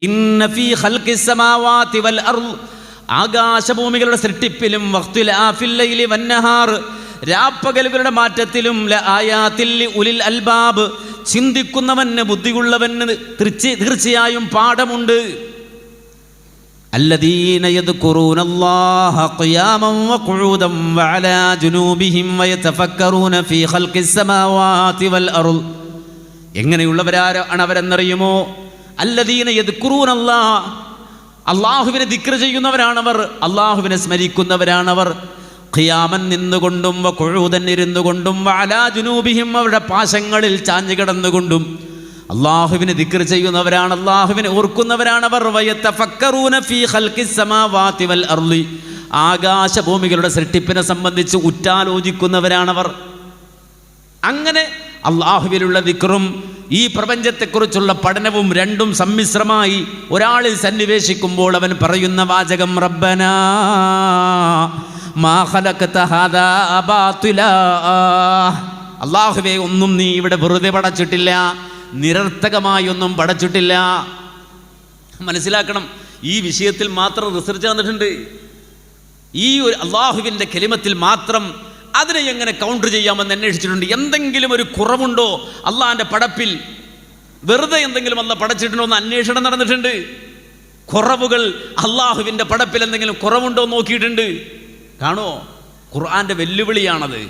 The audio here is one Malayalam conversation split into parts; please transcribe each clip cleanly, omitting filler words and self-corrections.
ഇന്ന ഫീ ഖൽഖിസ് സമാവാതി വൽ അർദ്, ആകാശഭൂമികളുടെ സൃഷ്ടിപ്പിലും വഖ്തിലാഫിൽ ലൈലി വന്നഹാർ, രാപ്പകലുകളുടെ മാറ്റത്തിലും ലആയാത്തിൽ ഉലിൽ അൽബാബ്, ചിന്തിക്കുന്നവന് ബുദ്ധിയുള്ളവന് തീർച്ചയായും പാഠമുണ്ട്. അല്ലദീന യദ്കുറൂനല്ലാഹ ഖിയാമൻ വഖുഊദൻ വഅലാ ജുനൂബിഹിം വയതഫക്കറൂന ഫീ ഖൽഖിസ് സമാവാതി വൽ അർദ്. എങ്ങനെയുള്ളവരാണ് അവരെന്നറിയുമോ? അല്ലദീന യദ്കുറൂനല്ലാഹ, അല്ലാഹുവിനെ ദിക്ർ ചെയ്യുന്നവരാണവർ, അല്ലാഹുവിനെ സ്മരിക്കുന്നവരാണവർ. ഖിയാമൻ നിന്നുകൊണ്ടും വഖുഊദൻ ഇരുന്നുകൊണ്ടും വഅലാ ജുനൂബിഹിം, അവരുടെ പാശങ്ങളിൽ ചാഞ്ഞു കിടന്നുകൊണ്ടും അല്ലാഹുവിനെ ദിക്ർ ചെയ്യുന്നവരാണ്, അല്ലാഹുവിനെ ഓർക്കുന്നവരാണവർ. വയതഫക്കറൂന ഫീ ഖൽഖിസ് സമാവാതി വൽ അർളി, ആകാശഭൂമികളുടെ സൃഷ്ടിപ്പിനെ സംബന്ധിച്ച് ഉറ്റാലോചിക്കുന്നവരാണവർ. അങ്ങനെ അല്ലാഹുവിലുള്ള ദിക്റും ഈ പ്രപഞ്ചത്തെക്കുറിച്ചുള്ള പഠനവും രണ്ടും സമ്മിശ്രമായി ഒരാളിൽ സന്നിവേശിക്കുമ്പോൾ അവൻ പറയുന്ന വാചകം റബ്ബനാ മാ ഖലഖത ഹാദാ ബാതിലാ, അല്ലാഹുവേ ഒന്നും നീ ഇവിടെ വെറുതെ പടച്ചിട്ടില്ല, നിരർത്ഥകമായി ഒന്നും പടച്ചിട്ടില്ല. മനസ്സിലാക്കണം, ഈ വിഷയത്തിൽ മാത്രം റിസർച്ച് വന്നിട്ടുണ്ട്. ഈ ഒരു അല്ലാഹുവിൻ്റെ കലിമത്തിൽ മാത്രം അതിനെ എങ്ങനെ കൗണ്ടർ ചെയ്യാമെന്ന് അന്വേഷിച്ചിട്ടുണ്ട്. എന്തെങ്കിലും ഒരു കുറവുണ്ടോ അള്ളാഹിൻ്റെ പടപ്പിൽ? വെറുതെ എന്തെങ്കിലും അല്ല പടച്ചിട്ടുണ്ടോ എന്ന് അന്വേഷണം നടന്നിട്ടുണ്ട്. കുറവുകൾ അള്ളാഹുവിൻ്റെ പടപ്പിൽ എന്തെങ്കിലും കുറവുണ്ടോ നോക്കിയിട്ടുണ്ട്. കാണുമോ? ഖുർആന്റെ വെല്ലുവിളിയാണത്,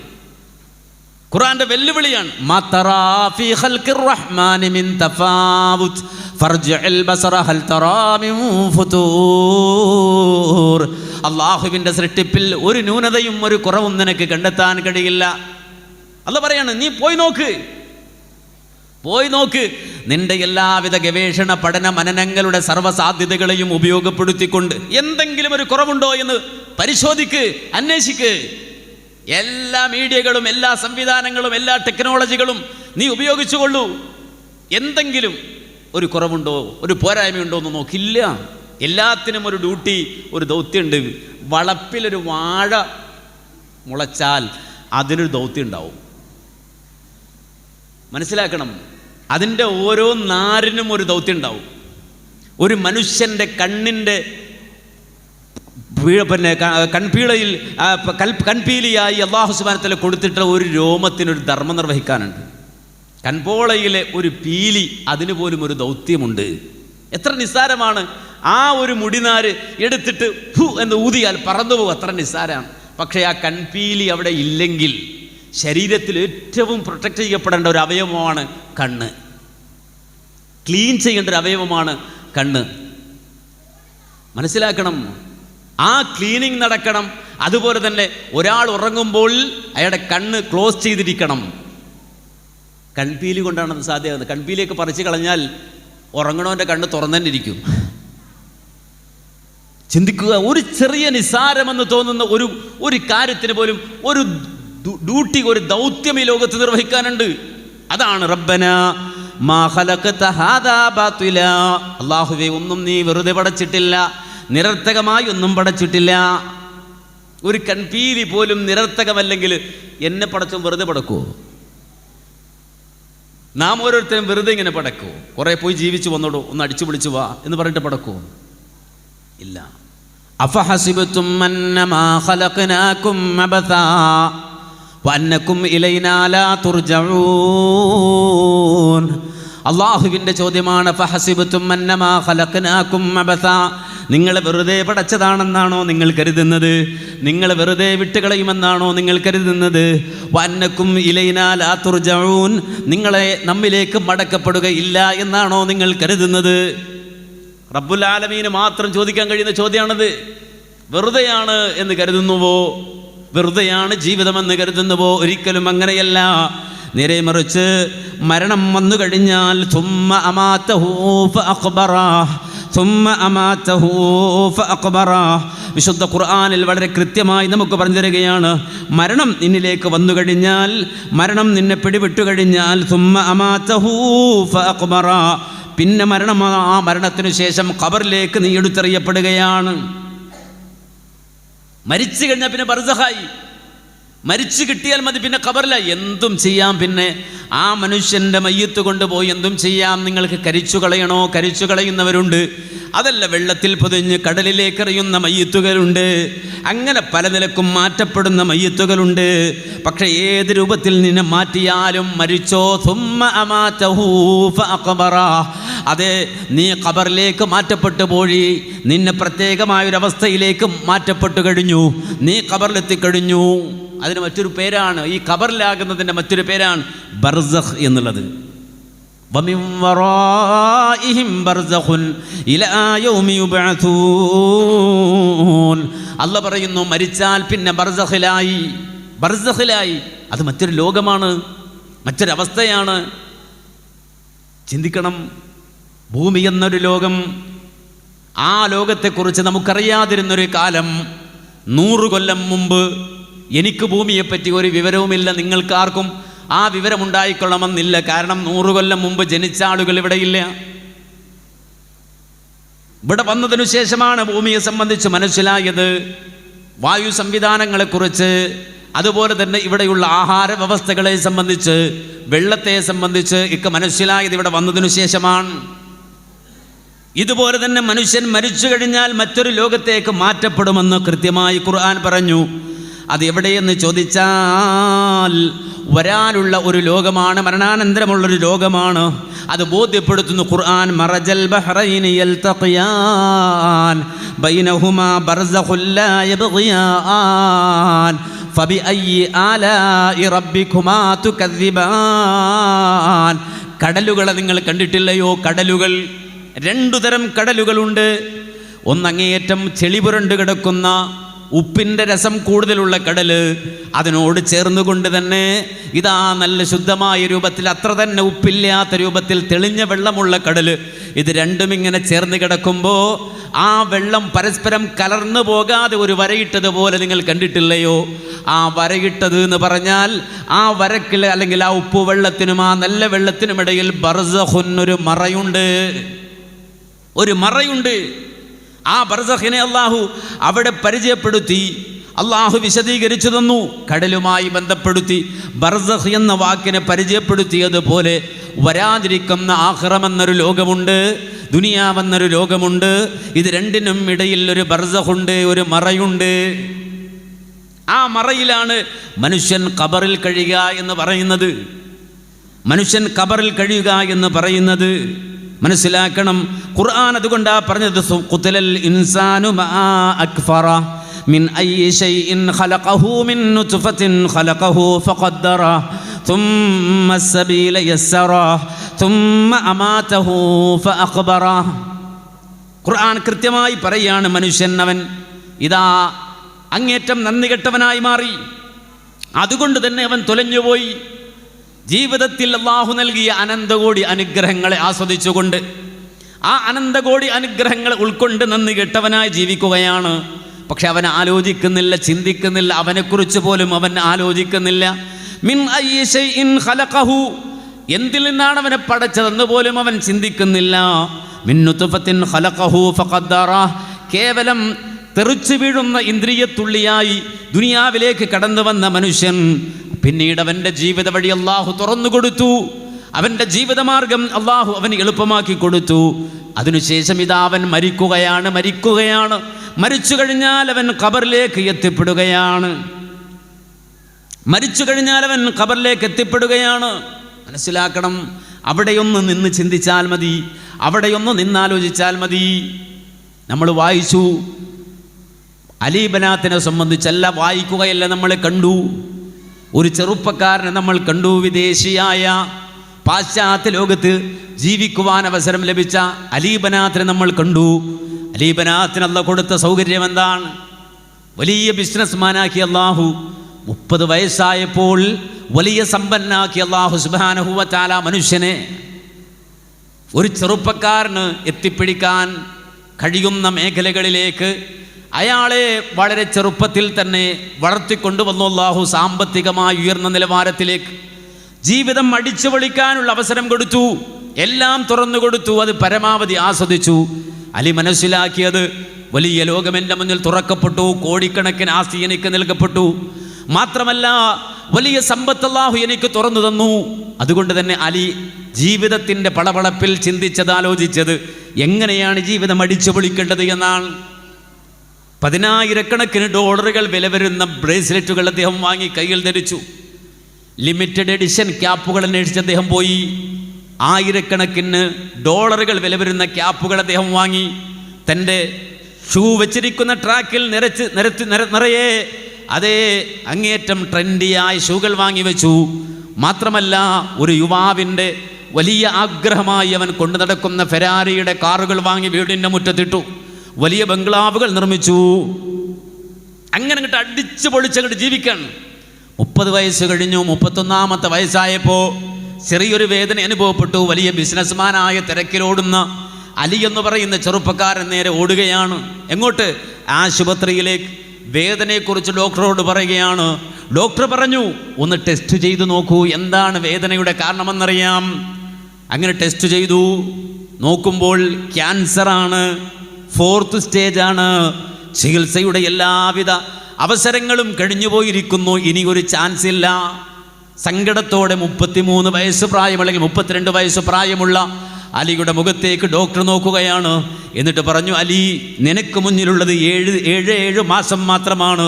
ഖുർആന്റെ വെല്ലുവിളിയാണ്. അള്ളാഹുവിൻ്റെ സൃഷ്ടിപ്പിൽ ഒരു ന്യൂനതയും ഒരു കുറവും നിനക്ക് കണ്ടെത്താൻ കഴിയില്ല. അല്ലാഹു പറയാണ്, നീ പോയി നോക്ക്. നിന്റെ എല്ലാവിധ ഗവേഷണ പഠന മനനങ്ങളുടെ സർവ്വസാധ്യതകളെയും ഉപയോഗപ്പെടുത്തിക്കൊണ്ട് എന്തെങ്കിലും ഒരു കുറവുണ്ടോ എന്ന് പരിശോധിക്ക്, അന്വേഷിക്ക്. എല്ലാ മീഡിയകളും എല്ലാ സംവിധാനങ്ങളും എല്ലാ ടെക്നോളജികളും നീ ഉപയോഗിച്ചുകൊള്ളൂ. എന്തെങ്കിലും ഒരു കുറവുണ്ടോ ഒരു പോരായ്മയുണ്ടോ എന്ന് നോക്കില്ല. എല്ലാത്തിനും ഒരു ഡ്യൂട്ടി, ഒരു ദൗത്യമുണ്ട്. വളപ്പിലൊരു വാഴ മുളച്ചാൽ അതിനൊരു ദൗത്യം ഉണ്ടാവും. മനസ്സിലാക്കണം, അതിൻ്റെ ഓരോ നാരിനും ഒരു ദൗത്യം ഉണ്ടാവും. ഒരു മനുഷ്യൻ്റെ കണ്ണിൻ്റെ കൺപീളയിൽ കൺപീലിയായി അല്ലാഹു സുബ്ഹാനഹു വ തആല കൊടുത്തിട്ടുള്ള ഒരു രോമത്തിനൊരു ധർമ്മം നിർവഹിക്കാനുണ്ട്. കൺപോളയിലെ ഒരു പീലി, അതിന് പോലും ഒരു ദൗത്യമുണ്ട്. എത്ര നിസ്സാരമാണ്! ആ ഒരു മുടിനാര് എടുത്തിട്ട് ഹു എന്ന് ഊതിയാൽ പറന്നു പോകും, അത്ര നിസ്സാരമാണ്. പക്ഷേ ആ കൺപീലി അവിടെ ഇല്ലെങ്കിൽ ശരീരത്തിൽ ഏറ്റവും പ്രൊട്ടക്റ്റ് ചെയ്യപ്പെടേണ്ട ഒരു അവയവമാണ് കണ്ണ്. ക്ലീൻ ചെയ്യേണ്ട ഒരു അവയവമാണ് കണ്ണ്. മനസ്സിലാക്കണം, ആ ക്ലീനിങ് നടക്കണം. അതുപോലെ തന്നെ ഒരാൾ ഉറങ്ങുമ്പോൾ അയാളുടെ കണ്ണ് ക്ലോസ് ചെയ്തിരിക്കണം. കൺപീലി കൊണ്ടാണ് അത് സാധ്യമാകുന്നത്. കൺപീലിയൊക്കെ പറിച്ചു കളഞ്ഞാൽ ഉറങ്ങണവൻ്റെ കണ്ണ് തുറന്നു ഇരിക്കും. ചിന്തിക്കുക, ഒരു ചെറിയ നിസ്സാരമെന്ന് തോന്നുന്ന ഒരു കാര്യത്തിന് പോലും ഒരു ഡ്യൂട്ടി, ഒരു ദൗത്യം ഈ ലോകത്ത് നിർവഹിക്കാനുണ്ട്. അതാണ് റബ്ബനാ മാ ഖലഖത ഹാദാ ബാതിലാ, അല്ലാഹുവേ ഒന്നും നീ വെറുതെ പടച്ചിട്ടില്ല, നിരർത്ഥകമായി ഒന്നും പടച്ചിട്ടില്ല. ഒരു കൺപീലി പോലും നിരർത്ഥകമല്ലെങ്കിൽ എന്നെ പടച്ചും വെറുതെ പടക്കുമോ? നാം ഓരോരുത്തരും വെറുതെ ഇങ്ങനെ പടക്കുമോ? കുറെ പോയി ജീവിച്ചു വന്നോടോ, ഒന്ന് അടിച്ചു പൊളിച്ചു വാ എന്ന് പറഞ്ഞിട്ട് പടക്കുമോ? ഇല്ല. അഫഹസിബതും അന്നമാ ഖലഖനാകും അബഥാ വഅന്നകും ഇലൈനാ ലാ തുർജഊൻ. അല്ലാഹുവിൻ്റെ ചോദ്യമാണ്, ഫഹസിബതും അന്നമാ ഖലഖനാകും അബഥാ, നിങ്ങളെ വെറുതെ പടച്ചതാണെന്നാണോ നിങ്ങൾ കരുതുന്നത്? നിങ്ങളെ വെറുതെ വിട്ടുകളയുമെന്നാണോ നിങ്ങൾ കരുതുന്നത്? വഅന്നകും ഇലൈനാ ലാ തുർജഊൻ, നിങ്ങളെ നമ്മിലേക്ക് മടക്കപ്പെടുകയില്ല എന്നാണോ നിങ്ങൾ കരുതുന്നത്? റബ്ബുൽ ആലമീന് മാത്രം ചോദിക്കാൻ കഴിയുന്ന ചോദ്യമാണത്. വെറുതെയാണ് എന്ന് കരുതുന്നുവോ? വെറുതെയാണ് ജീവിതമെന്ന് കരുതുന്നുവോ? ഒരിക്കലും അങ്ങനെയല്ല. നേരെ മറിച്ച് മരണം വന്നു കഴിഞ്ഞാൽ സുമ്മ അമാതഹു ഫഅഖ്ബറഹ്, സുമ്മ അമാതഹു ഫഅഖ്ബറഹ്. വിശുദ്ധ ഖുർആനിൽ വളരെ കൃത്യമായി നമുക്ക് പറഞ്ഞു തരികയാണ്, മരണം നിന്നിലേക്ക് വന്നു കഴിഞ്ഞാൽ, മരണം നിന്നെ പിടിവിട്ടു കഴിഞ്ഞാൽ സുമ്മ അമാതഹു ഫഅഖ്ബറഹ്, പിന്നെ മരണം, ആ മരണത്തിനു ശേഷം ഖബറിലേക്ക് നീ എടുത്തെറിയപ്പെടുകയാണ്. മരിച്ചു കഴിഞ്ഞാൽ പിന്നെ ബർസഖായി. മരിച്ചു കിട്ടിയാൽ മതി, പിന്നെ ഖബറില്ല. എന്തും ചെയ്യാം. പിന്നെ ആ മനുഷ്യൻ്റെ മയ്യത്ത് കൊണ്ടുപോയി എന്തും ചെയ്യാം. നിങ്ങൾക്ക് കരിച്ചു കളയണോ? കരിച്ചു കളയുന്നവരുണ്ട്. അതല്ല, വെള്ളത്തിൽ പൊതിഞ്ഞ് കടലിലേക്ക് എറിയുന്ന മയ്യത്തുകളുണ്ട്. അങ്ങനെ പല നിലക്കും മാറ്റപ്പെടുന്ന മയ്യത്തുകളുണ്ട്. പക്ഷെ ഏത് രൂപത്തിൽ നിന്നെ മാറ്റിയാലും മരിച്ചോ സുമ്മ അമാതഹു ഫഅഖബറ, അതെ, നീ ഖബറിലേക്ക് മാറ്റപ്പെട്ടു പോയി. നിന്നെ പ്രത്യേകമായൊരവസ്ഥയിലേക്ക് മാറ്റപ്പെട്ടു കഴിഞ്ഞു. നീ ഖബറിലെത്തിക്കഴിഞ്ഞു. അതിന് മറ്റൊരു പേരാണ്, ഈ ഖബറിലാകുന്നതിൻ്റെ മറ്റൊരു പേരാണ് ബർസഖ് എന്നുള്ളത്. വമിൻ വറാഇഹിം ബർസഖുൻ ഇലാ യൗമി യുബ്അഥൂൻ. അല്ലാഹ് പറയുന്നു, മരിച്ചാൽ പിന്നെ ബർസഖിലായി. അത് മറ്റൊരു ലോകമാണ്, മറ്റൊരവസ്ഥയാണ്. ചിന്തിക്കണം, ഭൂമി എന്നൊരു ലോകം, ആ ലോകത്തെക്കുറിച്ച് നമുക്കറിയാതിരുന്നൊരു കാലം. 100 കൊല്ലം മുമ്പ് എനിക്ക് ഭൂമിയെപ്പറ്റി ഒരു വിവരവുമില്ല. നിങ്ങൾക്കാർക്കും ആ വിവരമുണ്ടായിക്കൊള്ളണമെന്നില്ല. കാരണം 100 കൊല്ലം മുമ്പ് ജനിച്ച ആളുകൾ ഇവിടെയില്ല. ഇവിടെ വന്നതിനു ശേഷമാണ് ഭൂമിയെ സംബന്ധിച്ച് മനസ്സിലായത്. വായു സംവിധാനങ്ങളെക്കുറിച്ച്, അതുപോലെ തന്നെ ഇവിടെയുള്ള ആഹാര വ്യവസ്ഥകളെ സംബന്ധിച്ച്, വെള്ളത്തെ സംബന്ധിച്ച് ഒക്കെ മനസ്സിലായത് ഇവിടെ വന്നതിനു ശേഷമാണ്. ഇതുപോലെ തന്നെ മനുഷ്യൻ മരിച്ചു കഴിഞ്ഞാൽ മറ്റൊരു ലോകത്തേക്ക് മാറ്റപ്പെടുമെന്ന് കൃത്യമായി ഖുർആൻ പറഞ്ഞു. അത് എവിടെയെന്ന് ചോദിച്ചാൽ വരാനുള്ള ഒരു ലോകമാണ്, മരണാനന്തരമുള്ളൊരു ലോകമാണ്. അത് ബോധ്യപ്പെടുത്തുന്നു ഖുർആൻ. മറജൽ ബഹ്റൈനി യൽതഖിയാൻ ബൈനഹുമാ ബർസഖുൻ ലാ യബ്ഗിയാൻ ഫബിഅയ്യി ആലാഇ റബ്ബികുമാ തുകദ്ദിബാൻ. കടലുകളെ നിങ്ങൾ കണ്ടിട്ടില്ലയോ? കടലുകൾ, 2 തരം കടലുകളുണ്ട്. ഒന്നങ്ങേയറ്റം ചെളി പുരണ്ട് കിടക്കുന്ന ഉപ്പിൻ്റെ രസം കൂടുതലുള്ള കടല്, അതിനോട് ചേർന്നുകൊണ്ട് തന്നെ ഇതാ നല്ല ശുദ്ധമായ രൂപത്തിൽ, അത്ര തന്നെ ഉപ്പില്ലാത്ത രൂപത്തിൽ തെളിഞ്ഞ വെള്ളമുള്ള കടല്. ഇത് രണ്ടും ഇങ്ങനെ ചേർന്ന് കിടക്കുമ്പോൾ ആ വെള്ളം പരസ്പരം കലർന്നു പോകാതെ ഒരു വരയിട്ടതുപോലെ നിങ്ങൾ കണ്ടിട്ടില്ലയോ? ആ വരയിട്ടത് എന്ന് പറഞ്ഞാൽ ആ വരക്കിൽ അല്ലെങ്കിൽ ആ ഉപ്പ് വെള്ളത്തിനും ആ നല്ല വെള്ളത്തിനുമിടയിൽ ബർസഖുൻ, ഒരു മറയുണ്ട്. ആ ബർസഖിനെ അള്ളാഹു അവിടെ പരിചയപ്പെടുത്തി, അള്ളാഹു വിശദീകരിച്ചു തന്നു. കടലുമായി ബന്ധപ്പെടുത്തി ബർസഖ് എന്ന വാക്കിനെ പരിചയപ്പെടുത്തിയതുപോലെ വരാതിരിക്കുന്ന ആഖിറമെന്നൊരു ലോകമുണ്ട്, ദുനിയാവെന്നൊരു ലോകമുണ്ട്. ഇത് രണ്ടിനും ഇടയിൽ ഒരു ബർസഖുണ്ട്, ഒരു മറയുണ്ട്. ആ മറയിലാണ് മനുഷ്യൻ ഖബറിൽ കഴിയുക എന്ന് പറയുന്നത്. മനസ്സിലാക്കണം, ഖുർആൻ അതുകൊണ്ടാ പറഞ്ഞത്, ഖുതിലൽ ഇൻസാനു മാ അക്ഫറ മിൻ അയ്യി ശൈഇൻ ഖലഖഹു മിൻ നുത്ഫത്തിൻ ഖലഖഹു ഫഖദ്ദറ ثم السبيل يسره ثم أماته فأقبره. ഖുർആൻ കൃത്യമായി പറയാണ്, മനുഷ്യൻ അവൻ ഇതാ അങ്ങേറ്റം നന്ദി കെട്ടവനായി മാറി. അതുകൊണ്ട് തന്നെ അവൻ തുലഞ്ഞുപോയി. ജീവിതത്തിൽ അല്ലാഹു നൽകിയ അനന്തകോടി അനുഗ്രഹങ്ങളെ ആസ്വദിച്ചുകൊണ്ട്, ആ അനന്തകോടി അനുഗ്രഹങ്ങളെ ഉൾക്കൊണ്ട് നന്ദി കെട്ടവനായി ജീവിക്കുകയാണ്. പക്ഷെ അവൻ ആലോചിക്കുന്നില്ല, ചിന്തിക്കുന്നില്ല, അവനെക്കുറിച്ച് പോലും അവൻ ആലോചിക്കുന്നില്ല. മിൻ അയ്യി ശൈഇൻ ഖലഖഹു, എന്തിൽ നിന്നാണ് അവനെ പടച്ചതെന്ന് പോലും അവൻ ചിന്തിക്കുന്നില്ല. മിൻ നുത്ഫത്തിൻ ഖലഖഹു ഫഖദ്ദറ, കേവലം തെറിച്ചു വീഴുന്ന ഇന്ദ്രിയത്തുള്ളിയായി ദുനിയാവിലേക്ക് കടന്നു വന്ന മനുഷ്യൻ പിന്നീട് അവൻ്റെ ജീവിത വഴി അള്ളാഹു തുറന്നു കൊടുത്തു. അവൻ്റെ ജീവിതമാർഗം അള്ളാഹു അവന് എളുപ്പമാക്കി കൊടുത്തു. അതിനുശേഷം ഇതാ അവൻ മരിക്കുകയാണ്. മരിച്ചു കഴിഞ്ഞാൽ അവൻ ഖബറിലേക്ക് എത്തിപ്പെടുകയാണ്. മനസ്സിലാക്കണം, അവിടെയൊന്ന് നിന്ന് ചിന്തിച്ചാൽ മതി, അവിടെയൊന്ന് നിന്നാലോചിച്ചാൽ മതി. നമ്മൾ വായിച്ചു, അലി ബനാത്തിനെ സംബന്ധിച്ചല്ല വായിക്കുകയല്ല, നമ്മൾ കണ്ടു. ഒരു ചെറുപ്പക്കാരനെ നമ്മൾ കണ്ടു, വിദേശിയായ പാശ്ചാത്യ ലോകത്ത് ജീവിക്കുവാൻ അവസരം ലഭിച്ച അലി ബനാത്തിനെ നമ്മൾ കണ്ടു. അലി ബനാത്തിന് അല്ലാഹു കൊടുത്ത സൗകര്യം എന്താണ്? വലിയ ബിസിനസ്മാനാക്കി അല്ലാഹു. 30 വയസ്സായപ്പോൾ വലിയ സമ്പന്നാക്കി അല്ലാഹു സുബ്ഹാനഹു വ തആല മനുഷ്യനെ. ഒരു ചെറുപ്പക്കാരന് എത്തിപ്പിടിക്കാൻ കഴിയുന്ന മേഖലകളിലേക്ക് അയാളെ വളരെ ചെറുപ്പത്തിൽ തന്നെ വളർത്തിക്കൊണ്ടുവന്നു അല്ലാഹു. സാമ്പത്തികമായി ഉയർന്ന നിലവാരത്തിലേക്ക് ജീവിതം അടിച്ചു പൊളിക്കാനുള്ള അവസരം കൊടുത്തു, എല്ലാം തുറന്നു കൊടുത്തു, അത് പരമാവധി ആസ്വദിച്ചു. അലി മനസ്സിലാക്കിയത്, വലിയ ലോകം എൻ്റെ മുന്നിൽ തുറക്കപ്പെട്ടു, കോടിക്കണക്കിന് ആസ്തി എനിക്ക് നൽകപ്പെട്ടു, മാത്രമല്ല വലിയ സമ്പത്ത് അല്ലാഹു എനിക്ക് തുറന്നു തന്നു. അതുകൊണ്ട് തന്നെ അലി ജീവിതത്തിൻ്റെ പളപളപ്പിൽ ചിന്തിച്ചത്, ആലോചിച്ചത് എങ്ങനെയാണ് ജീവിതം അടിച്ചു പൊളിക്കേണ്ടത് എന്നാണ്. 10,000-കണക്കിന് ഡോളറുകൾ വില വരുന്ന ബ്രേസ്ലെറ്റുകൾ അദ്ദേഹം വാങ്ങി കയ്യിൽ ധരിച്ചു. ലിമിറ്റഡ് എഡിഷൻ ക്യാപ്പുകൾ അന്വേഷിച്ച് അദ്ദേഹം പോയി. 1000-കണക്കിന് ഡോളറുകൾ വില വരുന്ന ക്യാപ്പുകൾ അദ്ദേഹം വാങ്ങി. തൻ്റെ ഷൂ വെച്ചിരിക്കുന്ന ട്രാക്കിൽ നിറയെ അതേ അങ്ങേറ്റം ട്രെൻഡിയായ ഷൂകൾ വാങ്ങി വെച്ചു. മാത്രമല്ല ഒരു യുവാവിൻ്റെ വലിയ ആഗ്രഹമായി അവൻ കൊണ്ടു നടക്കുന്ന ഫെരാരിയുടെ കാറുകൾ വാങ്ങി വീടിൻ്റെ മുറ്റത്തിട്ടു. വലിയ ബംഗ്ലാവുകൾ നിർമ്മിച്ചു. അങ്ങനെ അങ്ങോട്ട് അടിച്ചു പൊളിച്ചങ്ങോട്ട് ജീവിക്കാൻ 30 വയസ്സ് കഴിഞ്ഞു. 31-ാമത്തെ വയസ്സായപ്പോൾ ചെറിയൊരു വേദന അനുഭവപ്പെട്ടു. വലിയ ബിസിനസ്മാനായ തിരക്കിലോടുന്ന അലി എന്ന് പറയുന്ന ചെറുപ്പക്കാരൻ നേരെ ഓടുകയാണ്. എങ്ങോട്ട്? ആശുപത്രിയിലേക്ക്. വേദനയെക്കുറിച്ച് ഡോക്ടറോട് പറയുകയാണ്. ഡോക്ടർ പറഞ്ഞു, ഒന്ന് ടെസ്റ്റ് ചെയ്തു നോക്കൂ, എന്താണ് വേദനയുടെ കാരണമെന്നറിയാം. അങ്ങനെ ടെസ്റ്റ് ചെയ്തു. നോക്കുമ്പോൾ ക്യാൻസറാണ്, 4th സ്റ്റേജാണ്. ചികിത്സയുടെ എല്ലാവിധ അവസരങ്ങളും കഴിഞ്ഞുപോയിരിക്കുന്നു. ഇനി ഒരു ചാൻസ് ഇല്ല. സങ്കടത്തോടെ 33 വയസ്സ് പ്രായം അല്ലെങ്കിൽ 32 വയസ്സ് പ്രായമുള്ള അലിയുടെ മുഖത്തേക്ക് ഡോക്ടർ നോക്കുകയാണ്. എന്നിട്ട് പറഞ്ഞു, അലി, നിനക്ക് മുന്നിലുള്ളത് 7 മാസം മാത്രമാണ്.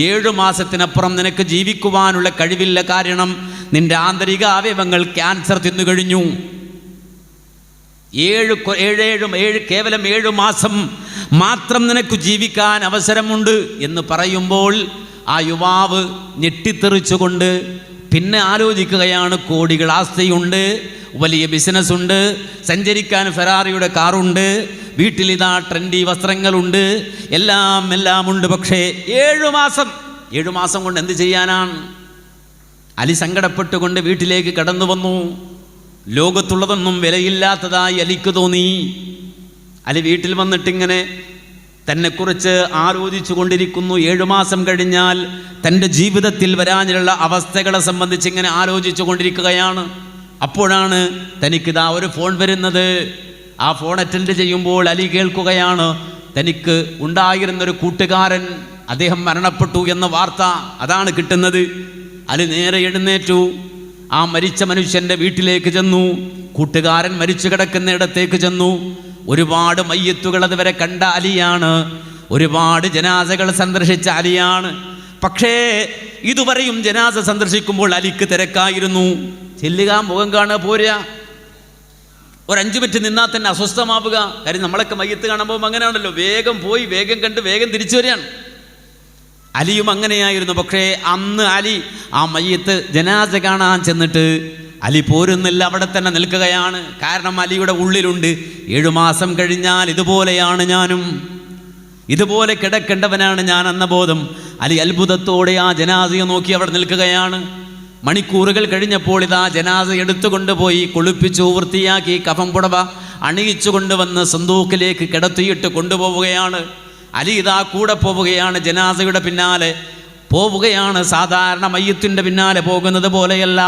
7 മാസത്തിനപ്പുറം നിനക്ക് ജീവിക്കുവാനുള്ള കഴിവില്ല. കാരണം നിന്റെ ആന്തരിക അവയവങ്ങൾ ക്യാൻസർ തിന്നുകഴിഞ്ഞു. കേവലം 7 മാസം മാത്രം നിനക്ക് ജീവിക്കാൻ അവസരമുണ്ട് എന്ന് പറയുമ്പോൾ ആ യുവാവ് ഞെട്ടിത്തെറിച്ചുകൊണ്ട് പിന്നെ ആലോചിക്കുകയാണ്. കോടികൾ ആസ്തിയുണ്ട്, വലിയ ബിസിനസ്സുണ്ട്, സഞ്ചരിക്കാൻ ഫെറാറിയുടെ കാറുണ്ട്, വീട്ടിലിതാ ട്രെൻഡി വസ്ത്രങ്ങളുണ്ട്, എല്ലാം ഉണ്ട്. പക്ഷേ 7 മാസം കൊണ്ട് എന്ത് ചെയ്യാനാണ്? അലി സങ്കടപ്പെട്ടുകൊണ്ട് വീട്ടിലേക്ക് കടന്നു വന്നു. ലോകത്തുള്ളതൊന്നും വിലയില്ലാത്തതായി അലിക്ക് തോന്നി. അലി വീട്ടിൽ വന്നിട്ടിങ്ങനെ തന്നെക്കുറിച്ച് ആലോചിച്ചു കൊണ്ടിരിക്കുന്നു. 7 മാസം കഴിഞ്ഞാൽ തൻ്റെ ജീവിതത്തിൽ വരാനുള്ള അവസ്ഥകളെ സംബന്ധിച്ച് ഇങ്ങനെ ആലോചിച്ചു കൊണ്ടിരിക്കുകയാണ്. അപ്പോഴാണ് തനിക്കിതാ ഒരു ഫോൺ വരുന്നത്. ആ ഫോൺ അറ്റൻഡ് ചെയ്യുമ്പോൾ അലി കേൾക്കുകയാണ്, തനിക്ക് ഉണ്ടായിരുന്നൊരു കൂട്ടുകാരൻ അദ്ദേഹം മരണപ്പെട്ടു എന്ന വാർത്ത. അതാണ് കിട്ടുന്നത്. അലി നേരെ എഴുന്നേറ്റു. ആ മരിച്ച മനുഷ്യൻ്റെ വീട്ടിലേക്ക് ചെന്നു. കൂട്ടുകാരൻ മരിച്ചു കിടക്കുന്നിടത്തേക്ക് ചെന്നു. ഒരുപാട് മയ്യത്തുകൾ അതുവരെ കണ്ട അലിയാണ്. ഒരുപാട് ജനാസകൾ സന്ദർശിച്ച അലിയാണ്. പക്ഷേ ഇതുവരെയും ജനാസ സന്ദർശിക്കുമ്പോൾ അലിക്ക് തിരക്കായിരുന്നു. ചെല്ലുക, മുഖം കാണുക, പോരുക. ഒരു 5 മിനിറ്റ് നിന്നാൽ തന്നെ അസ്വസ്ഥമാവുക. കാര്യം നമ്മളൊക്കെ മയ്യത്ത് കാണുമ്പോൾ അങ്ങനെയാണല്ലോ, വേഗം പോയി വേഗം കണ്ട് വേഗം തിരിച്ചു വരികയാണ്. അലിയും അങ്ങനെയായിരുന്നു. പക്ഷേ അന്ന് അലി ആ മയ്യത്ത് ജനാസ കാണാൻ ചെന്നിട്ട് അലി പോരുന്നില്ല, അവിടെ തന്നെ നിൽക്കുകയാണ്. കാരണം അലിയുടെ ഉള്ളിലുണ്ട്, 7 മാസം കഴിഞ്ഞാൽ ഇതുപോലെയാണ് ഞാനും, ഇതുപോലെ കിടക്കേണ്ടവനാണ് ഞാൻ എന്ന ബോധം. അലി അത്ഭുതത്തോടെ ആ ജനാസയെ നോക്കി അവിടെ നിൽക്കുകയാണ്. മണിക്കൂറുകൾ കഴിഞ്ഞപ്പോൾ ഇതാ ജനാസ എടുത്തുകൊണ്ടുപോയി കുളിപ്പിച്ചു വൃത്തിയാക്കി കഫം പുടവ അണിയിച്ചു കൊണ്ടുവന്ന് സന്തൂക്കിലേക്ക് കിടത്തിയിട്ട് കൊണ്ടുപോവുകയാണ്. അലി ഇതാ കൂടെ പോവുകയാണ്, ജനാസയുടെ പിന്നാലെ പോവുകയാണ്. സാധാരണ മയ്യത്തിൻ്റെ പിന്നാലെ പോകുന്നത് പോലെയല്ല,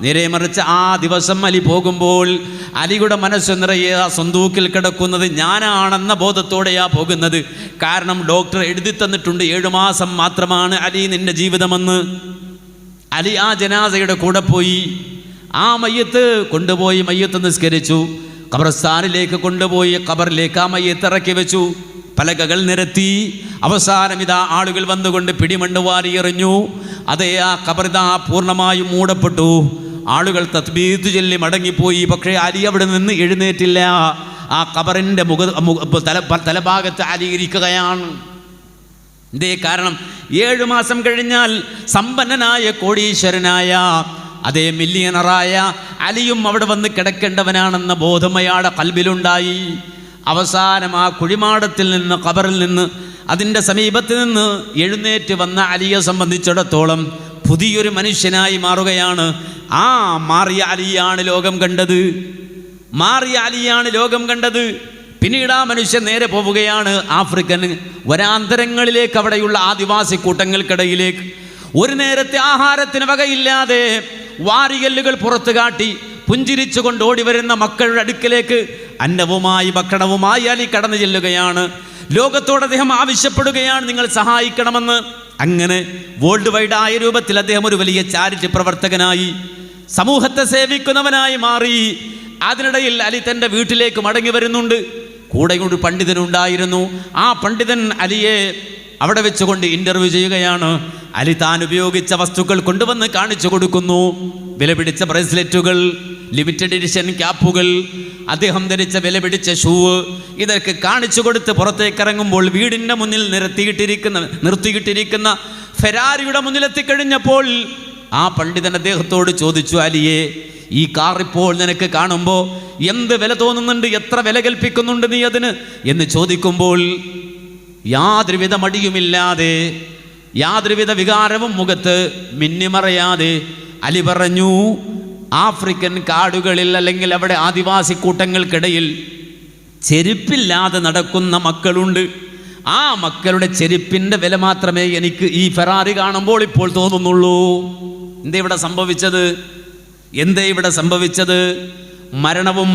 നേരെ മറിച്ച് ആ ദിവസം അലി പോകുമ്പോൾ അലിയുടെ മനസ്സ് നിറയെ ആ സന്തൂക്കിൽ കിടക്കുന്നത് ഞാനാണെന്ന ബോധത്തോടെയാ പോകുന്നത്. കാരണം ഡോക്ടർ എഴുതി തന്നിട്ടുണ്ട് 7 മാസം മാത്രമാണ് അലി നിന്റെ ജീവിതമെന്ന്. അലി ആ ജനാസയുടെ കൂടെ പോയി. ആ മയ്യത്ത് കൊണ്ടുപോയി മയ്യത്ത് നിസ്കരിച്ചു. ഖബർസ്ഥാനിലേക്ക് കൊണ്ടുപോയി ഖബറിലേക്ക് ആ മയ്യത്ത് ഇറക്കി വെച്ചു. പലകകൾ നിരത്തി. അവസാനം ഇതാ ആളുകൾ വന്നുകൊണ്ട് പിടിമണ്ണ് വാരി എറിഞ്ഞു. അതേ ആ ഖബറിതാ പൂർണ്ണമായും മൂടപ്പെട്ടു. ആളുകൾ തസ്ബീഹ് ചൊല്ലി മടങ്ങിപ്പോയി. പക്ഷേ അലി അവിടെ നിന്ന് എഴുന്നേറ്റില്ല. ആ ഖബറിൻ്റെ തലഭാഗത്ത് അലി ഇരിക്കുകയാണ്. ഇതേ കാരണം 7 മാസം കഴിഞ്ഞാൽ സമ്പന്നനായ കോടീശ്വരനായ അതേ മില്യണറായ അലിയും അവിടെ വന്ന് കിടക്കേണ്ടവനാണെന്ന ബോധം അയാളുടെ ഖൽബിലുണ്ടായി. അവസാനം ആ കുഴിമാടത്തിൽ നിന്ന്, ഖബറിൽ നിന്ന്, അതിൻ്റെ സമീപത്ത് നിന്ന് എഴുന്നേറ്റ് വന്ന അലിയെ സംബന്ധിച്ചിടത്തോളം പുതിയൊരു മനുഷ്യനായി മാറുകയാണ്. ആ മാറിയ അലിയാണ് ലോകം കണ്ടത്. മാറിയ അലിയാണ് ലോകം കണ്ടത്. പിന്നീട് ആ മനുഷ്യൻ നേരെ പോവുകയാണ് ആഫ്രിക്കൻ വനാന്തരങ്ങളിലേക്ക്, അവിടെയുള്ള ആദിവാസി കൂട്ടങ്ങൾക്കിടയിലേക്ക്. ഒരു നേരത്തെ ആഹാരത്തിന് വകയില്ലാതെ വാരികല്ലുകൾ പുറത്തു കാട്ടി പുഞ്ചിരിച്ചുകൊണ്ട് ഓടി വരുന്ന മക്കളുടെ അടുക്കലേക്ക് അന്നവുമായി ഭക്ഷണവുമായി അലി കടന്നു ചെല്ലുകയാണ്. ലോകത്തോട് അദ്ദേഹം ആവശ്യപ്പെടുകയാണ്, നിങ്ങൾ സഹായിക്കണമെന്ന്. അങ്ങനെ വേൾഡ് വൈഡായ രൂപത്തിൽ അദ്ദേഹം ഒരു വലിയ ചാരിറ്റി പ്രവർത്തകനായി, സമൂഹത്തെ സേവിക്കുന്നവനായി മാറി. അതിനിടയിൽ അലി തൻ്റെ വീട്ടിലേക്ക് മടങ്ങി വരുന്നുണ്ട്. കൂടെ ഒരു പണ്ഡിതനുണ്ടായിരുന്നു. ആ പണ്ഡിതൻ അലിയെ അവിടെ വെച്ചുകൊണ്ട് ഇൻ്റർവ്യൂ ചെയ്യുകയാണ്. അലി താൻ ഉപയോഗിച്ച വസ്തുക്കൾ കൊണ്ടുവന്ന് കാണിച്ചു കൊടുക്കുന്നു. വിലപിടിച്ച ബ്രേസ്ലെറ്റുകൾ, ലിമിറ്റഡ് എഡിഷൻ ക്യാപ്പുകൾ, അദ്ദേഹം ധരിച്ച വിലപിടിച്ച ഷൂവ്, ഇതൊക്കെ കാണിച്ചു കൊടുത്ത് പുറത്തേക്ക് ഇറങ്ങുമ്പോൾ വീടിൻ്റെ മുന്നിൽ നിർത്തിയിട്ടിരിക്കുന്ന ഫെരാരിയുടെ മുന്നിലെത്തിക്കഴിഞ്ഞപ്പോൾ ആ പണ്ഡിതൻ അദ്ദേഹത്തോട് ചോദിച്ചു, അലിയെ, ഈ കാർ ഇപ്പോൾ നിനക്ക് കാണുമ്പോൾ എന്ത് വില തോന്നുന്നുണ്ട്, എത്ര വില കൽപ്പിക്കുന്നുണ്ട് നീ അതിന് എന്ന് ചോദിക്കുമ്പോൾ യാതൊരുവിധ മടിയുമില്ലാതെ, യാതൊരുവിധ വികാരവും മുഖത്ത് മിന്നിമറയാതെ അലി പറഞ്ഞു, ആഫ്രിക്കൻ കാടുകളിൽ അല്ലെങ്കിൽ അവിടെ ആദിവാസി കൂട്ടങ്ങൾക്കിടയിൽ ചെരുപ്പില്ലാതെ നടക്കുന്ന മക്കളുണ്ട്. ആ മക്കളുടെ ചെരുപ്പിൻ്റെ വില മാത്രമേ എനിക്ക് ഈ ഫെറാറി കാണുമ്പോൾ ഇപ്പോൾ തോന്നുന്നുള്ളൂ. എന്തേ ഇവിടെ സംഭവിച്ചത്? മരണവും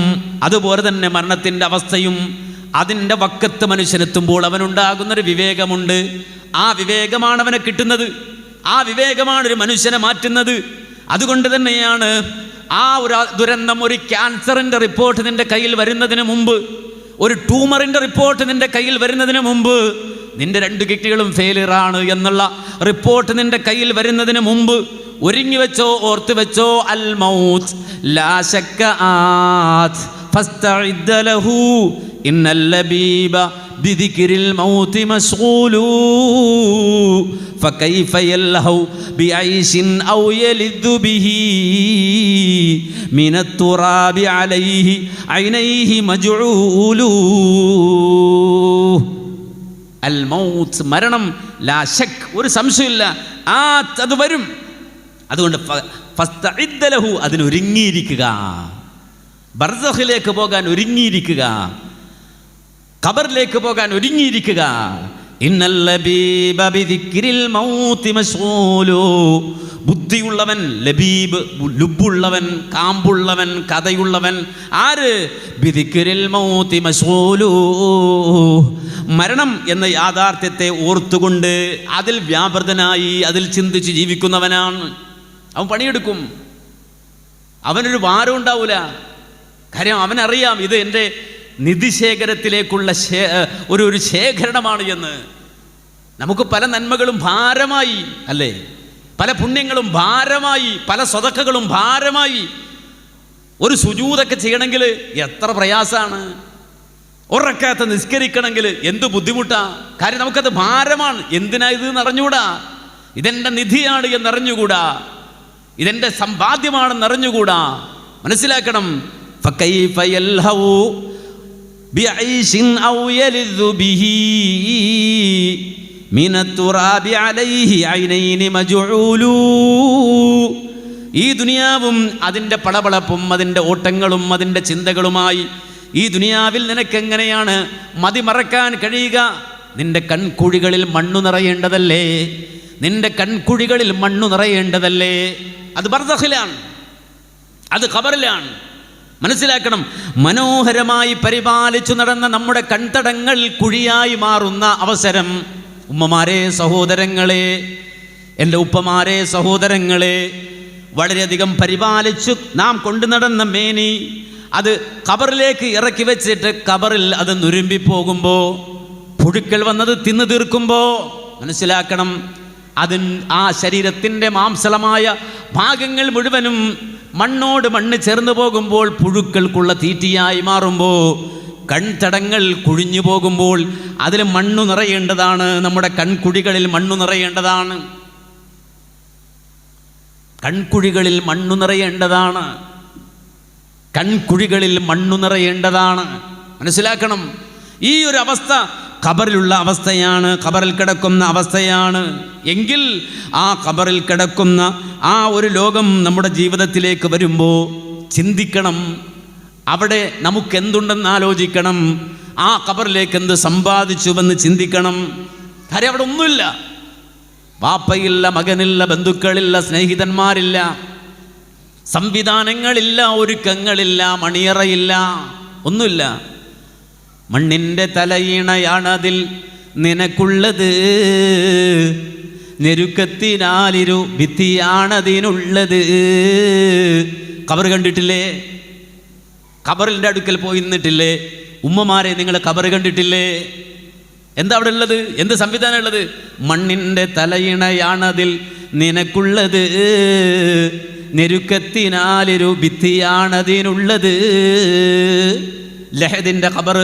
അതുപോലെ തന്നെ മരണത്തിൻ്റെ അവസ്ഥയും അതിൻ്റെ വക്കത്ത് മനുഷ്യനെത്തുമ്പോൾ അവനുണ്ടാകുന്നൊരു വിവേകമുണ്ട്. ആ വിവേകമാണ് അവനെ കിട്ടുന്നത്. ആ വിവേകമാണ് ഒരു മനുഷ്യനെ മാറ്റുന്നത്. അതുകൊണ്ട് തന്നെയാണ് ആ ഒരു ദുരന്തം, ഒരു ക്യാൻസറിൻ്റെ റിപ്പോർട്ട് നിൻ്റെ കയ്യിൽ വരുന്നതിന് മുമ്പ്, ഒരു ട്യൂമറിൻ്റെ റിപ്പോർട്ട് നിൻ്റെ കയ്യിൽ വരുന്നതിന് മുമ്പ്, നിൻ്റെ 2 കിഡ്നികളും ഫെയിലിയറാണ് എന്നുള്ള റിപ്പോർട്ട് നിൻ്റെ കയ്യിൽ വരുന്നതിന് മുമ്പ് ഒരുങ്ങി വെച്ചോ, ഓർത്ത് വെച്ചോ, അൽ മൗത്ത് ലാ ശക്ക ആത് ഫസ്തഇദ് ലഹു ഇന്നൽ ലബീബ ബിദിക്രിൽ മൗതി മശ്ഗൂലു ഫകൈഫ യൽഹു ബിഐശിൻ ഔ യലിദു ബിഹി മിനത് തുറാബി അലൈഹി ഐനൈഹി മജ്ഊലു. അൽ മൗത്ത്, മരണം, ലാ ശക്, ഒരു സംശയമില്ല, അത് വരും. അതുകൊണ്ട് ഫസ്തഇദ് ലഹു, അതിനൊരുങ്ങിയിരിക്കുക, ബർസഖിലേക്ക് പോകാൻ ഒരുങ്ങിയിരിക്കുക, ഖബറിലേക്ക് പോകാൻ ഒരുങ്ങിയിരിക്കുക. ഇന്നൽ ലബീബ ബിദിക്രിൽ മൗതി മശ്ഗൂലു, ബുദ്ധിയുള്ളവൻ, ലബീബ്, ലുബുള്ളവൻ, കാമ്പുള്ളവൻ, കഥയുള്ളവൻ. ആര്? ബിദിക്രിൽ മൗതി മശ്ഗൂലു, മരണം എന്ന യാഥാർത്ഥ്യത്തെ ഓർത്തുകൊണ്ട് അതിൽ വ്യാപൃതനായി അതിൽ ചിന്തിച്ച് ജീവിക്കുന്നവനാണ്. അവൻ പണിയെടുക്കും, അവനൊരു ഭാരം ഉണ്ടാവില്ല. കാര്യം അവനറിയാം ഇത് എൻ്റെ നിധിശേഖരത്തിലേക്കുള്ള ഒരു ശേഖരണമാണ് എന്ന്. നമുക്ക് പല നന്മകളും ഭാരമായി, അല്ലേ? പല പുണ്യങ്ങളും ഭാരമായി, പല സ്വതക്കകളും ഭാരമായി. ഒരു സുജൂദൊക്കെ ചെയ്യണമെങ്കിൽ എത്ര പ്രയാസമാണ്. ഒരക്കാത്ത നിസ്കരിക്കണമെങ്കിൽ എന്ത് ബുദ്ധിമുട്ടാ. കാര്യം നമുക്കത് ഭാരമാണ്. എന്തിനാ ഇത് എന്നറിഞ്ഞുകൂടാ. ഇതെൻ്റെ നിധിയാണ് എന്നറിഞ്ഞുകൂടാ. ഇതെൻ്റെ സമ്പാദ്യമാണെന്ന് അറിഞ്ഞുകൂടാ. മനസ്സിലാക്കണം. ഫകൈഫ യൽഹു ബിഐശിൻ ഔ യലിദു ബിഹി മിനത് തുറാബി അലൈഹി ഐനൈനി മജ്ഊലു. ഈ ദുനിയാവും അതിൻ്റെ പളപളപ്പും അതിൻ്റെ ഓട്ടങ്ങളും അതിൻ്റെ ചിന്തകളുമായി ഈ ദുനിയാവിൽ നിനക്കെങ്ങനെയാണ് മതിമറക്കാൻ കഴിയുക? നിന്റെ കൺകുഴികളിൽ മണ്ണു നിറയേണ്ടതല്ലേ? നിന്റെ കൺകുഴികളിൽ മണ്ണു നിറയേണ്ടതല്ലേ? അത് ബർസഖിലാണ്, അത് ഖബറിലാണ്. മനസ്സിലാക്കണം. മനോഹരമായി പരിപാലിച്ചു നടന്ന നമ്മുടെ കൺതടങ്ങൾ കുഴിയായി മാറുന്ന അവസരം. ഉമ്മമാരെ, സഹോദരങ്ങളെ, എൻ്റെ ഉപ്പമാരെ, സഹോദരങ്ങളെ, വളരെയധികം പരിപാലിച്ചു നാം കൊണ്ടു നടന്ന മേനി അത് ഖബറിലേക്ക് ഇറക്കി വെച്ചിട്ട് ഖബറിൽ അത് നുരുമ്പിപ്പോകുമ്പോൾ, പുഴുക്കൾ വന്നത് തിന്നു തീർക്കുമ്പോൾ മനസ്സിലാക്കണം, ആ ശരീരത്തിൻ്റെ മാംസളമായ ഭാഗങ്ങൾ മുഴുവനും മണ്ണോട് മണ്ണ് ചേർന്ന് പോകുമ്പോൾ, പുഴുക്കൾക്കുള്ള തീറ്റിയായി മാറുമ്പോൾ, കൺതടങ്ങൾ കുഴിഞ്ഞു പോകുമ്പോൾ അതിൽ മണ്ണു നിറയേണ്ടതാണ്. നമ്മുടെ കൺകുഴികളിൽ മണ്ണു നിറയേണ്ടതാണ്. കൺകുഴികളിൽ മണ്ണു നിറയേണ്ടതാണ്. കൺകുഴികളിൽ മണ്ണു നിറയേണ്ടതാണ്. മനസ്സിലാക്കണം. ഈ ഒരു അവസ്ഥ ഖബറിലുള്ള അവസ്ഥയാണ്, ഖബറിൽ കിടക്കുന്ന അവസ്ഥയാണ്. എങ്കിൽ ആ ഖബറിൽ കിടക്കുന്ന ആ ഒരു ലോകം നമ്മുടെ ജീവിതത്തിലേക്ക് വരുമ്പോൾ ചിന്തിക്കണം. അവിടെ നമുക്കെന്തുണ്ടെന്ന് ആലോചിക്കണം. ആ ഖബറിലേക്ക് എന്ത് സമ്പാദിച്ചുവെന്ന് ചിന്തിക്കണം. കാര്യം അവിടെ ഒന്നുമില്ല. വാപ്പയില്ല, മകനില്ല, ബന്ധുക്കളില്ല, സ്നേഹിതന്മാരില്ല, സംവിധാനങ്ങളില്ല, ഒരുക്കങ്ങളില്ല, മണിയറയില്ല, ഒന്നുമില്ല. മണ്ണിൻ്റെ തലയിണയാണതിൽ നിനക്കുള്ളത്, ഞെരുക്കത്തിനാലിരു ഭിത്തിയാണതിനുള്ളത്. ഖബർ കണ്ടിട്ടില്ലേ? ഖബറിൻ്റെ അടുക്കൽ പോയി നിന്നിട്ടില്ലേ? ഉമ്മമാരെ, നിങ്ങൾ ഖബർ കണ്ടിട്ടില്ലേ? എന്താ അവിടെ ഉള്ളത്? എന്ത് സംവിധാനം ഉള്ളത്? മണ്ണിൻ്റെ തലയിണയാണതിൽ നിനക്കുള്ളത്, ഞെരുക്കത്തിനാലിരു ഭിത്തിയാണതിനുള്ളത്. ലഹദിൻ്റെ ഖബർ,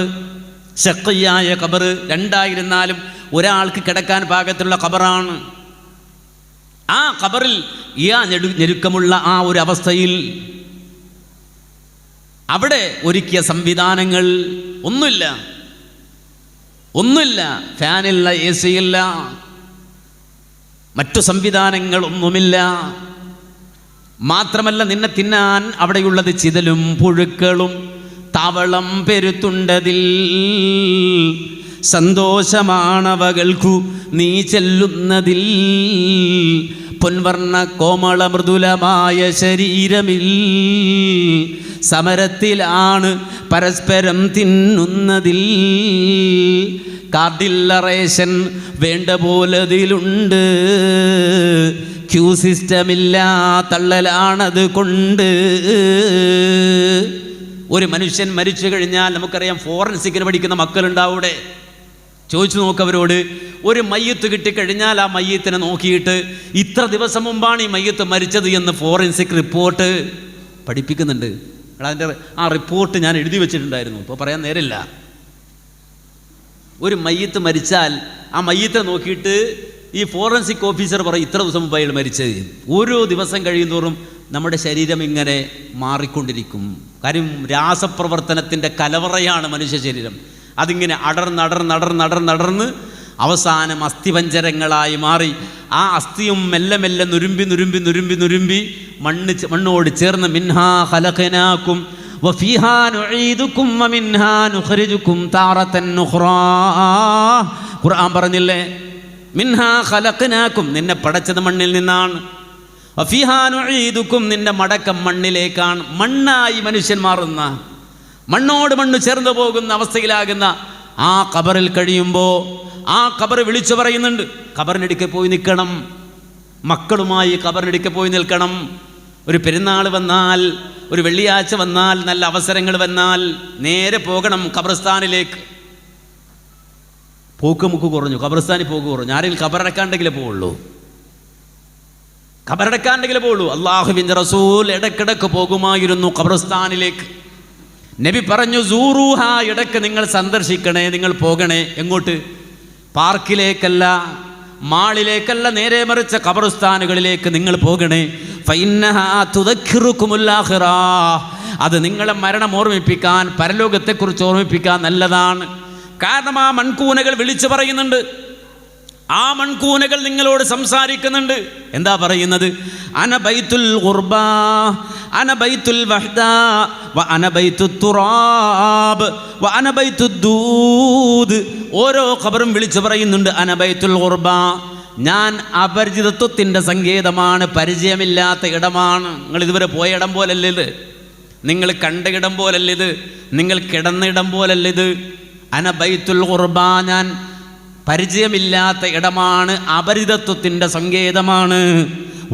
ശഖിയായ ഖബർ, രണ്ടായിരുന്നാലും ഒരാൾക്ക് കിടക്കാൻ പാകത്തുള്ള ഖബറാണ്. ആ ഖബറിൽ ഈ ഞെരുക്കമുള്ള ആ ഒരു അവസ്ഥയിൽ അവിടെ ഒരുക്കിയ സംവിധാനങ്ങൾ ഒന്നുമില്ല. ഫാനില്ല, എ സി ഇല്ല, മറ്റു സംവിധാനങ്ങൾ ഒന്നുമില്ല. മാത്രമല്ല, നിന്നെ തിന്നാൻ അവിടെയുള്ളത് ചിതലും പുഴുക്കളും താവളം പെരുത്തുണ്ടതിൽ. സന്തോഷമാണവകൾക്കു നീ ചെല്ലുന്നതിൽ. പൊൻവർണ്ണ കോമള മൃദുലമായ ശരീരമിൽ സമരത്തിലാണ് പരസ്പരം തിന്നുന്നതിൽ. കാർഡില്ല റേഷൻ വേണ്ട പോലതിലുണ്ട്, ക്യൂ സിസ്റ്റമില്ല, തള്ളലാണത് കൊണ്ട്. ഒരു മനുഷ്യൻ മരിച്ചു കഴിഞ്ഞാൽ നമുക്കറിയാം, ഫോറൻസിക്കിന് പഠിക്കുന്ന മക്കളുണ്ടാവൂടെ, ചോദിച്ചു നോക്കവരോട്. ഒരു മയ്യത്ത് കിട്ടിക്കഴിഞ്ഞാൽ ആ മയ്യത്തിനെ നോക്കിയിട്ട് ഇത്ര ദിവസം മുമ്പാണ് ഈ മയ്യത്ത് മരിച്ചത് എന്ന് ഫോറൻസിക് റിപ്പോർട്ട് പഠിപ്പിക്കുന്നുണ്ട്. അതിൻ്റെ ആ റിപ്പോർട്ട് ഞാൻ എഴുതി വെച്ചിട്ടുണ്ടായിരുന്നു, ഇപ്പോൾ പറയാൻ നേരില്ല. ഒരു മയ്യത്ത് മരിച്ചാൽ ആ മയ്യത്തെ നോക്കിയിട്ട് ഈ ഫോറൻസിക് ഓഫീസർ പറയും ഇത്ര ദിവസം മുമ്പ് അയാൾ മരിച്ചത്. ഓരോ ദിവസം കഴിയുന്തോറും നമ്മുടെ ശരീരം ഇങ്ങനെ മാറിക്കൊണ്ടിരിക്കും. കാര്യം രാസപ്രവർത്തനത്തിൻ്റെ കലവറയാണ് മനുഷ്യ ശരീരം. അതിങ്ങനെ അടർന്ന് അവസാനം അസ്ഥിപഞ്ചരങ്ങളായി മാറി ആ അസ്ഥിയും മെല്ലെ മെല്ലെ നുരുമ്പി മണ്ണോട് ചേർന്ന് മിൻഹാ ഖലഖനാകും വഫീഹാ നുഈദുകും വമിൻഹാ നുഖ്രിജുകും താറതൻ ഉഖ്റാ. ഖുർആൻ പറഞ്ഞില്ലേ, മിൻഹാ ഖലഖനാകും, നിന്നെ പടച്ചത് മണ്ണിൽ നിന്നാണ്. വഫീഹാ നുഈദുകും, നിന്റെ മടക്കം മണ്ണിലേക്കാണ്. മണ്ണായി മനുഷ്യൻ മാറുന്ന, മണ്ണോട് മണ്ണ് ചേർന്ന് പോകുന്ന അവസ്ഥയിലാകുന്ന ആ ഖബറിൽ കഴിയുമ്പോൾ ആ ഖബർ വിളിച്ചു പറയുന്നുണ്ട്, ഖബറിനടുക്കെ പോയി നിൽക്കണം, മക്കളുമായി ഖബറിനടുക്കെ പോയി നിൽക്കണം. ഒരു പെരുന്നാൾ വന്നാൽ, ഒരു വെള്ളിയാഴ്ച വന്നാൽ, നല്ല അവസരങ്ങൾ വന്നാൽ നേരെ പോകണം ഖബർസ്ഥാനിലേക്ക്. പോക്കുമുക്ക് കുറഞ്ഞു, ഖബർസ്ഥാനിൽ പോക്ക് കുറഞ്ഞു. ആരെങ്കിലും ഖബറടക്കാണ്ടെങ്കിലേ പോവുള്ളൂ, ഖബറടക്കാണ്ടെങ്കിലേ പോവുള്ളൂ. അള്ളാഹുവിൻ്റെ റസൂൽ ഇടക്കിടക്ക് പോകുമായിരുന്നു ഖബർസ്ഥാനിലേക്ക്. നബി പറഞ്ഞു, സൂറൂഹ, ഇടയ്ക്ക് നിങ്ങൾ സന്ദർശിക്കണേ, നിങ്ങൾ പോകണേ. എങ്ങോട്ട്? പാർക്കിലേക്കല്ല, മാളിലേക്കല്ല, നേരെ മറിച്ച് ഖബർസ്ഥാനുകളിലേക്ക് നിങ്ങൾ പോകണേ. ഫഇന്നഹാ തുദക്കിറുകുമുൽ ആഖിറ, അത് നിങ്ങളെ മരണം ഓർമ്മിപ്പിക്കാൻ, പരലോകത്തെക്കുറിച്ച് ഓർമ്മിപ്പിക്കാൻ നല്ലതാണ്. കാരണം ആ മൺകൂനകൾ വിളിച്ചു പറയുന്നുണ്ട്, ആ മൺകൂനകൾ നിങ്ങളോട് സംസാരിക്കുന്നുണ്ട്. എന്താ പറയുന്നത്? അന ബൈത്തുൽ ഖുർബാ, അന ബൈത്തുൽ വഹ്ദാ, വ അന ബൈത്തുത് തുറാബ്, വ അന ബൈത്തുദ് ദൂദ്. ഓരോ ഖബറും വിളിച്ചു പറയുന്നുണ്ട്, അന ബൈത്തുൽ ഖുർബാ, ഞാൻ അപരിചിതത്വത്തിൻ്റെ സങ്കേതമാണ്, പരിചയമില്ലാത്ത ഇടമാണ്. നിങ്ങൾ ഇതുവരെ പോയ ഇടം പോലല്ല ഇത്, നിങ്ങൾ കണ്ട ഇടം പോലല്ല ഇത്, നിങ്ങൾ കിടന്ന ഇടം പോലല്ല ഇത്. അന ബൈത്തുൽ ഖുർബാ, ഞാൻ പരിചയമില്ലാത്ത ഇടമാണ്, അപരിചിതത്വത്തിൻ്റെ സങ്കേതമാണ്.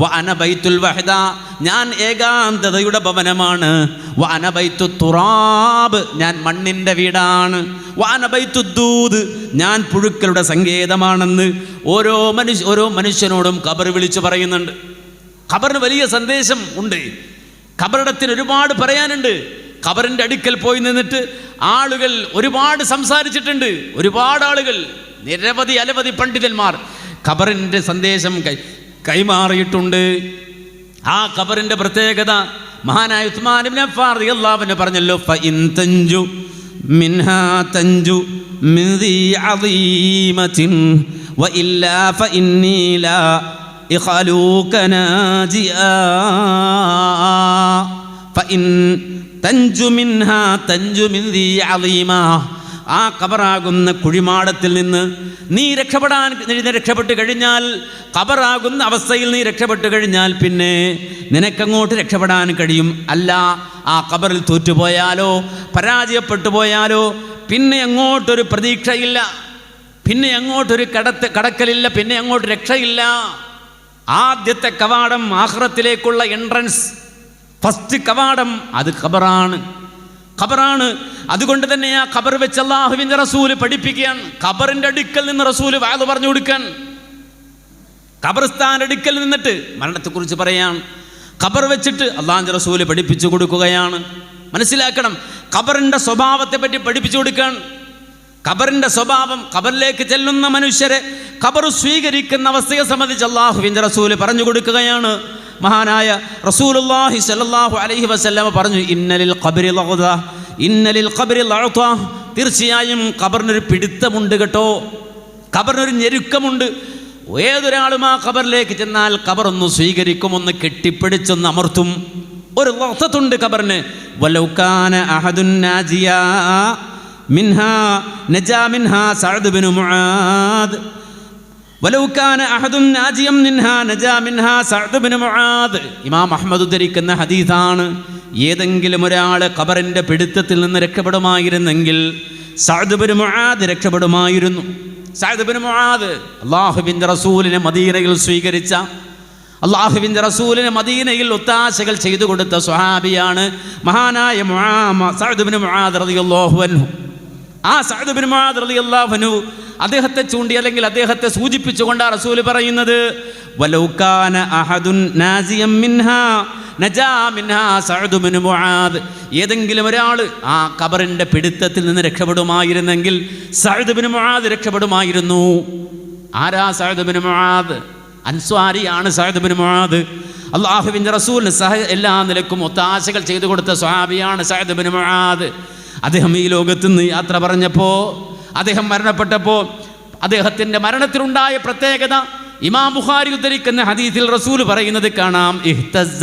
വ അന ബൈത്തുൽ വഹദ, ഞാൻ ഏകാന്തതയുടെ ഭവനമാണ്. വ അന ബൈത്തുത് തുറാബ്, ഞാൻ മണ്ണിൻ്റെ വീടാണ്. വ അന ബൈത്തുദ് ദൂദ്, ഞാൻ പുഴുക്കളുടെ സങ്കേതമാണെന്ന് ഓരോ മനുഷ്യനോടും ഖബർ വിളിച്ചു പറയുന്നുണ്ട്. ഖബറിന് വലിയ സന്ദേശം ഉണ്ട്, ഖബറിടത്തിന് ഒരുപാട് പറയാനുണ്ട്. ഖബറിൻ്റെ അടുക്കൽ പോയി നിന്നിട്ട് ആളുകൾ ഒരുപാട് സംസാരിച്ചിട്ടുണ്ട്, ഒരുപാട് ആളുകൾ, നിരവധി പണ്ഡിതന്മാർ ഖബറിൻ്റെ സന്ദേശം കൈമാറിയിട്ടുണ്ട്. ആ ഖബറിൻ്റെ പ്രത്യേകത മഹാനായ ഉസ്മാൻ ഇബ്നു അഫ്ഫാൻ റളിയല്ലാഹു അൻഹു പറഞ്ഞല്ലോ, ഫഇൻ തൻജു മിൻഹാ തൻജു മിൻ ദി അദീമത്തിൻ വഇല്ലാ ഫഇന്നി ലാ ഇഖലൂക നാജിആ. ഫഇൻ തൻജു മിൻഹാ തൻജു മിൻ ദി അദീമ, ആ ഖബറാകുന്ന കുഴിമാടത്തിൽ നിന്ന് നീ രക്ഷപ്പെട്ട് കഴിഞ്ഞാൽ, ഖബറാകുന്ന അവസ്ഥയിൽ നീ രക്ഷപ്പെട്ടു കഴിഞ്ഞാൽ പിന്നെ നിനക്കങ്ങോട്ട് രക്ഷപ്പെടാൻ കഴിയും. അല്ല, ആ ഖബറിൽ തോറ്റുപോയാലോ പരാജയപ്പെട്ടു പോയാലോ പിന്നെ അങ്ങോട്ടൊരു പ്രതീക്ഷയില്ല. പിന്നെ അങ്ങോട്ടൊരു കടക്കലില്ല, പിന്നെ അങ്ങോട്ട് രക്ഷയില്ല. ആദ്യത്തെ കവാടം, ആഖിറത്തിലേക്കുള്ള എൻട്രൻസ്, ഫസ്റ്റ് കവാടം അത് ഖബറാണ്. അതുകൊണ്ട് തന്നെ ആ ഖബർ വെച്ച് അല്ലാഹുവിൻ്റെ റസൂല് പഠിപ്പിക്കുകയാണ്. ഖബറിന്റെ അടുക്കൽ നിന്ന് റസൂല് വഅദ് പറഞ്ഞു കൊടുക്കാൻ, ഖബർസ്ഥാന്റെ അടുക്കൽ നിന്നിട്ട് മരണത്തെക്കുറിച്ച് പറയാൻ ഖബർ വെച്ചിട്ട് അല്ലാഹുവിൻ്റെ റസൂല് പഠിപ്പിച്ചു കൊടുക്കുകയാണ്. മനസ്സിലാക്കണം, ഖബറിന്റെ സ്വഭാവത്തെ പറ്റി പഠിപ്പിച്ചു കൊടുക്കാൻ. ഖബറിന്റെ സ്വഭാവം, ഖബറിലേക്ക് ചെല്ലുന്ന മനുഷ്യരെ ഖബർ സ്വീകരിക്കുന്ന അവസ്ഥയെ സംബന്ധിച്ച് അല്ലാഹുവിൻ്റെ റസൂല് പറഞ്ഞു കൊടുക്കുകയാണ്. മഹാനായ റസൂലുള്ളാഹി സ്വല്ലല്ലാഹു അലൈഹി വസല്ലം പറഞ്ഞു, ഇന്നലിൽ ഖബ്രി ലഅദ, ഇന്നലിൽ ഖബ്രി ലഅത, തീർച്ചയായും ഖബറിനൊരു പിടുത്തമുണ്ട് കേട്ടോ, ഖബറിനൊരു ഞെരുക്കമുണ്ട്. ഏതൊരാളും ആ ഖബറിലേക്ക് ചെന്നാൽ ഖബറൊന്ന് സ്വീകരിക്കും, ഒന്ന് കെട്ടിപ്പിടിച്ചൊന്ന് അമർത്തും. ഒരു ലഅതത്തുണ്ട് ഖബറിന്. വലൗ കാന അഹദുൻ നാജിയാ മിൻഹാ നജാ മിൻഹാ സഅദ് ഇബ്നു മുആദ്, വലൗ കാന അഹദുൻ നാജിയം മിൻഹാ നജാ മിൻഹാ സഅദ് ഇബ്നു മുആദ്. ഇമാം അഹ്മദ് ഉദ്ധരിക്കുന്ന ഹദീസാണ്. ഏതെങ്കിലും ഒരാൾ ഖബറിന്റെ പിടുത്തത്തിൽ നിന്ന് രക്ഷപ്പെടുമായിരുന്നെങ്കിൽ സഅദ് ഇബ്നു മുആദ് രക്ഷപ്പെടുമായിരുന്നു. സഅദ് ഇബ്നു മുആദ് അല്ലാഹുവിൻ്റെ റസൂലിനെ മദീനയിൽ സ്വീകരിച്ച, അല്ലാഹുവിൻ്റെ റസൂലിനെ മദീനയിൽ ഒത്താശകൾ ചെയ്തു കൊടുത്ത സ്വഹാബിയാണ് മഹാനായ സഅദ് ഇബ്നു മുആദ് റളിയല്ലാഹു അൻഹു. ആ സഅദ് ഇബ്നു മുആദ് റളിയല്ലാഹു അൻഹു അദ്ദേഹത്തെ ചൂണ്ടി, അല്ലെങ്കിൽ അദ്ദേഹത്തെ സൂചിപ്പിച്ചുകൊണ്ട് ആ റസൂൽ പറയുന്നത്, വലൗ കാന അഹദുൻ നാസിയം മിൻഹാ നജാ മിൻഹാ സഅദ് ഇബ്നു മുആദ്. ഏതെങ്കിലും ഒരാൾ ആ ഖബറിന്റെ പിടുത്തത്തിൽ നിന്ന് രക്ഷപ്പെടുമായിരുന്നെങ്കിൽ സഅദ് ഇബ്നു മുആദ് രക്ഷപ്പെടുമായിരുന്നു. ആരാ സഅദ് ഇബ്നു മുആദ്? അൻസ്വാരിയാണ് സഅദ് ഇബ്നു മുആദ്. അല്ലാഹുവിൻ്റെ റസൂലിന് എല്ലാ നിലക്കും ഒത്താശകൾ ചെയ്തു കൊടുത്ത സ്വഹാബിയാണ് സഅദ് ഇബ്നു മുആദ്. അദ്ദേഹം ഈ ലോകത്ത് നിന്ന് യാത്ര പറഞ്ഞപ്പോൾ, അദ്ദേഹം മരണപ്പെട്ടപ്പോൾ, അദ്ദേഹത്തിൻ്റെ മരണത്തിലുണ്ടായ പ്രത്യേകത ഇമാം ബുഖാരി ഉദ്ധരിക്കുന്ന ഹദീസിൽ റസൂൽ പറയുന്നത് കാണാം, ഇഹ്തസ്സ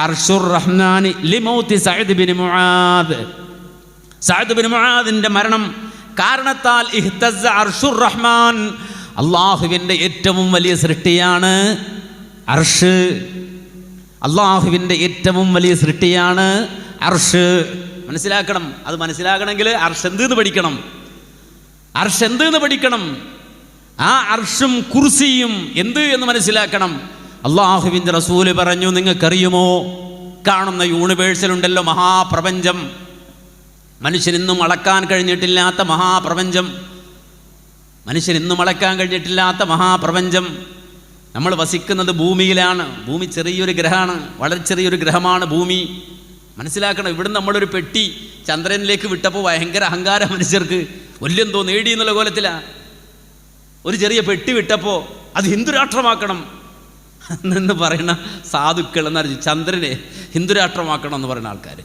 അർശുർ റഹ്മാനി ലിമൗതി സഅദ് ഇബ്നു മുആദ്. സഅദ് ഇബ്നു മുആദിന്റെ മരണം കാരണത്താൽ ഇഹ്തസ്സ അർശുർ റഹ്മാൻ, അല്ലാഹുവിൻ്റെ ഏറ്റവും വലിയ സൃഷ്ടിയാണ് അർഷ്. അല്ലാഹുവിൻ്റെ ഏറ്റവും വലിയ സൃഷ്ടിയാണ് അർഷ്. മനസ്സിലാക്കണം. അത് മനസ്സിലാക്കണമെങ്കിൽ അർഷ് എന്തെന്ന് പഠിക്കണം. അർഷ് എന്തെന്ന് പഠിക്കണം. ആ അർഷും കുർസിയും എന്ത് എന്ന് മനസ്സിലാക്കണം. അല്ലാഹുവിൻ്റെ റസൂല് പറഞ്ഞു, നിങ്ങൾക്കറിയുമോ, കാണുന്ന യൂണിവേഴ്സൽ ഉണ്ടല്ലോ, മഹാപ്രപഞ്ചം, മനുഷ്യനിന്നും അളക്കാൻ കഴിഞ്ഞിട്ടില്ലാത്ത മഹാപ്രപഞ്ചം, മനുഷ്യനിന്നും അളക്കാൻ കഴിഞ്ഞിട്ടില്ലാത്ത മഹാപ്രപഞ്ചം. നമ്മൾ വസിക്കുന്നത് ഭൂമിയിലാണ്. ഭൂമി ചെറിയൊരു ഗ്രഹമാണ്, വളരെ ചെറിയൊരു ഗ്രഹമാണ് ഭൂമി. മനസ്സിലാക്കണം. ഇവിടുന്ന് നമ്മളൊരു പെട്ടി ചന്ദ്രനിലേക്ക് വിട്ടപ്പോൾ ഭയങ്കര അഹങ്കാര മനുഷ്യർക്ക്, വല്യെന്തോ നേടി എന്നുള്ള കോലത്തിലാണ്. ഒരു ചെറിയ പെട്ടി വിട്ടപ്പോൾ അത് ഹിന്ദുരാഷ്ട്രമാക്കണം എന്ന് പറയുന്ന സാധുക്കൾ എന്നറിഞ്ഞു, ചന്ദ്രനെ ഹിന്ദുരാഷ്ട്രമാക്കണം എന്ന് പറയുന്ന ആൾക്കാർ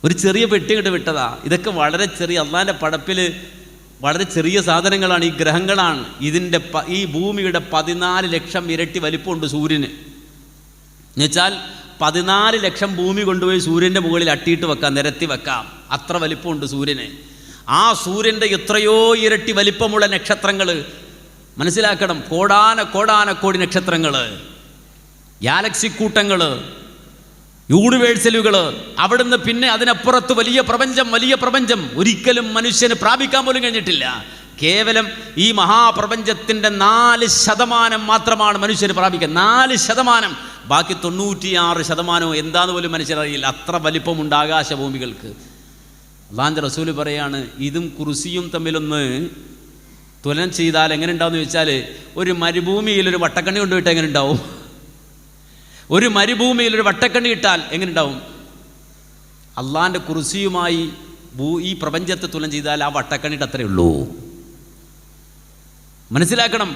ഒരു ചെറിയ പെട്ടി കിട്ട് വിട്ടതാ. ഇതൊക്കെ വളരെ ചെറിയ, അള്ളാൻ്റെ പടപ്പിൽ വളരെ ചെറിയ സാധനങ്ങളാണ്, ഈ ഗ്രഹങ്ങളാണ്. ഈ ഭൂമിയുടെ 14 ലക്ഷം ഇരട്ടി വലിപ്പമുണ്ട് സൂര്യന്. എന്നുവെച്ചാൽ 14 ലക്ഷം ഭൂമി കൊണ്ടുപോയി സൂര്യൻ്റെ മുകളിൽ അട്ടിയിട്ട് വെക്കാം, നിരത്തി വെക്കാം, അത്ര വലിപ്പമുണ്ട് സൂര്യന്. ആ സൂര്യൻ്റെ എത്രയോ ഇരട്ടി വലിപ്പമുള്ള നക്ഷത്രങ്ങൾ, മനസ്സിലാക്കണം, കോടാനക്കോടി നക്ഷത്രങ്ങൾ, ഗാലക്സി കൂട്ടങ്ങൾ, യൂണിവേഴ്സലുകൾ, അവിടുന്ന് പിന്നെ അതിനപ്പുറത്ത് വലിയ പ്രപഞ്ചം ഒരിക്കലും മനുഷ്യന് പ്രാപിക്കാൻ പോലും കഴിഞ്ഞിട്ടില്ല. കേവലം ഈ മഹാപ്രപഞ്ചത്തിൻ്റെ 4% മാത്രമാണ് മനുഷ്യന് പ്രാപിക്കുക. 4%. ബാക്കി 96% എന്താന്ന് പോലും മനുഷ്യരറിയില്ല. അത്ര വലിപ്പമുണ്ട് ആകാശഭൂമികൾക്ക്. അല്ലാഹുവിൻ്റെ റസൂല് പറയാണ്, ഇതും കുർസിയും തമ്മിലൊന്ന് തുലനം ചെയ്താൽ എങ്ങനെ ഉണ്ടാവും ചോദിച്ചാൽ, ഒരു മരുഭൂമിയിൽ ഒരു വട്ടക്കണ്ണി കൊണ്ടുപോയിട്ട് എങ്ങനെ ഉണ്ടാവും? ഒരു മരുഭൂമിയിൽ ഒരു വട്ടക്കണ്ണി ഇട്ടാൽ എങ്ങനെ ഉണ്ടാവും? അള്ളാഹിൻ്റെ കുർസിയുമായി ഈ പ്രപഞ്ചത്തെ തുലനം ചെയ്താൽ ആ വട്ടക്കണ്ണിട്ട് അത്രയേ ഉള്ളൂ. മനസ്സിലാക്കണം.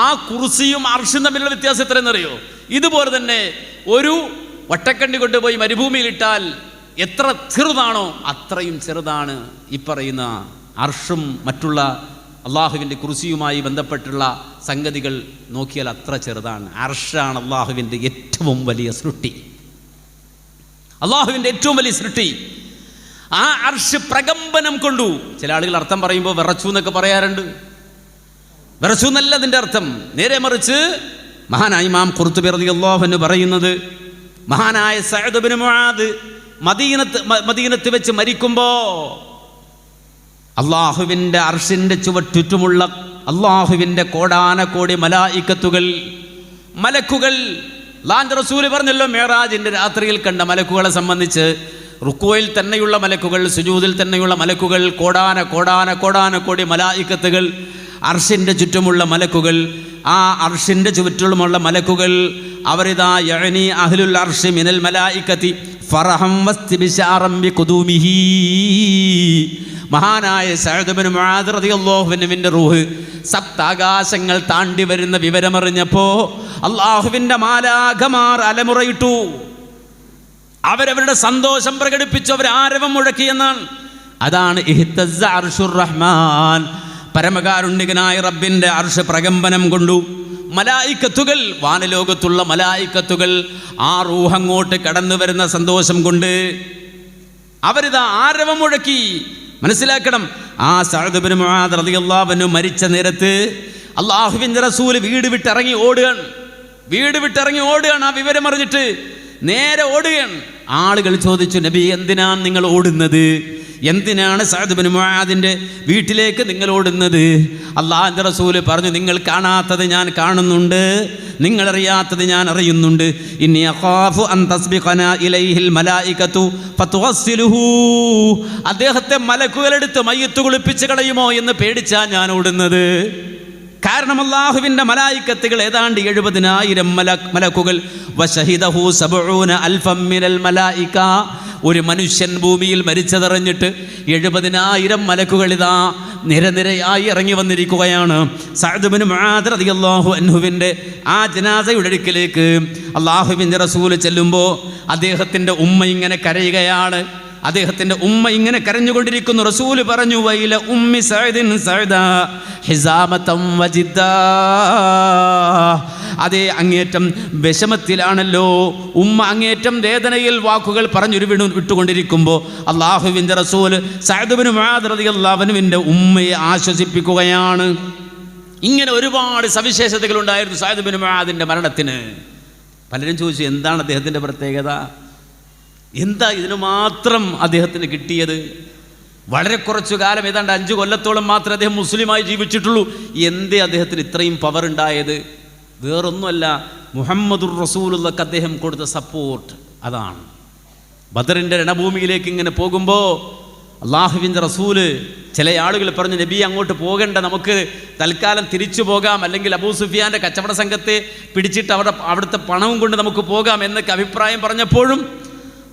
ആ കുർസിയും അർഷും തമ്മിലുള്ള വ്യത്യാസം എത്രയെന്നറിയോ? ഇതുപോലെ തന്നെ ഒരു വട്ടക്കണ്ണി കൊണ്ടുപോയി മരുഭൂമിയിലിട്ടാൽ എത്ര ചെറുതാണോ അത്രയും ചെറുതാണ് ഈ പറയുന്ന അർഷും മറ്റുള്ള അള്ളാഹുവിൻ്റെ കുർസിയുമായി ബന്ധപ്പെട്ടുള്ള സംഗതികൾ നോക്കിയാൽ അത്ര ചെറുതാണ്. അർഷാണ് അള്ളാഹുവിൻ്റെ ഏറ്റവും വലിയ സൃഷ്ടി, അള്ളാഹുവിൻ്റെ ഏറ്റവും വലിയ സൃഷ്ടി. ആ അർഷ് പ്രകമ്പനം കൊണ്ടു. ചില ആളുകൾ അർത്ഥം പറയുമ്പോൾ വിറച്ചു എന്നൊക്കെ പറയാറുണ്ട്. വിറച്ചു എന്നല്ല അതിൻ്റെ അർത്ഥം. നേരെ മറിച്ച് മഹാനായ ഇമാം ഖുർത്തുബി റളിയല്ലാഹു അൻഹു പറയുന്നത്, മഹാനായ സഅദ് ഇബ്നു മുആദ് മദീനത്ത് വെച്ച് മരിക്കുമ്പോൾ അള്ളാഹുവിൻ്റെ അർശിൻ്റെ ചുറ്റുമുള്ള അള്ളാഹുവിൻ്റെ കോടാനക്കോടി മലായിക്കത്തുകൾ, മലക്കുകൾ. അല്ലാഹുവിൻ്റെ റസൂൽ പറഞ്ഞല്ലോ, മേറാജിൻ്റെ രാത്രിയിൽ കണ്ട മലക്കുകളെ സംബന്ധിച്ച് റുക്കുവയിൽ തന്നെയുള്ള മലക്കുകൾ, സുജൂദിൽ തന്നെയുള്ള മലക്കുകൾ, കോടാനക്കോടി മലായിക്കത്തുകൾ, അർശിൻ്റെ ചുറ്റുമുള്ള മലക്കുകൾ. ആ അർശിൻ്റെ ചുറ്റുമുള്ള മലക്കുകൾ അവരിതാ യഅനി അഹ്ലുൽ അർശി മിനൽ മലായിക്കത്തി ഫറഹം വസ്തിബിശാറം ബിഖുദൂമിഹി. മഹാനായ സഅദ് ഇബ്നു മുആദ് റളിയല്ലാഹു അൻഹുവിൻ്റെ റൂഹ് സപ്താകാശങ്ങൾ താണ്ടി വരുന്ന വിവരമറിഞ്ഞപ്പോൾ അള്ളാഹുവിൻ്റെ മാലാഖമാർ അലമുറയിട്ടു. അവരവരുടെ സന്തോഷം പ്രകടിപ്പിച്ചു, അവർ ആരവം മുഴക്കിയെന്നാണ്. അതാണ് ഇഹ്തസ്സ അർശുർ റഹ്മാൻ, പരമകാരുണ്യകനായ റബ്ബിൻ്റെ അർശ് പ്രകമ്പനം കൊണ്ടു. മലായിക്കത്തുകൾ, വാനലോകത്തുള്ള മലായിക്കത്തുകൾ ആ റൂഹ് അങ്ങോട്ട് കടന്നു വരുന്ന സന്തോഷം കൊണ്ട് അവരിതാ ആരവം മുഴക്കി. മനസ്സിലാക്കണം, ആ സഅദ് ഇബ്നു മുആദ് റളിയല്ലാഹു അൻഹു മരിച്ച നേരത്ത് അല്ലാഹുവിൻ്റെ റസൂൽ വീട് വിട്ടിറങ്ങി ഓടുകയാണ്. ആ വിവരം അറിഞ്ഞിട്ട് നേരെ ഓടുകയാണ്. ആളുകൾ ചോദിച്ചു, നബി എന്തിനാണ് നിങ്ങൾ ഓടുന്നത്? എന്തിനാണ് സഅദ് ഇബ്നു മുആദിൻ്റെ വീട്ടിലേക്ക് നിങ്ങൾ ഓടുന്നത്? അല്ലാഹുവിൻ്റെ റസൂൽ പറഞ്ഞു, നിങ്ങൾ കാണാത്തത് ഞാൻ കാണുന്നുണ്ട്, നിങ്ങൾ അറിയാത്തത് ഞാൻ അറിയുന്നുണ്ട്. ഇന്നി അഖാഫു അൻ തസ്ബിഖനാ ഇലൈഹിൽ മലായികതു ഫതുഗ്സിലുഹു. അദ്ദേഹത്തെ മലക്കുകളെടുത്ത് മയ്യത്ത് കുളിപ്പിച്ച് കളയുമോ എന്ന് പേടിച്ചാ ഞാൻ ഓടുന്നത്. കാരണം അല്ലാഹുവിൻ്റെ മലായിക്കത്തുകൾ ഏതാണ്ട് 70,000 മലക്കുകൾ. വശഹിദഹു 70,000 മിനൽ മലായിക. ഒരു മനുഷ്യൻ ഭൂമിയിൽ മരിച്ചതറിഞ്ഞിട്ട് 70,000 മലക്കുകൾ ഇതാ നിരനിരയായി ഇറങ്ങി വന്നിരിക്കുകയാണ്. സഅദ് ഇബ്നു മുആദ് റളിയല്ലാഹു അൻഹുവിൻ്റെ ആ ജനാസയുടെ അടുക്കലേക്ക് അല്ലാഹുവിൻ്റെ റസൂൽ ചെല്ലുമ്പോൾ അദ്ദേഹത്തിൻ്റെ ഉമ്മ ഇങ്ങനെ കരയുകയാണ്. അദ്ദേഹത്തിൻ്റെ ഉമ്മ ഇങ്ങനെ കരഞ്ഞുകൊണ്ടിരിക്കുന്നു. റസൂൽ പറഞ്ഞു, വൈല ഉമ്മി സഅദിൻ സഅദ ഹിസാമതം വജിദ്ദാ. അതേ, അങ്ങേറ്റം വിഷമത്തിലാണല്ലോ ഉമ്മ, അങ്ങേറ്റം വേദനയിൽ വാക്കുകൾ പറഞ്ഞൊരു വിട്ടുകൊണ്ടിരിക്കുമ്പോൾ അല്ലാഹുവിൻ്റെ റസൂൽ സഅദ് ഇബ്നു മുആദ് റളിയല്ലാഹു അൻഹുവിൻ്റെ ഉമ്മയെ ആശ്വസിപ്പിക്കുകയാണ്. ഇങ്ങനെ ഒരുപാട് സവിശേഷതകൾ ഉണ്ടായിരുന്നു സഅദ് ഇബ്നു മുആദിൻ്റെ മരണത്തിന്. പലരും ചോദിച്ചു, എന്താണ് അദ്ദേഹത്തിൻ്റെ പ്രത്യേകത? എന്താ ഇതിന് മാത്രം അദ്ദേഹത്തിന് കിട്ടിയത്? വളരെ കുറച്ചു കാലം, ഏതാണ്ട് 5 കൊല്ലത്തോളം മാത്രമേ അദ്ദേഹം മുസ്ലിമായി ജീവിച്ചിട്ടുള്ളൂ. എന്തേ അദ്ദേഹത്തിന് ഇത്രയും പവർ ഉണ്ടായത്? വേറൊന്നുമല്ല, മുഹമ്മദുർ റസൂലുള്ളാഹിക്ക് അദ്ദേഹം കൊടുത്ത സപ്പോർട്ട്. അതാണ്. ബദറിൻ്റെ രണഭൂമിയിലേക്ക് ഇങ്ങനെ പോകുമ്പോൾ അല്ലാഹുവിൻ്റെ റസൂല്, ചില ആളുകൾ പറഞ്ഞു, നബി അങ്ങോട്ട് പോകണ്ട, നമുക്ക് തൽക്കാലം തിരിച്ചു പോകാം, അല്ലെങ്കിൽ അബൂ സുഫിയാൻ്റെ കച്ചവട സംഘത്തെ പിടിച്ചിട്ട് അവിടുത്തെ പണവും കൊണ്ട് നമുക്ക് പോകാം എന്നൊക്കെ അഭിപ്രായം പറഞ്ഞപ്പോഴും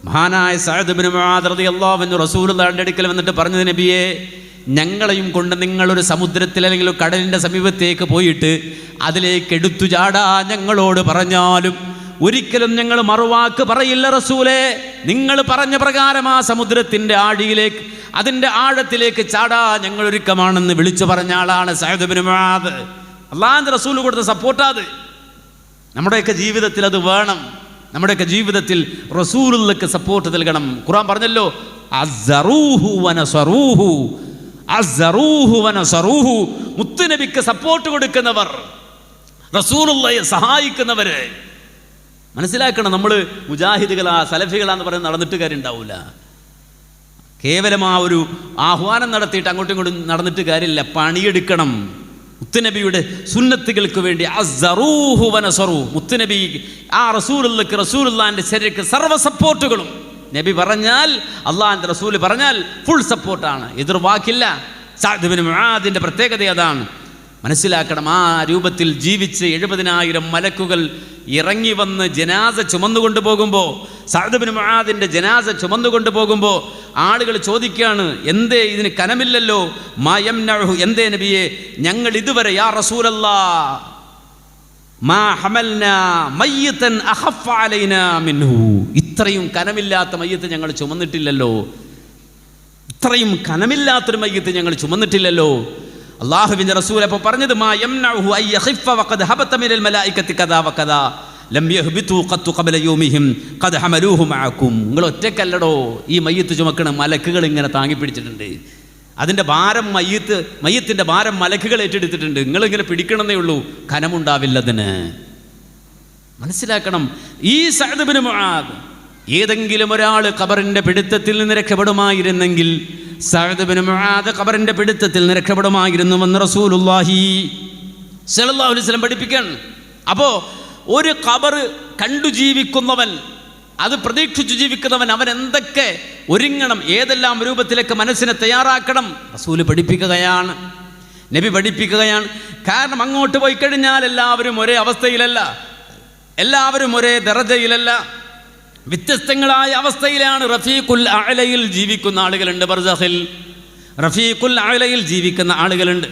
മഹാനായ സഅദ് ഇബ്നു മുആദ് റളിയല്ലാഹു അൻഹു റസൂലുള്ളാഹിയുടെ അടുക്കൽ വന്നിട്ട് പറഞ്ഞു, നബിയെ, ഞങ്ങളെയും കൊണ്ട് നിങ്ങളൊരു സമുദ്രത്തിൽ അല്ലെങ്കിൽ കടലിൻ്റെ സമീപത്തേക്ക് പോയിട്ട് അതിലേക്ക് എടുത്തു ചാടാ ഞങ്ങളോട് പറഞ്ഞാലും ഒരിക്കലും ഞങ്ങൾ മറുവാക്ക് പറയില്ല റസൂലേ. നിങ്ങൾ പറഞ്ഞ പ്രകാരം ആ സമുദ്രത്തിൻ്റെ ആഴിയിലേക്ക്, അതിൻ്റെ ആഴത്തിലേക്ക് ചാടാ ഞങ്ങൾ ഒരുക്കമാണെന്ന് വിളിച്ചു പറഞ്ഞ ആളാണ് സഅദ് ഇബ്നു മുആദ്. അല്ലാഹുവിൻ്റെ റസൂൽ കൊടുത്ത സപ്പോർട്ടാത്. നമ്മുടെയൊക്കെ ജീവിതത്തിൽ അത് വേണം. നമ്മുടെയൊക്കെ ജീവിതത്തിൽ റസൂലുള്ളാഹിക്ക് സപ്പോർട്ട് നൽകണം. ഖുർആൻ പറഞ്ഞല്ലോ, അസ്സറൂഹു വനസറൂഹു, അസ്സറൂഹു വനസറൂഹു. മുത്തുനബിക്ക് സപ്പോർട്ട് കൊടുക്കുന്നവർ, റസൂലുള്ളാഹിയെ സഹായിക്കുന്നവര്. മനസ്സിലാക്കണം, നമ്മൾ മുജാഹിദുകളാ സലഫികളാന്ന് പറഞ്ഞ് നടന്നിട്ട് കാര്യം ഉണ്ടാവില്ല. കേവലം ആ ഒരു ആഹ്വാനം നടത്തിയിട്ട് അങ്ങോട്ടും ഇങ്ങോട്ടും നടന്നിട്ട് കാര്യമില്ല. പണിയെടുക്കണം. മുത്തുനബിയുടെ സുന്നത്തുകൾക്ക് വേണ്ടി അസ്സറൂഹു വനസറൂഹു. മുത്തുനബി ആ റസൂലുള്ളാഹിക്ക്, റസൂലുള്ളാഹിന്റെ ശരീരക്ക് സർവ്വ സപ്പോർട്ടുകളും. നബി പറഞ്ഞാൽ, അള്ളാഹിന്റെ റസൂൽ പറഞ്ഞാൽ ഫുൾ സപ്പോർട്ടാണ്, എതിർവാക്കില്ല. സഅദ് ഇബ്നു മുആദിന്റെ പ്രത്യേകത അതാണ്. മനസ്സിലാക്കണം, ആ രൂപത്തിൽ ജീവിച്ച് 70,000 മലക്കുകൾ ഇറങ്ങി വന്ന് ജനാസ ചുമന്നുകൊണ്ട് പോകുമ്പോൾ, സഅദ് ഇബ്നു മുആദിന്റെ ജനാസ ചുമന്നുകൊണ്ട് പോകുമ്പോൾ ആളുകൾ ചോദിക്കുകയാണ്, എന്തേ ഇതിന് കനമില്ലല്ലോ? മാ യംനഉഹു, എന്തേ നബിയെ ഞങ്ങൾ ഇതുവരെ യാ റസൂലല്ലാഹ് മാ ഹമൽനാ മയ്യിതൻ അഖഫ അലൈനാ മിൻഹു, ഇത്രയും കനമില്ലാത്ത മയ്യിത്ത് ഞങ്ങൾ ചുമന്നിട്ടില്ലല്ലോ, ഇത്രയും കനമില്ലാത്തൊരു മയ്യിത്ത് ഞങ്ങൾ ചുമന്നിട്ടില്ലല്ലോ. അല്ലാഹുവിൻ്റെ റസൂൽ അപ്പോൾ പറഞ്ഞത്, മാ യംനഉഹു അൻ യഖിഫ വഖദ് ഹബത മിനൽ മലായികത്തി കദാ വകദാ ലം യഹ്ബിതു ഖത്തു ഖബല യൗമിഹിം ഖദ് ഹമലൂഹു മഅകും. നിങ്ങൾ ഒറ്റക്കല്ലടോ ഈ മയ്യിത്ത് ചുമക്കണം, മലക്കുകൾ ഇങ്ങനെ താങ്ങി പിടിച്ചിട്ടുണ്ട്. അതിൻ്റെ ഭാരം മയ്യത്തിൻ്റെ ഭാരം മലക്കുകൾ ഏറ്റെടുത്തിട്ടുണ്ട്. നിങ്ങളിങ്ങനെ പിടിക്കണമെന്നേ ഉള്ളൂ, ഖനമുണ്ടാവില്ലതിന്. മനസ്സിലാക്കണം, ഈ സഅദ് ഇബ്നു മുആദ് ഏതെങ്കിലും ഒരാൾ ഖബറിൻ്റെ പിടുത്തത്തിൽ നിന്ന് രക്ഷപ്പെടുമായിരുന്നെങ്കിൽ സഅദ് ബിൻ മുആദ് ഖബറിന്റെ പിടുത്തത്തിൽ നിന്ന് രക്ഷപ്പെടുമായിരുന്നുവെന്ന് റസൂലുള്ളാഹി സ്വല്ലല്ലാഹു അലൈഹി വസല്ലം പഠിപ്പിക്കുകയാണ്. അപ്പോൾ ഒരു ഖബർ കണ്ടു ജീവിക്കുന്നവൻ, അത് പ്രതീക്ഷിച്ചു ജീവിക്കുന്നവൻ, അവൻ എന്തൊക്കെ ഒരുങ്ങണം, ഏതെല്ലാം രൂപത്തിലേക്ക് മനസ്സിനെ തയ്യാറാക്കണം, റസൂല് പഠിപ്പിക്കുകയാണ്, നബി പഠിപ്പിക്കുകയാണ്. കാരണം അങ്ങോട്ട് പോയി കഴിഞ്ഞാൽ എല്ലാവരും ഒരേ അവസ്ഥയിലല്ല, എല്ലാവരും ഒരേ ദറജയിലല്ല, വ്യത്യസ്തങ്ങളായ അവസ്ഥയിലാണ്. റഫീഖുൽ അഅലയിൽ ജീവിക്കുന്ന ആളുകളുണ്ട്, ബർസഖിൽ റഫീഖുൽ അഅലയിൽ ജീവിക്കുന്ന ആളുകളുണ്ട്.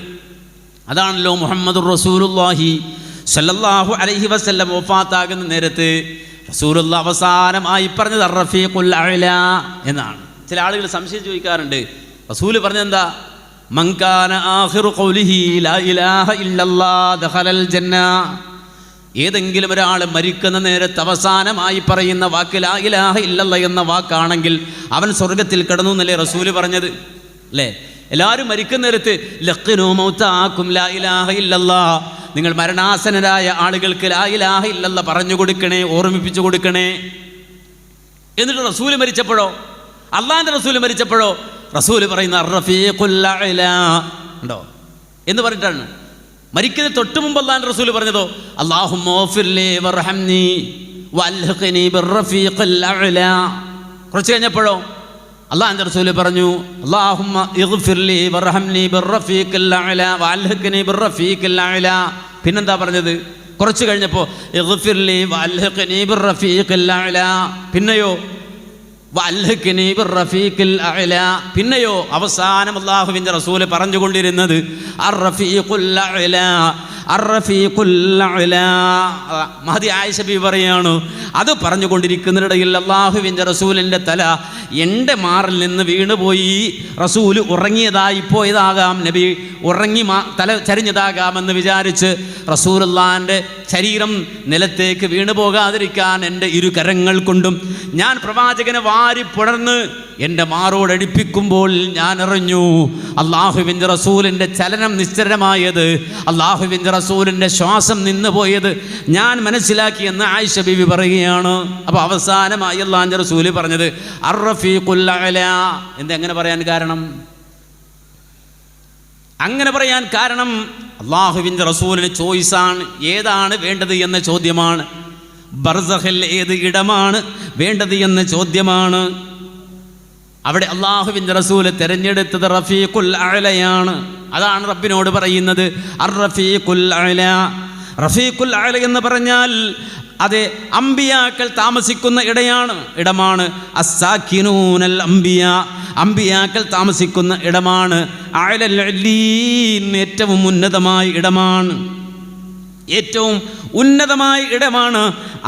അതാണല്ലോ മുഹമ്മദുർ റസൂലുള്ളാഹി സ്വല്ലല്ലാഹു അലൈഹി വസല്ലം വഫാത്താകുന്ന നേരത്ത് റസൂലുള്ളാഹി അവസാനമായി പറഞ്ഞത് റഫീഖുൽ അഅല എന്നാണ്. ചില ആളുകൾ സംശയം ചോദിക്കാറുണ്ട്, റസൂല് പറഞ്ഞെന്താ? മൻ കാന ആഖിറു ഖൗലിഹി ലാ ഇലാഹ ഇല്ലല്ലാഹ് ദഖലൽ ജന്ന. ഏതെങ്കിലും ഒരാൾ മരിക്കുന്ന നേരത്ത് അവസാനമായി പറയുന്ന വാക്ക് ലാ ഇലാഹ ഇല്ലല്ലാഹ് എന്ന വാക്കാണെങ്കിൽ അവൻ സ്വർഗത്തിൽ കിടന്നു എന്നല്ലേ റസൂല് പറഞ്ഞത്, അല്ലേ? എല്ലാവരും മരിക്കുന്ന നേരത്ത് ലഖ്നൂ മൗതാക്കും ലാ ഇലാഹ ഇല്ലല്ലാഹ്, നിങ്ങൾ മരണാസന്നരായ ആളുകൾക്ക് ലാ ഇലാഹ ഇല്ലല്ലാഹ് പറഞ്ഞു കൊടുക്കണേ, ഓർമ്മിപ്പിച്ചു കൊടുക്കണേ. എന്നിട്ട് റസൂല് മരിച്ചപ്പോഴോ, അള്ളാഹിന്റെ റസൂല് മരിച്ചപ്പോഴോ റസൂല് പറയുന്ന റഫീഖുൽ അഅല ഉണ്ടോ എന്ന് പറഞ്ഞിട്ടാണ്. മരിക്കുന്നതിന് തൊട്ട് മുമ്പ് അള്ളാഹിന്റെ റസൂല് പറഞ്ഞതോ അല്ലാഹുമ്മ ഗഫിർലി വർഹംനി വഅൽഹിഖ്നി ബിർറഫീഖിൽ അഅല. കുറച്ച് കഴിഞ്ഞപ്പോഴോ അള്ളാഹിന്റെ റസൂല് പറഞ്ഞു അല്ലാഹുമ്മ ഇഗ്ഫിർലി വർഹംനി ബിർറഫീഖിൽ അഅല വഅൽഹിഖ്നി ബിർറഫീഖിൽ അഅല. പിന്നെന്താ പറഞ്ഞത്? കുറച്ച് കഴിഞ്ഞപ്പോൾ ഇഗ്ഫിർലി വഅൽഹിഖ്നി ബിർറഫീഖിൽ അഅല. പിന്നെയോ വഅൽഹിഖ്നി ബിർറഫീഖിൽ അഅല. പിന്നെയോ അവസാനം അല്ലാഹുവിൻ്റെ റസൂല് പറഞ്ഞുകൊണ്ടിരുന്നത് അർറഫീഖുൽ അഅല, അർറഫീഖുൽ അഅല. മഹദി ആയിഷ ബീവി പറയാണ്, അത് പറഞ്ഞുകൊണ്ടിരിക്കുന്നതിനിടയിൽ അല്ലാഹുവിൻ്റെ റസൂലിൻ്റെ തല എൻ്റെ മാറിൽ നിന്ന് വീണുപോയി. റസൂല് ഉറങ്ങിയതായി പോയതാകാം, നബി ഉറങ്ങി തല ചരിഞ്ഞതാകാമെന്ന് വിചാരിച്ച് റസൂലുള്ളാഹിൻ്റെ ശരീരം നിലത്തേക്ക് വീണു പോകാതിരിക്കാൻ എൻ്റെ ഇരു കരങ്ങൾ കൊണ്ടും ഞാൻ പ്രവാചകനെ വാരി പുണർന്ന് എൻ്റെ മാറോടടുപ്പിക്കുമ്പോൾ ഞാൻ അറിഞ്ഞു അല്ലാഹുവിൻ്റെ റസൂലിൻ്റെ ചലനം നിശ്ചലമായത്, അല്ലാഹുവിൻ്റെ റസൂലിൻ്റെ ശ്വാസം നിന്നു പോയത് ഞാൻ മനസ്സിലാക്കിയെന്ന് ആയിഷ ബീവി പറയുകയാണ്. അപ്പോൾ അവസാനമായി അല്ലാഹുവിൻ്റെ റസൂല് പറഞ്ഞത് അർറഫീഖുൽ അഅല. എന്തെങ്ങനെ പറയാൻ കാരണം? അങ്ങനെ പറയാൻ കാരണം അല്ലാഹുവിൻ്റെ റസൂലിന് ചോയ്സാണ്, ഏതാണ് വേണ്ടത് എന്ന ചോദ്യമാണ്. ബർസഖിൽ ഏത് ഇടമാണ് വേണ്ടത് എന്ന ചോദ്യമാണ്. അവിടെ അല്ലാഹുവിൻ്റെ റസൂല് തിരഞ്ഞെടുത്തത് റഫീഖുൽ അഅലയാണ്. അതാണ് റബ്ബിനോട് പറയുന്നത് അർറഫീഖുൽ അഅല. റഫീഖുൽ അഅല എന്ന് പറഞ്ഞാൽ അത് അമ്പിയാക്കൾ താമസിക്കുന്ന ഇടമാണ്. അസ്സാക്കിനൂനൽ അംബിയ, അമ്പിയാക്കൾ താമസിക്കുന്ന ഇടമാണ്. അഅലൽ അലീൻ, ഏറ്റവും ഉന്നതമായ ഇടമാണ്, ഏറ്റവും ഉന്നതമായ ഇടമാണ്.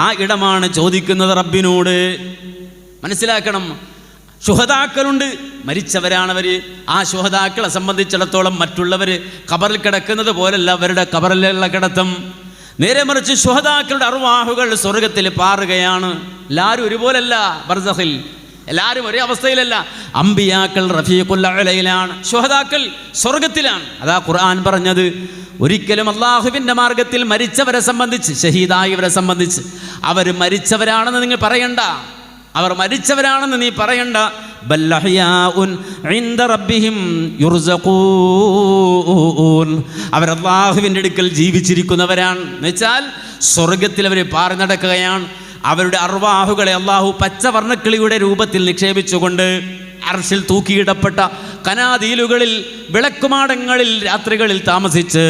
ആ ഇടമാണ് ചോദിക്കുന്നത് റബ്ബിനോട്. മനസ്സിലാക്കണം, ശുഹദാക്കളുണ്ട്, മരിച്ചവരാണവർ. ആ ശുഹദാക്കളെ സംബന്ധിച്ചിടത്തോളം മറ്റുള്ളവർ ഖബറിൽ കിടക്കുന്നത് പോലല്ല അവരുടെ ഖബറിലുള്ള കിടത്തം. നേരെ മറിച്ച് ശുഹദാക്കളുടെ അർവാഹുകൾ സ്വർഗത്തിൽ പാറുകയാണ്. എല്ലാവരും ഒരുപോലല്ല, ബർസഖിൽ എല്ലാവരും ഒരേ അവസ്ഥയിലല്ല. അമ്പിയാക്കൾ റഫീഖുൽ അഅലയിലാണ്, ശുഹദാക്കൾ സ്വർഗത്തിലാണ്. അതാ ഖുർആൻ പറഞ്ഞത്. ഒരിക്കലും അല്ലാഹുവിൻ്റെ മാർഗത്തിൽ മരിച്ചവരെ സംബന്ധിച്ച്, ഷഹീദായവരെ സംബന്ധിച്ച് അവർ മരിച്ചവരാണെന്ന് നിങ്ങൾ പറയണ്ട, അവർ മരിച്ചവരാണെന്ന് നീ പറയണ്ട. ബൽ അഹ്യാഉൻ ഇൻദ റബ്ബിഹിം യുർസഖൂൻ, അവർ അല്ലാഹുവിൻ്റെ അടുക്കൽ ജീവിച്ചിരിക്കുന്നവരാണ്. എന്നുവെച്ചാൽ സ്വർഗത്തിൽ അവർ പാറി നടക്കുകയാണ്. അവരുടെ അർവാഹുകളെ അല്ലാഹു പച്ചവർണ്ണക്കിളിയുടെ രൂപത്തിൽ നിക്ഷേപിച്ചുകൊണ്ട് അർശിൽ തൂക്കിയിടപ്പെട്ട കനാദീലുകളിൽ, വിളക്കുമാടങ്ങളിൽ രാത്രികളിൽ താമസിച്ച്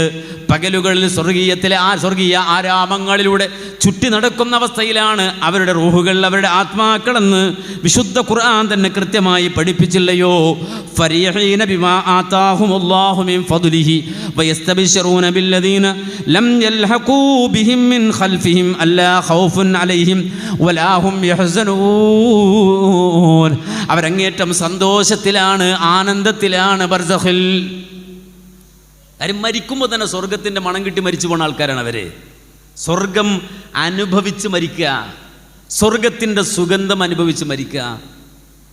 പകലുകളിൽ സ്വർഗീയ ആരാമങ്ങളിലൂടെ ചുറ്റി നടക്കുന്ന അവസ്ഥയിലാണ് അവരുടെ റൂഹുകൾ, അവരുടെ ആത്മാക്കളെന്ന് വിശുദ്ധ ഖുർആൻ തന്നെ കൃത്യമായി പഠിപ്പിച്ചില്ലയോ? ഫരീഹീന ബിമാ ആതാഹുമുല്ലാഹു മിൻ ഫദ്ലിഹി വയസ്തബിശറൂന ബില്ലദീന ലം യൽഹഖൂ ബിഹിം മിൻ ഖൽഫിഹിം അല്ലാ ഖൗഫുൻ അലൈഹിം വലാ ഹും യഹ്സനൂൻ. അവരങ്ങേറ്റം സന്തോഷത്തിലാണ്, ആനന്ദത്തിലാണ് ബർസഖിൽ. കാര്യം മരിക്കുമ്പോൾ തന്നെ സ്വർഗത്തിൻ്റെ മണം കിട്ടി മരിച്ചു പോണ ആൾക്കാരാണ് അവര്. സ്വർഗം അനുഭവിച്ച് മരിക്കുക, സ്വർഗത്തിൻ്റെ സുഗന്ധം അനുഭവിച്ച് മരിക്കുക.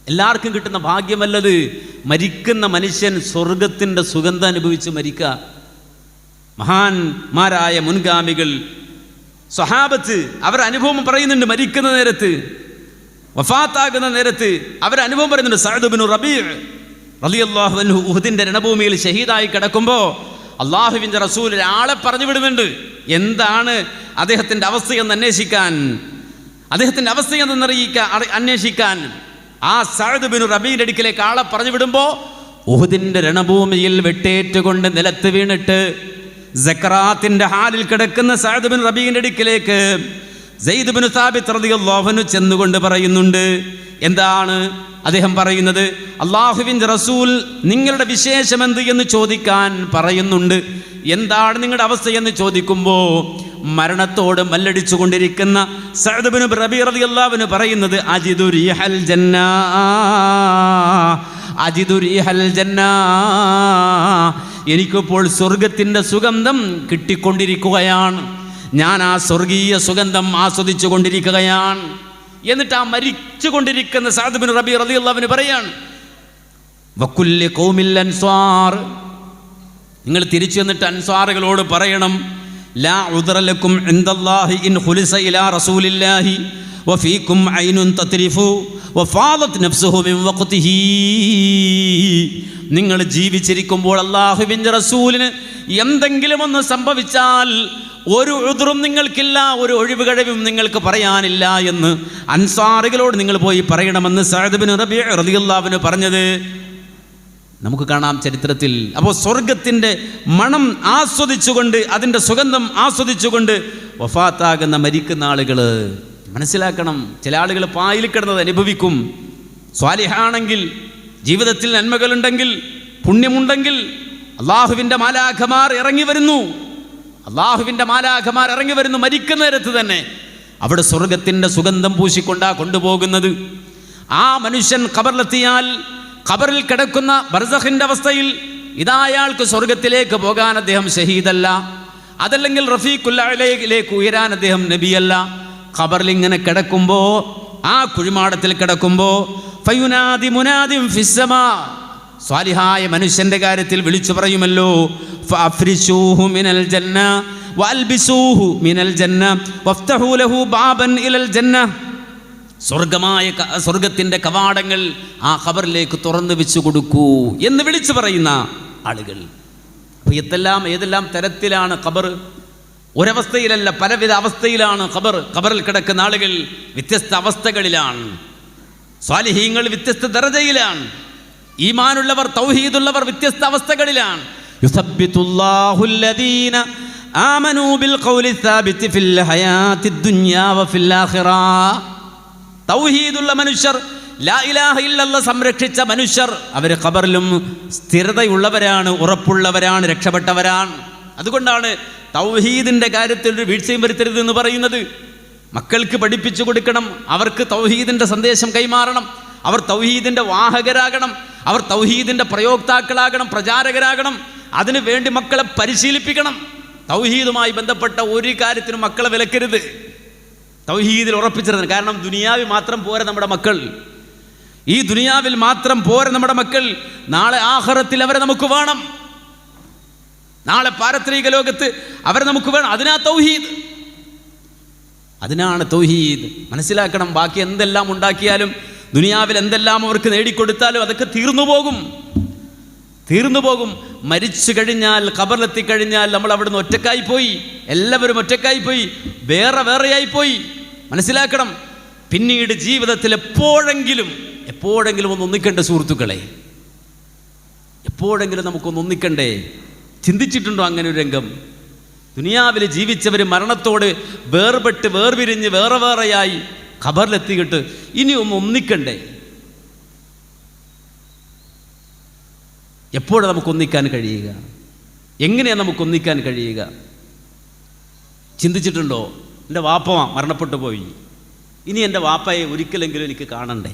എല്ലാവർക്കും കിട്ടുന്ന ഭാഗ്യമല്ലത്. മരിക്കുന്ന മനുഷ്യൻ സ്വർഗത്തിൻ്റെ സുഗന്ധം അനുഭവിച്ച് മരിക്കുക. മഹാന്മാരായ മുൻഗാമികൾ, സ്വഹാബത്ത് അവർ അനുഭവം പറയുന്നുണ്ട്. മരിക്കുന്ന നേരത്ത്, വഫാത്താകുന്ന നേരത്ത് അവർ അനുഭവം പറയുന്നുണ്ട്. സഅദ് ബിൻ റബീഅ് റളിയല്ലാഹു അൻഹു ഉഹുദിന്റെ രണഭൂമിയിൽ ഷഹീദായി കിടക്കുമ്പോൾ അള്ളാഹുവിൻ്റെ റസൂൽ ഒരാളെ പറഞ്ഞു വിടുന്നുണ്ട് എന്താണ് അദ്ദേഹത്തിൻ്റെ അവസ്ഥയെന്ന് അന്വേഷിക്കാൻ, അദ്ദേഹത്തിൻ്റെ അവസ്ഥയെന്ന് അന്വേഷിക്കാൻ. ആ സഅദ് ബിൻ റബീന്റെ അടുക്കിലേക്ക് ആളെ പറഞ്ഞു വിടുമ്പോൾ ഉഹുദിന്റെ രണഭൂമിയിൽ വെട്ടേറ്റുകൊണ്ട് നിലത്ത് വീണിട്ട് സക്രാത്തിന്റെ ഹാലിൽ കിടക്കുന്ന സഅദ് ബിൻ റബീന്റെ അടുക്കിലേക്ക് സയ്യിദ് ബിൻ സാബിത്ത് റളിയല്ലാഹു അൻഹു ചെന്നുകൊണ്ട് പറയുന്നുണ്ട്. എന്താണ് അദ്ദേഹം പറയുന്നത്? അള്ളാഹുവിൻ്റെ റസൂൽ നിങ്ങളുടെ വിശേഷം എന്ത് എന്ന് ചോദിക്കാൻ പറയുന്നുണ്ട്. എന്താണ് നിങ്ങളുടെ അവസ്ഥയെന്ന് ചോദിക്കുമ്പോൾ മരണത്തോട് മല്ലടിച്ചു കൊണ്ടിരിക്കുന്ന സഅദ് ബിൻ റബീ റളിയല്ലാഹു അൻഹു പറയുന്നത് അജിദു റീഹൽ ജന്ന, അജിദു റീഹൽ ജന്ന, എനിക്കിപ്പോൾ സ്വർഗത്തിൻ്റെ സുഗന്ധം കിട്ടിക്കൊണ്ടിരിക്കുകയാണ്, ഞാൻ ആ സ്വർഗീയ സുഗന്ധം ആസ്വദിച്ചു കൊണ്ടിരിക്കുകയാണ്. എന്നിട്ട് ആ മരിച്ചു കൊണ്ടിരിക്കുന്ന സഅദ് ബിൻ റബീ റളിയല്ലാഹു അൻഹു പറയാണ് വകുല്ലി ഖൗമിൽ അൻസ്വാർ, നിങ്ങൾ തിരിച്ചു വന്നിട്ട് അൻസ്വാറുകളോട് പറയണം ലാ ഉദ്റ ലക്കും ഇൻദല്ലാഹി ഇൻ ഖുലിസ ഇലാ റസൂലില്ലാഹി വഫീകും ഐനുൻ തത്രിഫു വഫാദത് നഫ്സുഹു മിൻ വഖ്തിഹി. നിങ്ങൾ ജീവിച്ചിരിക്കുമ്പോൾ അല്ലാഹുവിൻ്റെ റസൂലിന് എന്തെങ്കിലും ഒന്ന് സംഭവിച്ചാൽ ഒരു ഉദ്റും നിങ്ങൾക്കില്ല, ഒരു ഒഴിവ് കഴിവും നിങ്ങൾക്ക് പറയാനില്ല എന്ന് അൻസാറുകളോട് നിങ്ങൾ പോയി പറയണമെന്ന് സഅദ് ബിൻ റബീ റളിയല്ലാഹു അൻഹു പറഞ്ഞത് നമുക്ക് കാണാം ചരിത്രത്തിൽ. അപ്പോൾ സ്വർഗത്തിൻ്റെ മണം ആസ്വദിച്ചുകൊണ്ട്, അതിൻ്റെ സുഗന്ധം ആസ്വദിച്ചുകൊണ്ട് വഫാത്താകുന്ന മരിക്കുന്ന ആളുകൾ മനസ്സിലാക്കണം. ചില ആളുകൾ പായിൽ കിടന്നത് അനുഭവിക്കും. സ്വാലിഹാണെങ്കിൽ, ജീവിതത്തിൽ നന്മകളുണ്ടെങ്കിൽ, പുണ്യമുണ്ടെങ്കിൽ അള്ളാഹുവിൻ്റെ മാലാഖമാർ ഇറങ്ങി വരുന്നു, അള്ളാഹുവിൻ്റെ മാലാഖമാർ ഇറങ്ങി വരുന്നു. മരിക്കുന്ന നേരത്ത് തന്നെ അവിടെ സ്വർഗത്തിൻ്റെ സുഗന്ധം പൂശിക്കൊണ്ടാ കൊണ്ടുപോകുന്നത്. ആ മനുഷ്യൻ ഖബറിലെത്തിയാൽ ഖബറിൽ കിടക്കുന്ന ബർസഖിൻ്റെ അവസ്ഥയിൽ ഇതാ അയാൾക്ക് സ്വർഗത്തിലേക്ക് പോകാൻ അദ്ദേഹം ഷഹീദല്ല, അതല്ലെങ്കിൽ റഫീഖുൽ അഅലയിലേക്ക് ഉയരാൻ അദ്ദേഹം നബിയല്ല. ഖബറിൽ ഇങ്ങനെ കിടക്കുമ്പോൾ, ആ കുഴിമാടത്തിൽ കിടക്കുമ്പോൾ ഫയുനാദി മുനാദിം ഫിസ്സമാ, സ്വാലിഹായ മനുഷ്യന്റെ കാര്യത്തിൽ വിളിച്ചു പറയുമല്ലോ ഫഅഫ്രിശൂഹു മിനൽ ജന്ന വഅൽബിസൂഹു മിനൽ ജന്ന വഫ്തഹൂ ലഹു ബാബൻ ഇലൽ ജന്ന. സ്വർഗത്തിൻ്റെ കവാടങ്ങൾ ആ ഖബറിലേക്ക് തുറന്നു വെച്ചു കൊടുക്കൂ എന്ന് വിളിച്ചു പറയുന്ന ആളുകൾ. അപ്പോൾ ഏതെല്ലാം തരത്തിലാണ് ഖബർ? ഒരവസ്ഥയിലല്ല, പലവിധ അവസ്ഥയിലാണ് ഖബറിൽ കിടക്കുന്ന ആളുകൾ. വ്യത്യസ്ത അവസ്ഥകളിലാണ്. സ്വാലിഹീങ്ങൾ വ്യത്യസ്ത ദറജയിലാണ്. ഈമാനുള്ളവർ, തൗഹീദുള്ളവർ വ്യത്യസ്ത അവസ്ഥകളിലാണ്. യുസബ്ബിതുല്ലാഹുല്ലദീന ആമനൂ ബിൽ ഖൗലി സാബിതി ഫിൽ ഹയാത്തിദ് ദുനിയാ വഫിൽ ആഖിറ. തൗഹീദുള്ള മനുഷ്യർ, ലാ ഇലാഹ ഇല്ലല്ലാഹ് സംരക്ഷിച്ച മനുഷ്യർ, അവർ ഖബറിലും സ്ഥിരതയുള്ളവരാണ്, ഉറപ്പുള്ളവരാണ്, രക്ഷപ്പെട്ടവരാണ്. അതുകൊണ്ടാണ് തൗഹീദിന്റെ കാര്യത്തിൽ ഒരു വീഴ്ചയും വരുത്തരുത് എന്ന് പറയുന്നത്. മക്കൾക്ക് പഠിപ്പിച്ചു കൊടുക്കണം, അവർക്ക് തൗഹീദിന്റെ സന്ദേശം കൈമാറണം, അവർ തൗഹീദിന്റെ വാഹകരാകണം, അവർ തൗഹീദിന്റെ പ്രയോക്താക്കളാകണം, പ്രചാരകരാകണം. അതിനു വേണ്ടി മക്കളെ പരിശീലിപ്പിക്കണം. തൗഹീദുമായി ബന്ധപ്പെട്ട ഒരു കാര്യത്തിനും മക്കളെ വിലക്കരുത്. തൗഹീദിൽ ഉറപ്പിച്ചിരുന്നത്. കാരണം ദുനിയാവിൽ മാത്രം പോരെ നമ്മുടെ മക്കൾ, ഈ ദുനിയാവിൽ മാത്രം പോരെ നമ്മുടെ മക്കൾ. നാളെ ആഖിറത്തിൽ അവരെ നമുക്ക് വേണം, നാളെ പാരത്രിക ലോകത്ത് അവരെ നമുക്ക് വേണം. അതിനാണ് തൗഹീദ്. മനസ്സിലാക്കണം. ബാക്കി എന്തെല്ലാം ഉണ്ടാക്കിയാലും, ദുനിയാവിൽ എന്തെല്ലാം അവർക്ക് നേടിക്കൊടുത്താലും അതൊക്കെ തീർന്നു പോകും. മരിച്ചു കഴിഞ്ഞാൽ, ഖബറിലെത്തിക്കഴിഞ്ഞാൽ നമ്മൾ അവിടുന്ന് ഒറ്റക്കായി പോയി, എല്ലാവരും ഒറ്റക്കായി പോയി, വേറെയായി പോയി. മനസ്സിലാക്കണം. പിന്നീട് ജീവിതത്തിൽ എപ്പോഴെങ്കിലും ഒന്ന് ഒന്നിക്കണ്ടേ സുഹൃത്തുക്കളെ? എപ്പോഴെങ്കിലും നമുക്കൊന്ന് ഒന്നിക്കണ്ടേ? ചിന്തിച്ചിട്ടുണ്ടോ അങ്ങനെ ഒരു രംഗം? ദുനിയാവിൽ ജീവിച്ചവർ മരണത്തോട് വേർപിരിഞ്ഞ് വേറെയായി ഖബറിലെത്തിയിട്ട് ഇനി ഒന്ന് ഒന്നിക്കണ്ടേ? എപ്പോഴാണ് നമുക്ക് ഒന്നിക്കാൻ കഴിയുക? എങ്ങനെയാണ് നമുക്ക് ഒന്നിക്കാൻ കഴിയുക? ചിന്തിച്ചിട്ടുണ്ടോ? എൻ്റെ വാപ്പ മരണപ്പെട്ടു പോയി, ഇനി എൻ്റെ വാപ്പയെ ഒരിക്കലെങ്കിലും എനിക്ക് കാണണ്ടേ?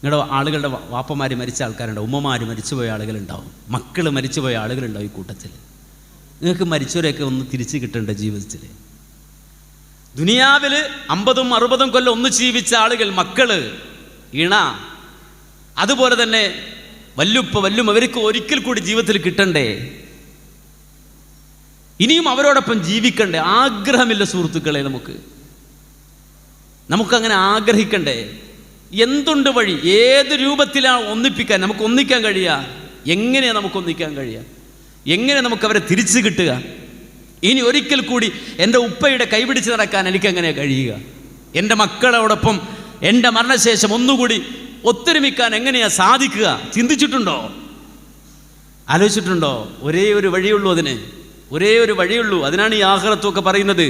നിങ്ങളുടെ ആളുകളുടെ വാപ്പമാർ മരിച്ച ആൾക്കാരുണ്ടാവും, ഉമ്മമാർ മരിച്ചുപോയ ആളുകളുണ്ടാവും, മക്കൾ മരിച്ചുപോയ ആളുകളുണ്ടാവും. ഈ കൂട്ടത്തിൽ നിങ്ങൾക്ക് മരിച്ചവരെയൊക്കെ ഒന്ന് തിരിച്ചു കിട്ടേണ്ട ജീവിതത്തിൽ. ദുനിയാവിൽ 50-60 കൊല്ലം ഒന്ന് ജീവിച്ച ആളുകൾ, മക്കള്, ഇണ, അതുപോലെ തന്നെ വല്ലുമ്മ, അവർക്ക് ഒരിക്കൽ കൂടി ജീവിതത്തിൽ കിട്ടണ്ടേ? ഇനിയും അവരോടൊപ്പം ജീവിക്കണ്ടേ? ആഗ്രഹമില്ല സുഹൃത്തുക്കളെ, നമുക്കങ്ങനെ ആഗ്രഹിക്കണ്ടേ? എന്തുണ്ട് വഴി? ഏത് രൂപത്തിലാണ് ഒന്നിപ്പിക്കാൻ നമുക്ക് ഒന്നിക്കാൻ കഴിയുക? എങ്ങനെയാണ് നമുക്ക് ഒന്നിക്കാൻ കഴിയുക? എങ്ങനെ നമുക്ക് അവരെ തിരിച്ചു കിട്ടുക? ഇനി ഒരിക്കൽ കൂടി എൻ്റെ ഉപ്പയുടെ കൈപിടിച്ച് നടക്കാൻ എനിക്കെങ്ങനെ കഴിയുക? എൻ്റെ മക്കളോടൊപ്പം എൻ്റെ മരണശേഷം ഒന്നുകൂടി ഒത്തൊരുമിക്കാൻ എങ്ങനെയാണ് സാധിക്കുക? ചിന്തിച്ചിട്ടുണ്ടോ? ആലോചിച്ചിട്ടുണ്ടോ? ഒരേ ഒരു വഴിയുള്ളൂ അതിന്, ഒരേ ഒരു വഴിയുള്ളൂ. അതിനാണ് ഈ ആഖിറത്തൊക്കെ പറയുന്നത്,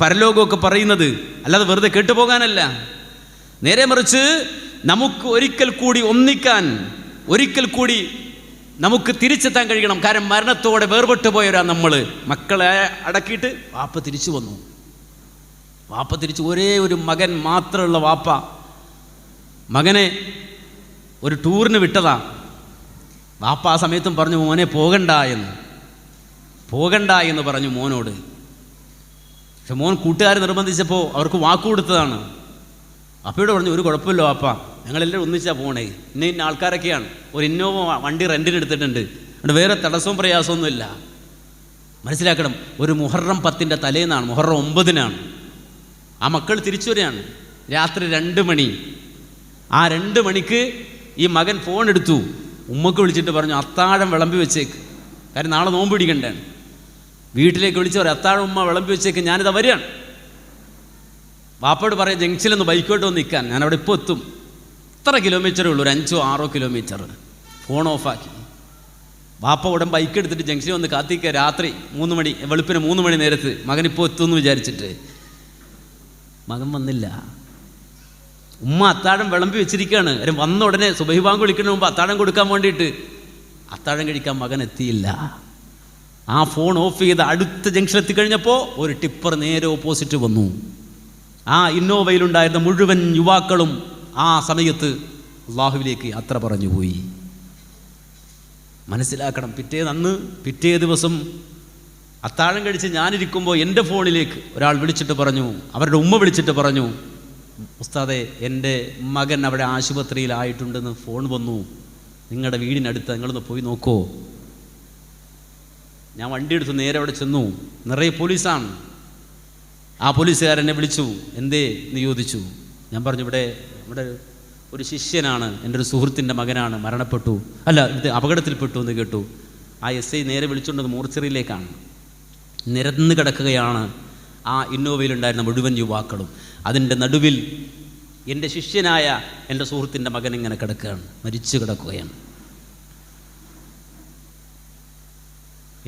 പരലോകമൊക്കെ പറയുന്നത്. അല്ലാതെ വെറുതെ കേട്ടുപോകാനല്ല. നേരെ മറിച്ച് നമുക്ക് ഒരിക്കൽ കൂടി ഒന്നിക്കാൻ, ഒരിക്കൽ കൂടി നമുക്ക് തിരിച്ചെത്താൻ കഴിയണം. കാരണം മരണത്തോടെ വേർപെട്ടു പോയവരാ നമ്മൾ. മക്കളെ അടക്കിയിട്ട് വാപ്പ തിരിച്ചു വന്നു. വാപ്പ തിരിച്ചു, ഒരേ ഒരു മകൻ മാത്രമുള്ള വാപ്പ മകനെ ഒരു ടൂറിന് വിട്ടതാ. വാപ്പ ആ സമയത്തും പറഞ്ഞു, മോനെ പോകണ്ട എന്ന് പറഞ്ഞു മോനോട്. പക്ഷെ മോൻ കൂട്ടുകാർ നിർബന്ധിച്ചപ്പോൾ അവർക്ക് വാക്ക് കൊടുത്തതാണ്. അപ്പയോട് പറഞ്ഞു, ഒരു കുഴപ്പമില്ല വാപ്പ, ഞങ്ങളെല്ലാവരും ഒന്നിച്ചാൽ പോകണേ. ഇന്ന ആൾക്കാരൊക്കെയാണ്, ഒരു ഇന്നോവ വണ്ടി റെൻറ്റിന് എടുത്തിട്ടുണ്ട്, അതുകൊണ്ട് വേറെ തടസ്സവും പ്രയാസമൊന്നുമില്ല. മനസ്സിലാക്കണം, ഒരു മുഹറം 10 തലേന്നാണ്, മുഹറം 9 ആ മക്കൾ തിരിച്ചു വരികയാണ്. രാത്രി 2 മണി. ആ 2 മണിക്ക് ഈ മകൻ ഫോൺ എടുത്തു, ഉമ്മക്ക് വിളിച്ചിട്ട് പറഞ്ഞു, അത്താഴം വിളമ്പി വെച്ചേക്ക്, കാര്യം നാളെ നോമ്പ് പിടിക്കണ്ടേ. വീട്ടിലേക്ക് വിളിച്ച് പറയും, അത്താഴം ഉമ്മ വിളമ്പി വെച്ചേക്ക്, ഞാനിതാ വരികയാണ്. വാപ്പയോട് പറയാം, ജംഗ്ഷനിലൊന്ന് ബൈക്കോട്ട് വന്ന് നിൽക്കാൻ, ഞാനവിടെ ഇപ്പോൾ എത്തും. ഇത്ര കിലോമീറ്ററേ ഉള്ളൂ, ഒരു 5-6 കിലോമീറ്റർ. ഫോൺ ഓഫാക്കി. വാപ്പ ഉടൻ ബൈക്ക് എടുത്തിട്ട് ജംഗ്ഷനിൽ വന്ന് കാത്തിക്കുക. രാത്രി 3 മണി, വെളുപ്പിന് 3 മണി നേരത്ത് മകൻ ഇപ്പോൾ എത്തുമെന്ന് വിചാരിച്ചിട്ട്. മകൻ വന്നില്ല. ഉമ്മ അത്താഴം വിളമ്പി വെച്ചിരിക്കുകയാണ്. കാര്യം വന്ന ഉടനെ സുബഹി ബാങ്ക് വിളിക്കുന്നതിന് മുമ്പ് അത്താഴം കൊടുക്കാൻ വേണ്ടിയിട്ട് അത്താഴം കഴിക്കാൻ മകൻ എത്തിയില്ല. ആ ഫോൺ ഓഫ് ചെയ്ത് അടുത്ത ജംഗ്ഷൻ എത്തിക്കഴിഞ്ഞപ്പോൾ ഒരു ടിപ്പർ നേരെ ഓപ്പോസിറ്റ് വന്നു. ആ ഇന്നോവയിലുണ്ടായിരുന്ന മുഴുവൻ യുവാക്കളും ആ സമയത്ത് അള്ളാഹുവിലേക്ക് യാത്ര പറഞ്ഞു പോയി. മനസ്സിലാക്കണം, പിറ്റേ ദിവസം അത്താഴം കഴിച്ച് ഞാനിരിക്കുമ്പോൾ എൻ്റെ ഫോണിലേക്ക് ഒരാൾ വിളിച്ചിട്ട് പറഞ്ഞു, അവരുടെ ഉമ്മ വിളിച്ചിട്ട് പറഞ്ഞു, ഉസ്താദെ, എൻ്റെ മകൻ അവിടെ ആശുപത്രിയിലായിട്ടുണ്ടെന്ന് ഫോൺ വന്നു, നിങ്ങളുടെ വീടിനടുത്ത് നിങ്ങളൊന്ന് പോയി നോക്കോ. ഞാൻ വണ്ടി എടുത്ത് നേരെ അവിടെ ചെന്നു. നിറയെ പോലീസാണ്. ആ പോലീസുകാരെന്നെ വിളിച്ചു. എന്തേ എന്ന് ചോദിച്ചു. ഞാൻ പറഞ്ഞു, ഇവിടെ ഒരു ശിഷ്യനാണ്, എൻ്റെ ഒരു സുഹൃത്തിൻ്റെ മകനാണ്, മരണപ്പെട്ടു, അല്ല ഇത് അപകടത്തിൽപ്പെട്ടു എന്ന് കേട്ടു. ആ SI നേരെ വിളിച്ചുകൊണ്ടത് മോർച്ചറിയിലേക്കാണ്. നിരന്ന് കിടക്കുകയാണ് ആ ഇന്നോവയിലുണ്ടായിരുന്ന മുഴുവൻ യുവാക്കളും. അതിൻ്റെ നടുവിൽ എൻ്റെ ശിഷ്യനായ എൻ്റെ സുഹൃത്തിൻ്റെ മകൻ ഇങ്ങനെ കിടക്കുകയാണ്, മരിച്ചു കിടക്കുകയാണ്.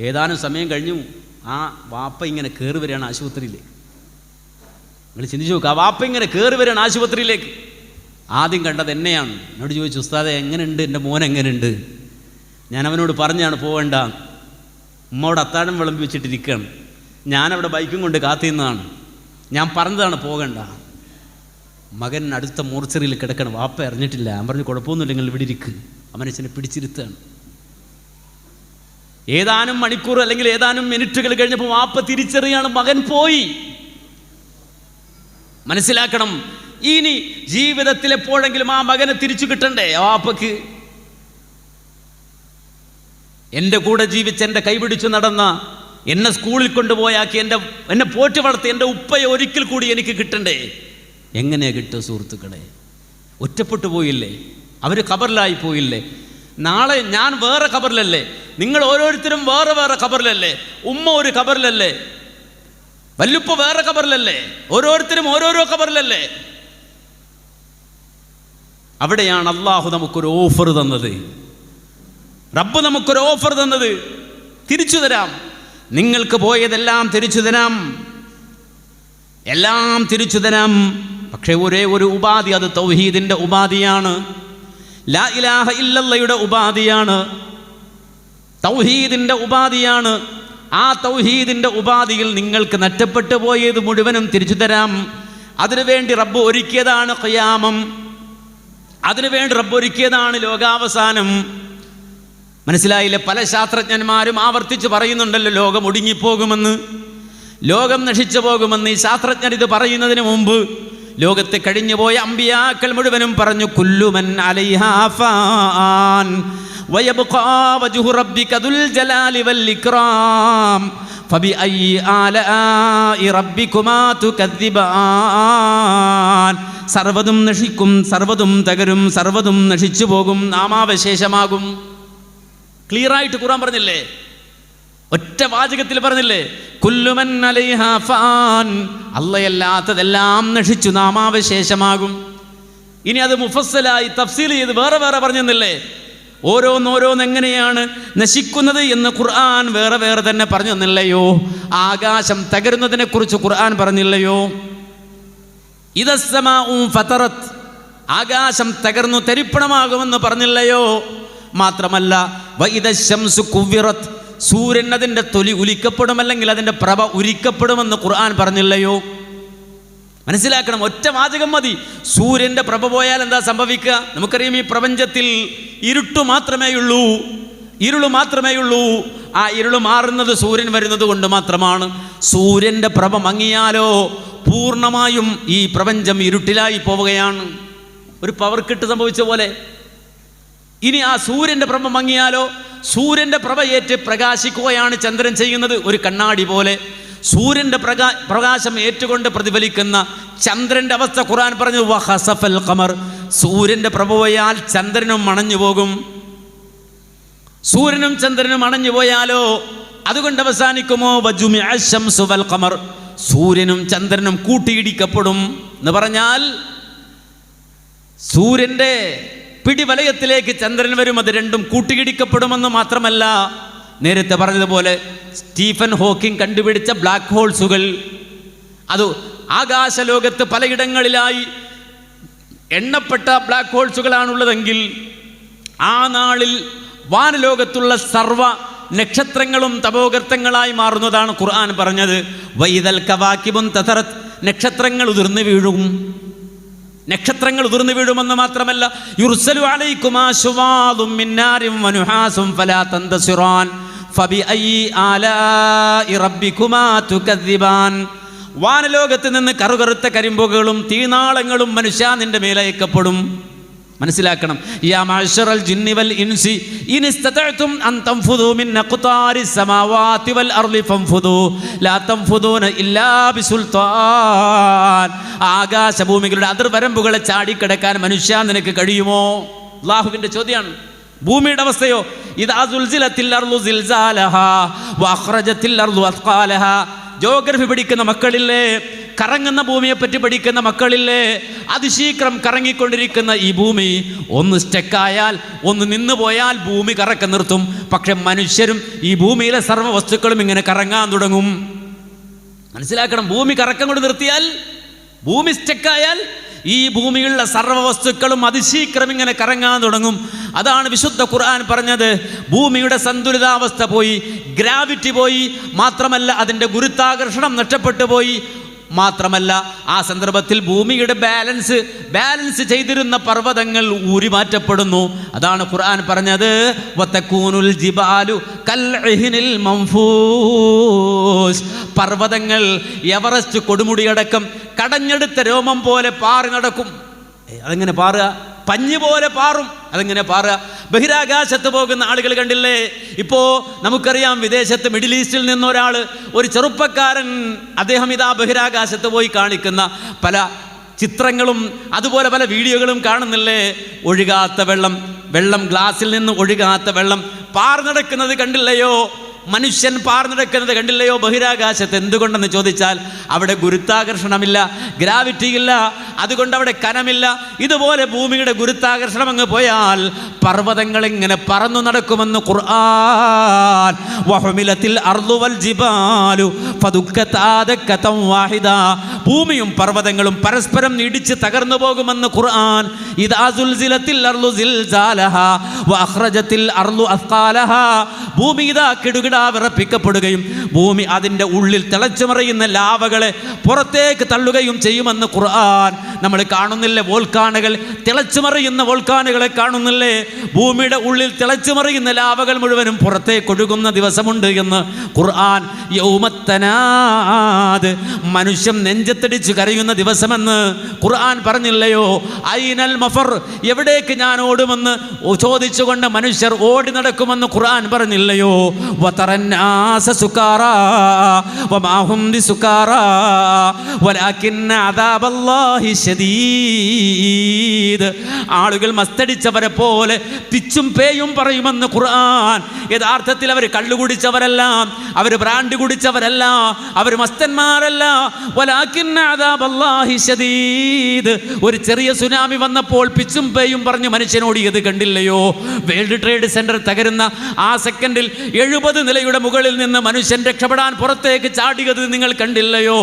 ഏതാനും സമയം കഴിഞ്ഞു, ആ വാപ്പ ഇങ്ങനെ കയറി വരികയാണ് ആശുപത്രിയിലേക്ക്. നിങ്ങൾ ചിന്തിച്ചു നോക്കുക, ആ വാപ്പ ഇങ്ങനെ കയറി വരികയാണ് ആശുപത്രിയിലേക്ക്. ആദ്യം കണ്ടത് എന്നെയാണ്. എന്നോട് ചോദിച്ചു, ഉസ്താദെ എങ്ങനെയുണ്ട്, എൻ്റെ മോൻ എങ്ങനെയുണ്ട്? ഞാൻ അവനോട് പറഞ്ഞാണ് പോവേണ്ട, ഉമ്മയോട് അത്താഴം വിളമ്പി വെച്ചിട്ടിരിക്കുകയാണ്, ഞാനവിടെ ബൈക്കും കൊണ്ട് കാത്തിരുന്നതാണ്, ഞാൻ പറഞ്ഞതാണ് പോകണ്ട. മകൻ അടുത്ത മോർച്ചറിയിൽ കിടക്കണം, വാപ്പ അറിഞ്ഞിട്ടില്ല. ഞാൻ പറഞ്ഞു, കുഴപ്പമൊന്നുമില്ല, നിങ്ങൾ ഇവിടെ ഇരിക്കുക. അവനച്ഛനെ പിടിച്ചിരുത്താണ്. ഏതാനും മണിക്കൂർ അല്ലെങ്കിൽ ഏതാനും മിനിറ്റുകൾ കഴിഞ്ഞപ്പോൾ വാപ്പ തിരിച്ചറിയാണ്, മകൻ പോയി. മനസ്സിലാക്കണം, ഇനി ജീവിതത്തിൽ എപ്പോഴെങ്കിലും ആ മകനെ തിരിച്ചു കിട്ടണ്ടേ ആ വാപ്പക്ക്? എൻ്റെ കൂടെ ജീവിച്ച് എൻ്റെ കൈപിടിച്ചു നടന്ന, എന്നെ സ്കൂളിൽ കൊണ്ടുപോയാക്കി എന്നെ പോറ്റി വളർത്തി എൻ്റെ ഉപ്പയെ ഒരിക്കൽ കൂടി എനിക്ക് കിട്ടണ്ടേ? എങ്ങനെയാ കിട്ടുക സുഹൃത്തുക്കളെ? ഒറ്റപ്പെട്ടു പോയില്ലേ? അവർ ഖബറിലായി പോയില്ലേ? നാളെ ഞാൻ വേറെ ഖബറിലല്ലേ, നിങ്ങൾ ഓരോരുത്തരും വേറെ വേറെ ഖബറിലല്ലേ, ഉമ്മ ഒരു ഖബറിലല്ലേ, വല്ലുപ്പ വേറെ ഖബറിലല്ലേ, ഓരോരുത്തരും ഓരോരോ ഖബറിലല്ലേ. അവിടെയാണ് അള്ളാഹു നമുക്കൊരു ഓഫർ തന്നത്, റബ്ബ് നമുക്കൊരു ഓഫർ തന്നത്. തിരിച്ചു തരാം, നിങ്ങൾക്ക് പോയതെല്ലാം തിരിച്ചു തരാം, എല്ലാം തിരിച്ചു തരാം. പക്ഷേ ഒരേ ഒരു ഉപാധി, അത് തൗഹീദിൻ്റെ ഉപാധിയാണ്, ലാ ഇലാഹ ഇല്ലല്ലാഹയുടെ ഉപാധിയാണ്, തൗഹീദിൻ്റെ ഉപാധിയാണ്. ആ തൗഹീദിൻ്റെ ഉപാധിയിൽ നിങ്ങൾക്ക് നഷ്ടപ്പെട്ടു പോയത് മുഴുവനും തിരിച്ചു തരാം. അതിനുവേണ്ടി റബ്ബ് ഒരുക്കിയതാണ് ഖിയാമം, അതിനുവേണ്ടി റബ്ബ് ഒരുക്കിയതാണ് ലോകാവസാനം. മനസ്സിലായില്ലേ? പല ശാസ്ത്രജ്ഞന്മാരും ആവർത്തിച്ച് പറയുന്നുണ്ടല്ലോ, ലോകം ഒടുങ്ങിപ്പോകുമെന്ന്, ലോകം നശിച്ചു പോകുമെന്ന്. ഈ ശാസ്ത്രജ്ഞർ ഇത് പറയുന്നതിന് മുമ്പ് ലോകത്തെ കഴിഞ്ഞുപോയ അമ്പിയാക്കൾ മുഴുവനും പറഞ്ഞു, കുല്ലു മൻ അലൈഹാ ഫാൻ വയബ്ഖാ വജ്ഹു റബ്ബിക ദുൽ ജലാലി വൽ ഇക്റാം ഫബിഅയ്യി ആലാഇ റബ്ബികുമാ തുകദ്ദിബാൻ. സർവ്വതും നശിക്കും, സർവ്വതും തകരും, സർവ്വതും നശിച്ചു പോകും, നാമാവശേഷമാകും. ക്ലിയറായിട്ട് ഖുർആൻ പറഞ്ഞില്ലേ? ഒറ്റ വാചകത്തിൽ പറഞ്ഞില്ലേ? കുല്ലുമൻ അലൈഹാ ഫാൻ, അല്ലാത്തതെല്ലാം നശിച്ചു, നാമാവശേഷമാകും. ഇനി അത് മുഫസ്സലായി തഫ്സീൽ ചെയ്ത് വേറെ വേറെ പറഞ്ഞെന്നില്ലേ? ഓരോന്നെങ്ങനെയാണ് നശിക്കുന്നത് എന്ന് ഖുർആൻ വേറെ വേറെ തന്നെ പറഞ്ഞു തന്നില്ലയോ? ആകാശം തകരുന്നതിനെ കുറിച്ച് ഖുർആൻ പറഞ്ഞില്ലയോ? ഇദസ്സമാഉ ഫതറത്, ആകാശം തകർന്നു തരിപ്പണമാകുമെന്ന് പറഞ്ഞില്ലയോ? മാത്രമല്ല വഇദശംസു കുവ്വിറത്, സൂര്യൻ അതിൻ്റെ തൊലി ഉലിക്കപ്പെടും, അല്ലെങ്കിൽ അതിൻ്റെ പ്രഭ ഉരിക്കപ്പെടുമെന്ന് ഖുർആൻ പറഞ്ഞില്ലയോ? മനസ്സിലാക്കണം, ഒറ്റ വാചകം മതി. സൂര്യൻ്റെ പ്രഭ പോയാൽ എന്താ സംഭവിക്കുക? നമുക്കറിയാം, ഈ പ്രപഞ്ചത്തിൽ ഇരുട്ട് മാത്രമേ ഉള്ളൂ, ഇരുള് മാത്രമേ ഉള്ളൂ. ആ ഇരുള് മാറുന്നത് സൂര്യൻ വരുന്നത് കൊണ്ട് മാത്രമാണ്. സൂര്യൻ്റെ പ്രഭ മങ്ങിയാലോ പൂർണ്ണമായും ഈ പ്രപഞ്ചം ഇരുട്ടിലായി പോവുകയാണ്. ഒരു പവർ കട്ട് സംഭവിച്ച പോലെ. ഇനി ആ സൂര്യൻ്റെ പ്രഭ മങ്ങിയാലോ? സൂര്യൻ്റെ പ്രഭയേറ്റ് പ്രകാശിക്കുകയാണ് ചന്ദ്രൻ ചെയ്യുന്നത്, ഒരു കണ്ണാടി പോലെ. സൂര്യൻ്റെ പ്രകാശം ഏറ്റുകൊണ്ട് പ്രതിഫലിക്കുന്ന ചന്ദ്രൻ്റെ അവസ്ഥ ഖുർആൻ പറഞ്ഞു വഖസഫൽ ഖമർ, സൂര്യൻ്റെ പ്രഭ പോയാൽ ചന്ദ്രനും അണഞ്ഞു പോകും. സൂര്യനും ചന്ദ്രനും അണഞ്ഞു പോയാലോ അതുകൊണ്ട് അവസാനിക്കുമോ? വജുമിഅ ശംസു വൽ ഖമർ, സൂര്യനും ചന്ദ്രനും കൂട്ടിയിടിക്കപ്പെടും എന്ന് പറഞ്ഞാൽ സൂര്യൻ്റെ പിടിവലയത്തിലേക്ക് ചന്ദ്രൻ വരും, അത് രണ്ടും കൂട്ടിയിടിക്കപ്പെടുമെന്ന് മാത്രമല്ല, നേരത്തെ പറഞ്ഞതുപോലെ സ്റ്റീഫൻ ഹോക്കിംഗ് കണ്ടുപിടിച്ച ബ്ലാക്ക് ഹോൾസുകൾ, അത് ആകാശലോകത്ത് പലയിടങ്ങളിലായി എണ്ണപ്പെട്ട ബ്ലാക്ക് ഹോൾസുകളാണുള്ളതെങ്കിൽ ആ നാളിൽ വാനലോകത്തുള്ള സർവ നക്ഷത്രങ്ങളും തപോഗർത്തങ്ങളായി മാറുന്നതാണ് ഖുർആൻ പറഞ്ഞത്. വൈദൽ കവാകിബുൻ തതറത്, നക്ഷത്രങ്ങൾ ഉതിർന്നു വീഴും. നക്ഷത്രങ്ങൾ ഉതിർന്നു വീഴുമെന്ന് മാത്രമല്ല, യുർസലു അലൈക്കുമാ ശുവാദും മിൻ നാരിൻ വനുഹാസും ഫലാ തന്തസിറാൻ ഫബിഅയ്യി ആലാഇ റബ്ബികുമാ തുകദ്ദിബാൻ. വാനലോകത്ത് നിന്ന് കറുകറുത്ത കരിമ്പുകളും തീനാളങ്ങളും മനുഷ്യ നിന്റെ മേലയക്കപ്പെടും. മനസ്സിലാക്കണം, യാ മഅ്ശറൽ ജിന്നി വൽ ഇൻസി ഇൻ ഇസ്തതഅ്തും അൻ തൻഫുദൂ മിൻ അഖ്താരിസ് സമാവാതി വൽ അർളി ഫൻഫുദൂ ലാ തൻഫുദൂന ഇല്ലാ ബിസുൽത്താൻ. ആകാശഭൂമികളുടെ അതിർവരമ്പുകളെ ചാടിക്കടക്കാൻ മനുഷ്യ നിനക്ക് കഴിയുമോ? അല്ലാഹുവിൻ്റെ ചോദ്യമാണ്. ഭൂമിയുടെ അവസ്ഥയോ? ഇദാ സുൽസിലത്തിൽ അർളു സിൽസാലഹാ വഅഖ്റജത്തിൽ അർളു അസ്ഖാലഹാ. ജോഗ്രഫി പഠിക്കുന്ന മക്കളില്ലേ, കറങ്ങുന്ന ഭൂമിയെ പറ്റി പഠിക്കുന്ന മക്കളില്ലേ, അതിശീഘ്രം കറങ്ങിക്കൊണ്ടിരിക്കുന്ന ഈ ഭൂമി ഒന്ന് സ്റ്റക്കായാൽ, ഒന്ന് നിന്നു പോയാൽ ഭൂമി കറക്കം നിർത്തും. പക്ഷെ മനുഷ്യരും ഈ ഭൂമിയിലെ സർവ്വ വസ്തുക്കളും ഇങ്ങനെ കറങ്ങാൻ തുടങ്ങും. മനസ്സിലാക്കണം, ഭൂമി കറക്കം കൊണ്ട് നിർത്തിയാൽ, ഭൂമി സ്റ്റക്കായാൽ ഈ ഭൂമിയിലുള്ള സർവ്വ വസ്തുക്കളും അതിശീഘ്രം ഇങ്ങനെ കറങ്ങാൻ തുടങ്ങും. അതാണ് വിശുദ്ധ ഖുർആൻ പറഞ്ഞത്, ഭൂമിയുടെ സന്തുലിതാവസ്ഥ പോയി, ഗ്രാവിറ്റി പോയി, മാത്രമല്ല അതിൻ്റെ ഗുരുത്വാകർഷണം നഷ്ടപ്പെട്ടു പോയി. മാത്രമല്ല ആ സന്ദർഭത്തിൽ ഭൂമിയുടെ ബാലൻസ് ചെയ്തിരുന്ന പർവ്വതങ്ങൾ ഊരി മാറ്റപ്പെടുന്നു. അതാണ് ഖുർആൻ പറഞ്ഞത് വതകൂനുൽ ജിബാലു കൽഇഹ്നിൽ മൻഫൂസ്. പർവ്വതങ്ങൾ എവറസ്റ്റ് കൊടുമുടിയടക്കം കടഞ്ഞെടുത്ത രോമം പോലെ പാറി നടക്കും. അതെങ്ങനെ പാറുക? പഞ്ഞു പോലെ പാറും. അതെങ്ങനെ പാറുക? ബഹിരാകാശത്ത് പോകുന്ന ആളുകൾ കണ്ടില്ലേ? ഇപ്പോൾ നമുക്കറിയാം, വിദേശത്ത് മിഡിൽ ഈസ്റ്റിൽ നിന്നൊരാൾ, ഒരു ചെറുപ്പക്കാരൻ, അദ്ദേഹം ഇതാ ബഹിരാകാശത്ത് പോയി കാണിക്കുന്ന പല ചിത്രങ്ങളും അതുപോലെ പല വീഡിയോകളും കാണുന്നില്ലേ? ഒഴുകാത്ത വെള്ളം ഗ്ലാസ്സിൽ നിന്ന് ഒഴുകാത്ത വെള്ളം പാർന്നടക്കുന്നത് കണ്ടില്ലയോ? മനുഷ്യൻ പാർന്നടക്കുന്നത് കണ്ടില്ലയോ ബഹിരാകാശത്ത്? എന്തുകൊണ്ടെന്ന് ചോദിച്ചാൽ അവിടെ ഗുരുത്വാകർഷണമില്ല, ഗ്രാവിറ്റി ഇല്ല, അതുകൊണ്ട് അവിടെ കനമില്ല. ഇതുപോലെ ഭൂമിയുടെ ഗുരുത്വാകർഷണം അങ്ങ് പോയാൽ പർവ്വതങ്ങൾ ഇങ്ങനെ പറന്നു നടക്കുമെന്ന് ഖുർആൻ. വഹുമിലത്തിൽ അർളു വൽ ജിബാലു ഫദുക്കതാ ദക്കതൻ വാഹിദ. ഭൂമിയും പർവ്വതങ്ങളും പരസ്പരം ഇടിച്ച് തകർന്നു പോകുമെന്ന് ഖുർആൻ. ഇദാ സുൽസിലത്തിൽ അർളു സിൽസാലഹാ വഅഖ്റജത്തിൽ അർളു അസ്ഖാലഹാ. ഭൂമി ഇതാ കിടുകിട വിറപ്പിക്കപ്പെടുകയും ഭൂമി അതിൻ്റെ ഉള്ളിൽ തിളച്ചുമറിയുന്ന ലാവകളെ പുറത്തേക്ക് തള്ളുകയും ചെയ്യുമെന്ന് ഖുർആൻ. നമ്മൾ കാണുന്നില്ലേ വോൾക്കാനുകൾ, തിളച്ചുമറിയുന്ന വോൾക്കാനുകളെ കാണുന്നില്ലേ? ഭൂമിയുടെ ഉള്ളിൽ തിളച്ചുമറിയുന്ന ലാവകൾ മുഴുവനും പുറത്തേക്ക് ഒഴുകുന്ന ദിവസമുണ്ട് എന്ന് ഖുർആൻ. യൗമത്തനാദ്, മനുഷ്യൻ നെഞ്ച് നെഞ്ചത്തടിച്ച് കരയുന്ന ദിവസമെന്ന് ഖുർആൻ പറഞ്ഞില്ലയോ? ഐനൽ മഫർ, എവിടേക്ക് ഞാൻ ഓടുമെന്ന് ചോദിച്ചുകൊണ്ട് മനുഷ്യർ ഓടി നടക്കുമെന്ന് ഖുർആൻ പറഞ്ഞില്ലയോ? വതറന്നാസ സുകാറാ വമാ ഹും ബിസുകാറാ വലാകിന്ന അദാബല്ലാഹി ശദീദ്. ആളുകൾ മസ്തടിച്ചവരെ പോലെ പിച്ചും പേയും പറയുമെന്ന് ഖുർആൻ. യഥാർത്ഥത്തിൽ അവർ കള്ളുകുടിച്ചവരല്ല, അവർ ബ്രാൻഡ് കുടിച്ചവരല്ല, അവർ മസ്തന്മാരല്ല. വലാകിന്ന അദാബല്ലാഹി ശദീദ്. ഒരു ചെറിയ സുനാമി വന്നപ്പോൾ പിച്ചും പേയും പറഞ്ഞ് മനുഷ്യനോടിയത് കണ്ടില്ലയോ? വേൾഡ് ട്രേഡ് സെന്റർ തകരുന്ന ആ സെക്കൻഡിൽ 70 നിലയുടെ മുകളിൽ നിന്ന് മനുഷ്യൻ രക്ഷപ്പെടാൻ പുറത്തേക്ക് ചാടിയത് നിങ്ങൾ കണ്ടില്ലയോ?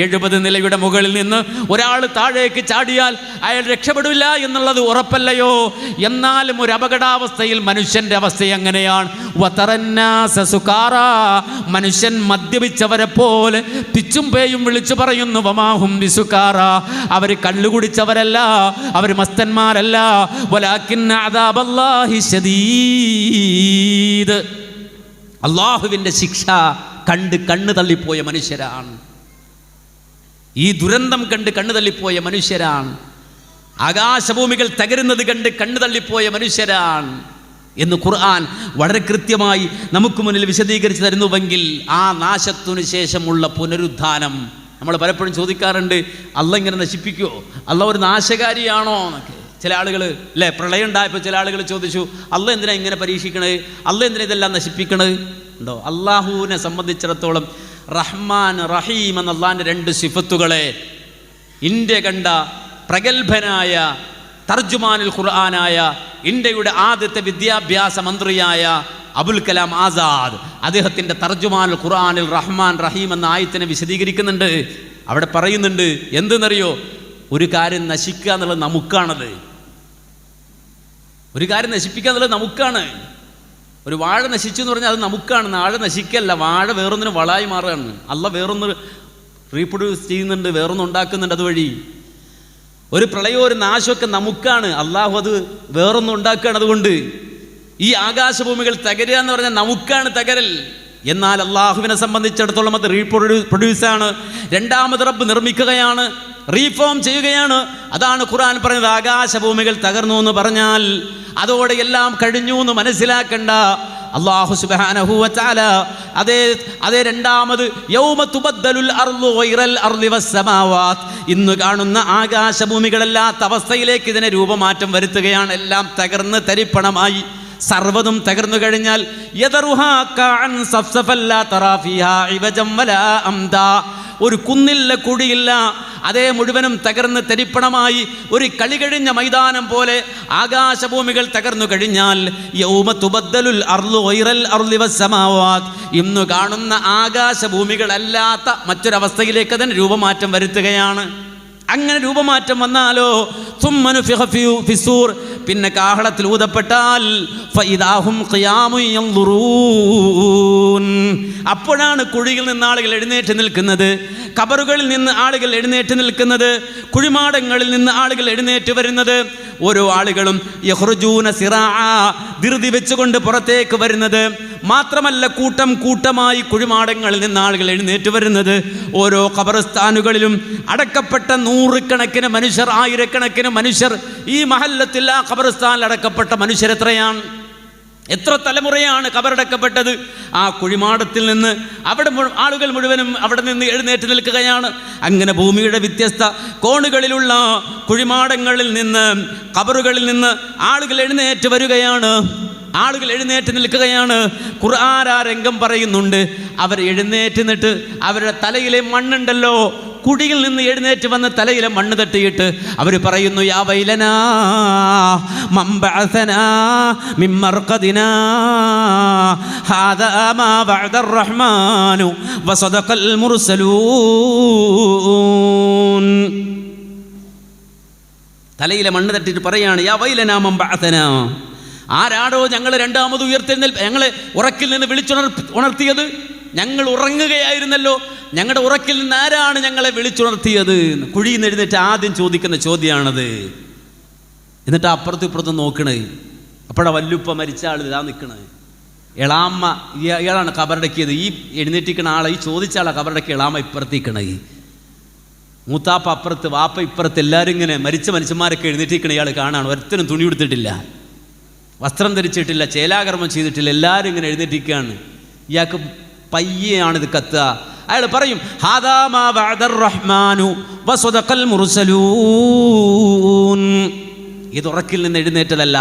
70 നിലയുടെ മുകളിൽ നിന്ന് ഒരാൾ താഴേക്ക് ചാടിയാൽ അയാൾ രക്ഷപ്പെടില്ല എന്നുള്ളത് ഉറപ്പല്ലയോ? എന്നാലും ഒരു അപകടാവസ്ഥയിൽ മനുഷ്യന്റെ അവസ്ഥ എങ്ങനെയാണ്? വതറന്നാസ സുകാറാ, മനുഷ്യൻ മദ്യപിച്ചവരെ പോലെ പിച്ചും പേയും വിളിച്ചു പറയുന്നു. വമാഹും ബിസുകാറാ, അവർ കള്ളുകുടിച്ചവരല്ല, അവർ മസ്തന്മാരല്ല. വലാകിന്ന അദാബല്ലാഹി ശദീദ്. അള്ളാഹുവിൻ്റെ ശിക്ഷ കണ്ട് കണ്ണ് തള്ളിപ്പോയ മനുഷ്യരാണ്. ഈ ദുരന്തം കണ്ട് കണ്ണ് തള്ളിപ്പോയ മനുഷ്യരാണ്. ആകാശഭൂമികൾ തകരുന്നത് കണ്ട് കണ്ണ് തള്ളിപ്പോയ മനുഷ്യരാണ് എന്ന് ഖുർആൻ വളരെ കൃത്യമായി നമുക്ക് മുന്നിൽ വിശദീകരിച്ച് തരുന്നുവെങ്കിൽ ആ നാശത്തിനു ശേഷമുള്ള പുനരുദ്ധാനം നമ്മൾ പലപ്പോഴും ചോദിക്കാറുണ്ട്, അള്ള ഇങ്ങനെ നശിപ്പിക്കുമോ? അള്ള ഒരു നാശകാരിയാണോ എന്നൊക്കെ. ചില ആളുകൾ അല്ലേ, പ്രളയം ഉണ്ടായപ്പോൾ ചില ആളുകൾ ചോദിച്ചു, അള്ള എന്തിനാ ഇങ്ങനെ പരീക്ഷിക്കണത്? അള്ള എന്തിനാ ഇതെല്ലാം നശിപ്പിക്കണത്? ഉണ്ടോ? അള്ളാഹുവിനെ സംബന്ധിച്ചിടത്തോളം റഹ്മാൻ റഹീം എന്ന അള്ളാഹിൻ്റെ 2 സിഫത്തുകളെ ഇന്ത്യ കണ്ട പ്രഗത്ഭനായ തർജുമാനുൽ ഖുർആനായ ഇന്ത്യയുടെ ആദ്യത്തെ വിദ്യാഭ്യാസ മന്ത്രിയായ അബുൽ കലാം ആസാദ് അദ്ദേഹത്തിൻ്റെ തർജുമാനുൽ ഖുർആനിൽ റഹ്മാൻ റഹീം എന്ന ആയത്തിനെ വിശദീകരിക്കുന്നുണ്ട്. അവിടെ പറയുന്നുണ്ട് എന്തെന്നറിയോ? ഒരു കാര്യം നശിക്കുക എന്നുള്ളത് നമുക്കാണത്. ഒരു കാര്യം നശിപ്പിക്കുക എന്നുള്ളത് നമുക്കാണ്. ഒരു വാഴ നശിച്ചു എന്ന് പറഞ്ഞാൽ അത് നമുക്കാണ്. വാഴ നശിക്കല്ല, വാഴ വേറൊന്നിന് വളമായി മാറുകയാണ്. അല്ല വേറൊന്ന് റീപ്രൊഡ്യൂസ് ചെയ്യുന്നുണ്ട്, വേറൊന്ന് ഉണ്ടാക്കുന്നുണ്ട് അതുവഴി. ഒരു പ്രളയം ഒരു നാശമൊക്കെ നമുക്കാണ്, അള്ളാഹു അത് വേറൊന്നും ഉണ്ടാക്കുകയാണ്. അതുകൊണ്ട് ഈ ആകാശഭൂമികൾ തകരുക എന്ന് പറഞ്ഞാൽ നമുക്കാണ് തകരൽ. എന്നാൽ അള്ളാഹുവിനെ സംബന്ധിച്ചിടത്തോളം അത് റീപ്രൊഡ്യൂസാണ്. രണ്ടാമത് റബ്ബ് നിർമ്മിക്കുകയാണ്, റീഫോം ചെയ്യുകയാണ്. അതാണ് ഖുർആൻ പറഞ്ഞത്. ആകാശഭൂമികൾ തകർന്നു എന്ന് പറഞ്ഞാൽ അതോടെ എല്ലാം കഴിഞ്ഞു എന്ന് മനസ്സിലാക്കണ്ട. അല്ലാഹു സുബ്ഹാനഹു വ തആല അതേ രണ്ടാമത് യൗമ തുബദ്ദലുൽ അർളു ഗൈറൽ അർളി വസ്സമാവാത്, ഇന്ന് കാണുന്ന ആകാശഭൂമികളല്ലാത്ത അവസ്ഥയിലേക്ക് ഇതിനെ രൂപമാറ്റം വരുത്തുകയാണ്. എല്ലാം തകർന്ന് തരിപ്പണമായി, സർവ്വതും തകർന്നു കഴിഞ്ഞാൽ യദറുഹാ കഅൻ സഫ്സഫൻ ലാ തറാ ഫീഹാ ഇവജൻ വലാ അംദാ, ഒരു കുന്നില്ല കുഴിയില്ല, അതേ മുഴുവനും തകർന്ന് തരിപ്പണമായി ഒരു കളി കഴിഞ്ഞ മൈതാനം പോലെ ആകാശഭൂമികൾ തകർന്നു കഴിഞ്ഞാൽ യൗമ തുബദ്ദലുൽ അർളു ഗൈറൽ അർളി വസ്സമാവാത്, ഇന്ന് കാണുന്ന ആകാശഭൂമികളല്ലാത്ത മറ്റൊരവസ്ഥയിലേക്ക് അതിന് രൂപമാറ്റം വരുത്തുകയാണ്. അങ്ങനെ രൂപമാറ്റം വന്നാലോ പിന്നെ കാഹളത്തിൽ ഊതപ്പെട്ടാൽ അപ്പോഴാണ് കുഴിയിൽ നിന്ന് ആളുകൾ എഴുന്നേറ്റ് നിൽക്കുന്നത്, ഖബറുകളിൽ നിന്ന് ആളുകൾ എഴുന്നേറ്റ് നിൽക്കുന്നത്, കുഴിമാടങ്ങളിൽ നിന്ന് ആളുകൾ എഴുന്നേറ്റ് വരുന്നത്. ഓരോ ആളുകളും യഖ്റുജൂന സിറാഅ, ധൃതി വെച്ചുകൊണ്ട് പുറത്തേക്ക് വരുന്നത്. മാത്രമല്ല കൂട്ടം കൂട്ടമായി കുഴിമാടങ്ങളിൽ നിന്ന് ആളുകൾ എഴുന്നേറ്റ് വരുന്നത്. ഓരോ ഖബർസ്ഥാനുകളിലും അടക്കപ്പെട്ട 100 കണക്കിന് മനുഷ്യർ, 1000കണക്കിന് മനുഷ്യർ. ഈ മഹല്ലത്തിൽ ആ ഖബർസ്ഥാനിൽ അടക്കപ്പെട്ട മനുഷ്യരെത്രയാണ്? എത്ര തലമുറയാണ് ഖബറടക്കപ്പെട്ടത്? ആ കുഴിമാടത്തിൽ നിന്ന് അവിടെ ആളുകൾ മുഴുവനും അവിടെ നിന്ന് എഴുന്നേറ്റ് നിൽക്കുകയാണ്. അങ്ങനെ ഭൂമിയുടെ വ്യത്യസ്ത കോണുകളിലുള്ള കുഴിമാടങ്ങളിൽ നിന്ന്, ഖബറുകളിൽ നിന്ന് ആളുകൾ എഴുന്നേറ്റ് വരികയാണ്, ആളുകൾ എഴുന്നേറ്റ് നിൽക്കുകയാണ്. ഖുർആൻ ആ രംഗം പറയുന്നുണ്ട്. അവർ എഴുന്നേറ്റ് നിന്നിട്ട് അവരുടെ തലയിലെ മണ്ണുണ്ടല്ലോ, കുടിയിൽ നിന്ന് എഴുന്നേറ്റ് വന്ന് തലയിലെ മണ്ണ് തട്ടിയിട്ട് അവർ പറയുന്നു, യാ വൈലനാ മംബഅസനാ മിൻ മർഖദിനാ ഹാദാ മാ വഅദർ റഹ്മാനു വസദഖൽ മുർസലൂൻ. തലയിലെ മണ്ണ് തട്ടിയിട്ട് പറയാണ്, യാ വൈലനാ മംബഅസനാ, ആരാടോ ഞങ്ങൾ രണ്ടാമത് ഞങ്ങളെ ഉറക്കിൽ നിന്ന് വിളിച്ചുണർത്തിയത്? ഞങ്ങൾ ഉറങ്ങുകയായിരുന്നല്ലോ, ഞങ്ങളുടെ ഉറക്കിൽ നിന്ന് ആരാണ് ഞങ്ങളെ വിളിച്ചുണർത്തിയത്? കുഴിയിൽ നിന്ന് എഴുന്നേറ്റ് ആദ്യം ചോദിക്കുന്ന ചോദ്യമാണത്. എന്നിട്ട് അപ്പുറത്തും ഇപ്പുറത്തും നോക്കണേ. അപ്പോഴാ വല്ലുപ്പ മരിച്ച ആൾ ഇതാ നിൽക്കണേ, എളാമ്മ ഇയാളാണ് കബറടക്കിയത്. ഈ എഴുന്നേറ്റിക്കണ ആളെ, ഈ ചോദിച്ച ആളെ കബറടക്കി എളാമ്മ ഇപ്പുറത്തേക്കണേ. മൂത്താപ്പ അപ്പുറത്ത്, വാപ്പ ഇപ്പുറത്ത്, എല്ലാവരും ഇങ്ങനെ മരിച്ച മനുഷ്യന്മാരൊക്കെ എഴുന്നേറ്റിരിക്കണ ഇയാൾ കാണാണ്. ഒരുത്തനും തുണി എടുത്തിട്ടില്ല, വസ്ത്രം ധരിച്ചിട്ടില്ല, ചേലാകർമ്മം ചെയ്തിട്ടില്ല, എല്ലാവരും ഇങ്ങനെ എഴുന്നേറ്റിരിക്കുകയാണ്. ഇയാൾക്ക് പയ്യെയാണിത് കത്തുക. അയാൾ പറയും ഹാദാ മാ വഅദർ റഹ്മാനു വസദഖൽ മുർസലൂൻ. ഇത് ഉറക്കിൽ നിന്ന് എഴുന്നേറ്റതല്ല,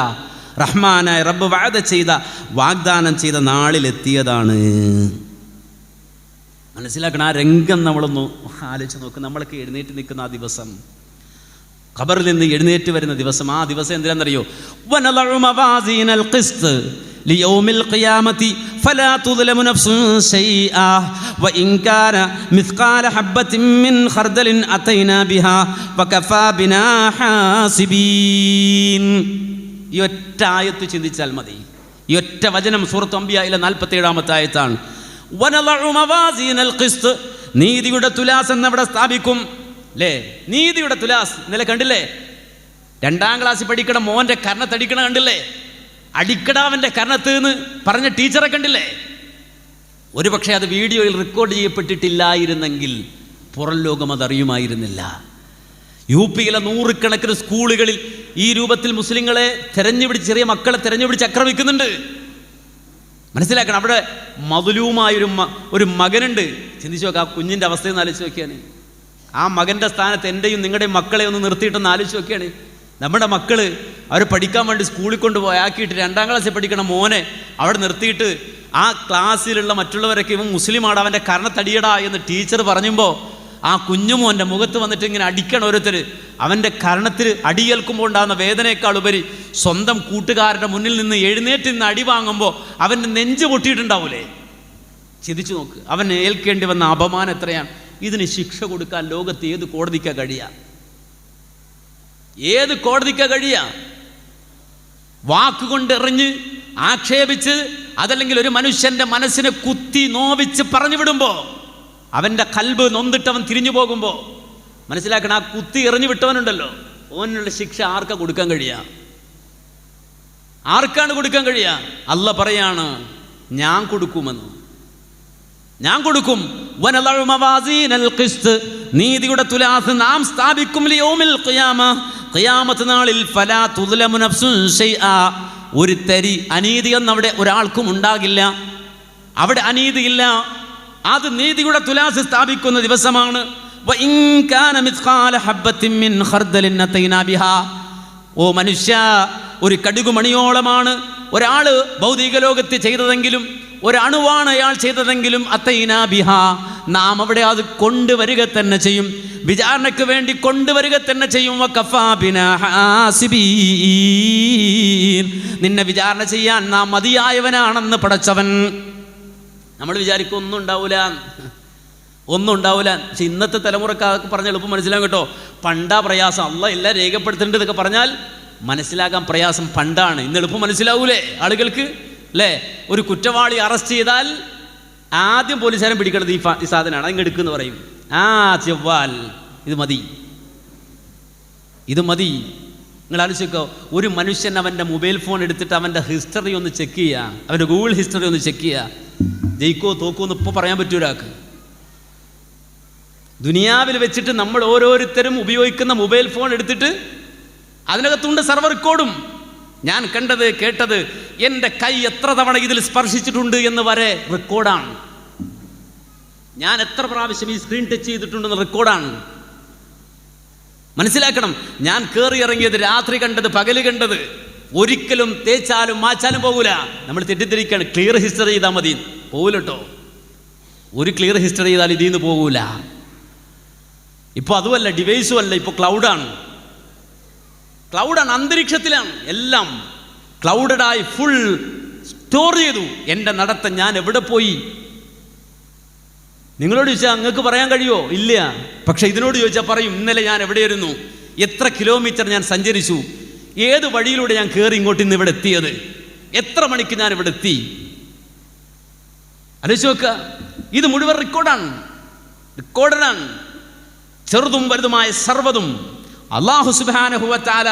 റഹ്മാനായ റബ്ബ് വഅദ ചെയ്ത, വാഗ്ദാനം ചെയ്ത നാളിലെത്തിയതാണ്. മനസ്സിലാക്കണം. ആ രംഗം നമ്മളൊന്ന് ആലോചിച്ച് നോക്ക്. നമ്മളൊക്കെ എഴുന്നേറ്റ് നിൽക്കുന്ന ആ ദിവസം, ഖബറിൽ നിന്ന് എഴുന്നേറ്റ് വരുന്ന ദിവസം, ആ ദിവസം എന്തിനാണെന്നറിയോ? വനളഉ മവാസീനൽ ഖിസ്ത് ലിയൗമിൽ ഖിയാമത്തി ഫലാ തുദ്ലമു നഫ്സുൻ ശൈആ വഇൻ കാന മിസ്ഖാല ഹബ്ബത്തിൻ മിൻ ഖർദലിൻ അതൈനാ ബിഹാ വകഫാ ബിനാ ഹാസിബീൻ. ഈ ഒറ്റ ആയത്ത് ചിന്തിച്ചാൽ മതി. ഈ ഒറ്റ വചനം സൂറത്ത് അംബിയായിലെ 47-ാമത്തെ ആയത്താണ്. വനളഉ മവാസീനൽ ഖിസ്ത്, നീതിയുടെ തുലാസ് എന്നവിടെ സ്ഥാപിക്കും. അല്ലേ, നീതിയുടെ തുലാസ് ഇന്നലെ കണ്ടില്ലേ? 2ാം ക്ലാസ്സിൽ പഠിക്കണ മോൻ്റെ കർണത്തടിക്കണ കണ്ടില്ലേ? അടിക്കടാവൻ്റെ കർണത്ത് എന്ന് പറഞ്ഞ ടീച്ചറെ കണ്ടില്ലേ? ഒരു പക്ഷേ അത് വീഡിയോയിൽ റെക്കോർഡ് ചെയ്യപ്പെട്ടിട്ടില്ലായിരുന്നെങ്കിൽ പുറം ലോകം അതറിയുമായിരുന്നില്ല. യുപിയിലെ 100 കണക്കിന് സ്കൂളുകളിൽ ഈ രൂപത്തിൽ മുസ്ലിങ്ങളെ തെരഞ്ഞുപിടിച്ച്, ചെറിയ മക്കളെ തെരഞ്ഞുപിടിച്ച് ആക്രമിക്കുന്നുണ്ട്. മനസ്സിലാക്കണം. അവിടെ മദ്ലൂമായൊരു മകനുണ്ട്. ചിന്തിച്ചു നോക്കുക, ആ കുഞ്ഞിൻ്റെ അവസ്ഥയൊന്ന് ആലോചിച്ച് നോക്കിയാണ്. ആ മകൻ്റെ സ്ഥാനത്ത് എൻ്റെയും നിങ്ങളുടെയും മക്കളെ ഒന്ന് നിർത്തിയിട്ടൊന്ന് ആലോചിച്ച് നോക്കിയാണ്. നമ്മുടെ മക്കൾ അവർ പഠിക്കാൻ വേണ്ടി സ്കൂളിൽ കൊണ്ടുപോയി ആക്കിയിട്ട് 2ാം ക്ലാസ്സിൽ പഠിക്കണ മോനെ അവിടെ നിർത്തിയിട്ട് ആ ക്ലാസ്സിലുള്ള മറ്റുള്ളവരൊക്കെ ഇവൻ മുസ്ലിമാണ്, അവൻ്റെ കർണത്തടിയടാ എന്ന് ടീച്ചർ പറയുമ്പോൾ ആ കുഞ്ഞുമോൻ്റെ മുഖത്ത് വന്നിട്ട് ഇങ്ങനെ അടിക്കണം ഓരോരുത്തർ. അവൻ്റെ കർണത്തിൽ അടിയേൽക്കുമ്പോൾ ഉണ്ടാകുന്ന വേദനയേക്കാൾ ഉപരി സ്വന്തം കൂട്ടുകാരുടെ മുന്നിൽ നിന്ന് എഴുന്നേറ്റ് നിന്ന് അടി വാങ്ങുമ്പോൾ അവൻ്റെ നെഞ്ച് പൊട്ടിയിട്ടുണ്ടാവൂലേ? ചിന്തിച്ചു നോക്ക്. അവൻ ഏൽക്കേണ്ടി വന്ന അപമാനം എത്രയാണ്. ഇതിന് ശിക്ഷ കൊടുക്കാൻ ലോകത്ത് ഏത് കോടതിക്കാ കഴിയുക? ഏത് കോടതിക്കാ കഴിയുക? വാക്കുകൊണ്ട് എറിഞ്ഞ് ആക്ഷേപിച്ച്, അതല്ലെങ്കിൽ ഒരു മനുഷ്യൻ്റെ മനസ്സിനെ കുത്തി നോവിച്ച് പറഞ്ഞു വിടുമ്പോൾ അവൻ്റെ കൽബ് നൊന്നിട്ടവൻ തിരിഞ്ഞു പോകുമ്പോൾ മനസ്സിലാക്കണം, ആ കുത്തി എറിഞ്ഞു വിട്ടവനുണ്ടല്ലോ, ഓനുള്ള ശിക്ഷ ആർക്കാ കൊടുക്കാൻ കഴിയുക? ആർക്കാണ് കൊടുക്കാൻ കഴിയുക? അല്ലാഹ് പറയാണ്, ഞാൻ കൊടുക്കുമെന്ന്. ഞാൻ കൊടുക്കും. വനളഉ മവാസീനൽ ഖിസ്ത്, നീതിയുടെ തുലാസ് നാം സ്ഥാപിക്കും. ലിയൗമിൽ ഖിയാമ, ഖിയാമത്ത് നാളിൽ ഫലാ തുദ്ലമു നഫ്സുൻ ശൈആ, ഒരു തരി അനീതി എന്നവിടെ ഒരാൾക്കും ഉണ്ടാകില്ല. അവിടെ അനീതിയില്ല. അത് നീതിയുടെ തുലാസ് സ്ഥാപിക്കുന്ന ദിവസമാണ്. വഇൻ കാന മിസ്ഖാല ഹബ്ബത്തിൻ മിൻ ഖർദലിൻ അതൈനാ ബിഹാ. ഓ മനുഷ്യ, ഒരു കടുകുമണിയോളമാണ് ഒരാൾ ഭൗതിക ലോകത്ത് ചെയ്തതെങ്കിലും, ഒരണുവാണ് അയാൾ ചെയ്തതെങ്കിലും, അതൈനാ ബിഹാ, നാം അവിടെ അത് കൊണ്ടുവരിക തന്നെ ചെയ്യും. വിചാരണയ്ക്ക് വേണ്ടി കൊണ്ടുവരിക തന്നെ ചെയ്യും. വകഫാ ബിനാ ഹാസിബീൻ, നിന്നെ വിചാരണ ചെയ്യാൻ നാം മതിയായവനാണെന്ന് പടച്ചവൻ. നമ്മൾ വിചാരിക്കും ഒന്നും ഉണ്ടാവില്ല, ഒന്നും ഉണ്ടാവില്ല. പക്ഷെ ഇന്നത്തെ തലമുറക്കാർക്ക് പറഞ്ഞ എളുപ്പം മനസ്സിലാകും കേട്ടോ. പണ്ടാ പ്രയാസം, അല്ലാഹ് എല്ലാം രേഖപ്പെടുത്തേണ്ടത് എന്നൊക്കെ പറഞ്ഞാൽ മനസ്സിലാക്കാൻ പ്രയാസം പണ്ടാണ്. ഇന്ന് എളുപ്പം മനസ്സിലാവൂലേ ആളുകൾക്ക്? അല്ലേ, ഒരു കുറ്റവാളി അറസ്റ്റ് ചെയ്താൽ ആദ്യം പോലീസുകാരൻ പിടിക്കേണ്ടത് ഈ സാധനമാണ്, അതിങ്ങ് എടുക്കുമെന്ന് പറയും. ചെവ്വാൽ, ഇത് മതി, ഇത് മതി. നിങ്ങൾ ആലോചിക്കോ, ഒരു മനുഷ്യൻ അവൻ്റെ മൊബൈൽ ഫോൺ എടുത്തിട്ട് അവൻ്റെ ഹിസ്റ്ററി ഒന്ന് ചെക്ക് ചെയ്യുക, അവൻ്റെ ഗൂഗിൾ ഹിസ്റ്ററി ഒന്ന് ചെക്ക് ചെയ്യുക, ജയിക്കോ തോക്കോ എന്ന് ഇപ്പോൾ പറയാൻ പറ്റും ഒരാൾക്ക്. ദുനിയാവിൽ വെച്ചിട്ട് നമ്മൾ ഓരോരുത്തരും ഉപയോഗിക്കുന്ന മൊബൈൽ ഫോൺ എടുത്തിട്ട് അതിനകത്തുണ്ട് സർവർ റെക്കോർഡും. ഞാൻ കണ്ടത് കേട്ടത്, എൻ്റെ കൈ എത്ര തവണ ഇതിൽ സ്പർശിച്ചിട്ടുണ്ട് എന്ന് വരെ റെക്കോർഡാണ്. ഞാൻ എത്ര പ്രാവശ്യം ഈ സ്ക്രീൻ ടച്ച് ചെയ്തിട്ടുണ്ടെന്ന് റെക്കോർഡാണ്. മനസ്സിലാക്കണം. ഞാൻ കയറി ഇറങ്ങിയത്, രാത്രി കണ്ടത്, പകല് കണ്ടത്, ഒരിക്കലും തേച്ചാലും മാച്ചാലും പോകൂല. നമ്മൾ തെറ്റിദ്ധരിക്കുകയാണ്, ക്ലിയർ ഹിസ്റ്ററി ചെയ്താൽ മതി. പോകൂലട്ടോ, ഒരു ക്ലിയർ ഹിസ്റ്ററി ചെയ്താൽ ഇതിൽ നിന്ന് പോകൂല. ഇപ്പോൾ അതുമല്ല, ഡിവൈസും അല്ല, ഇപ്പോൾ ക്ലൗഡാണ്, അന്തരീക്ഷത്തിലാണ് എല്ലാം. ക്ലൗഡഡായി ഫുൾ സ്റ്റോർ ചെയ്തു. എൻ്റെ നടത്തം ഞാൻ എവിടെ പോയി? നിങ്ങളോട് ചോദിച്ചാൽ നിങ്ങൾക്ക് പറയാൻ കഴിയുമോ? ഇല്ല. പക്ഷെ ഇതിനോട് ചോദിച്ചാൽ പറയും, ഇന്നലെ ഞാൻ എവിടെയായിരുന്നു, എത്ര കിലോമീറ്റർ ഞാൻ സഞ്ചരിച്ചു, ഏത് വഴിയിലൂടെ ഞാൻ കയറി ഇങ്ങോട്ട് ഇന്ന് ഇവിടെ എത്തിയത്, എത്ര മണിക്ക് ഞാൻ ഇവിടെ എത്തി. ആലോചിച്ച് നോക്കുക. ഇത് മുഴുവൻ റെക്കോർഡാണ്. ചെറുതും വലുതുമായ സർവ്വതും അല്ലാഹു സുബ്ഹാനഹു വ തആല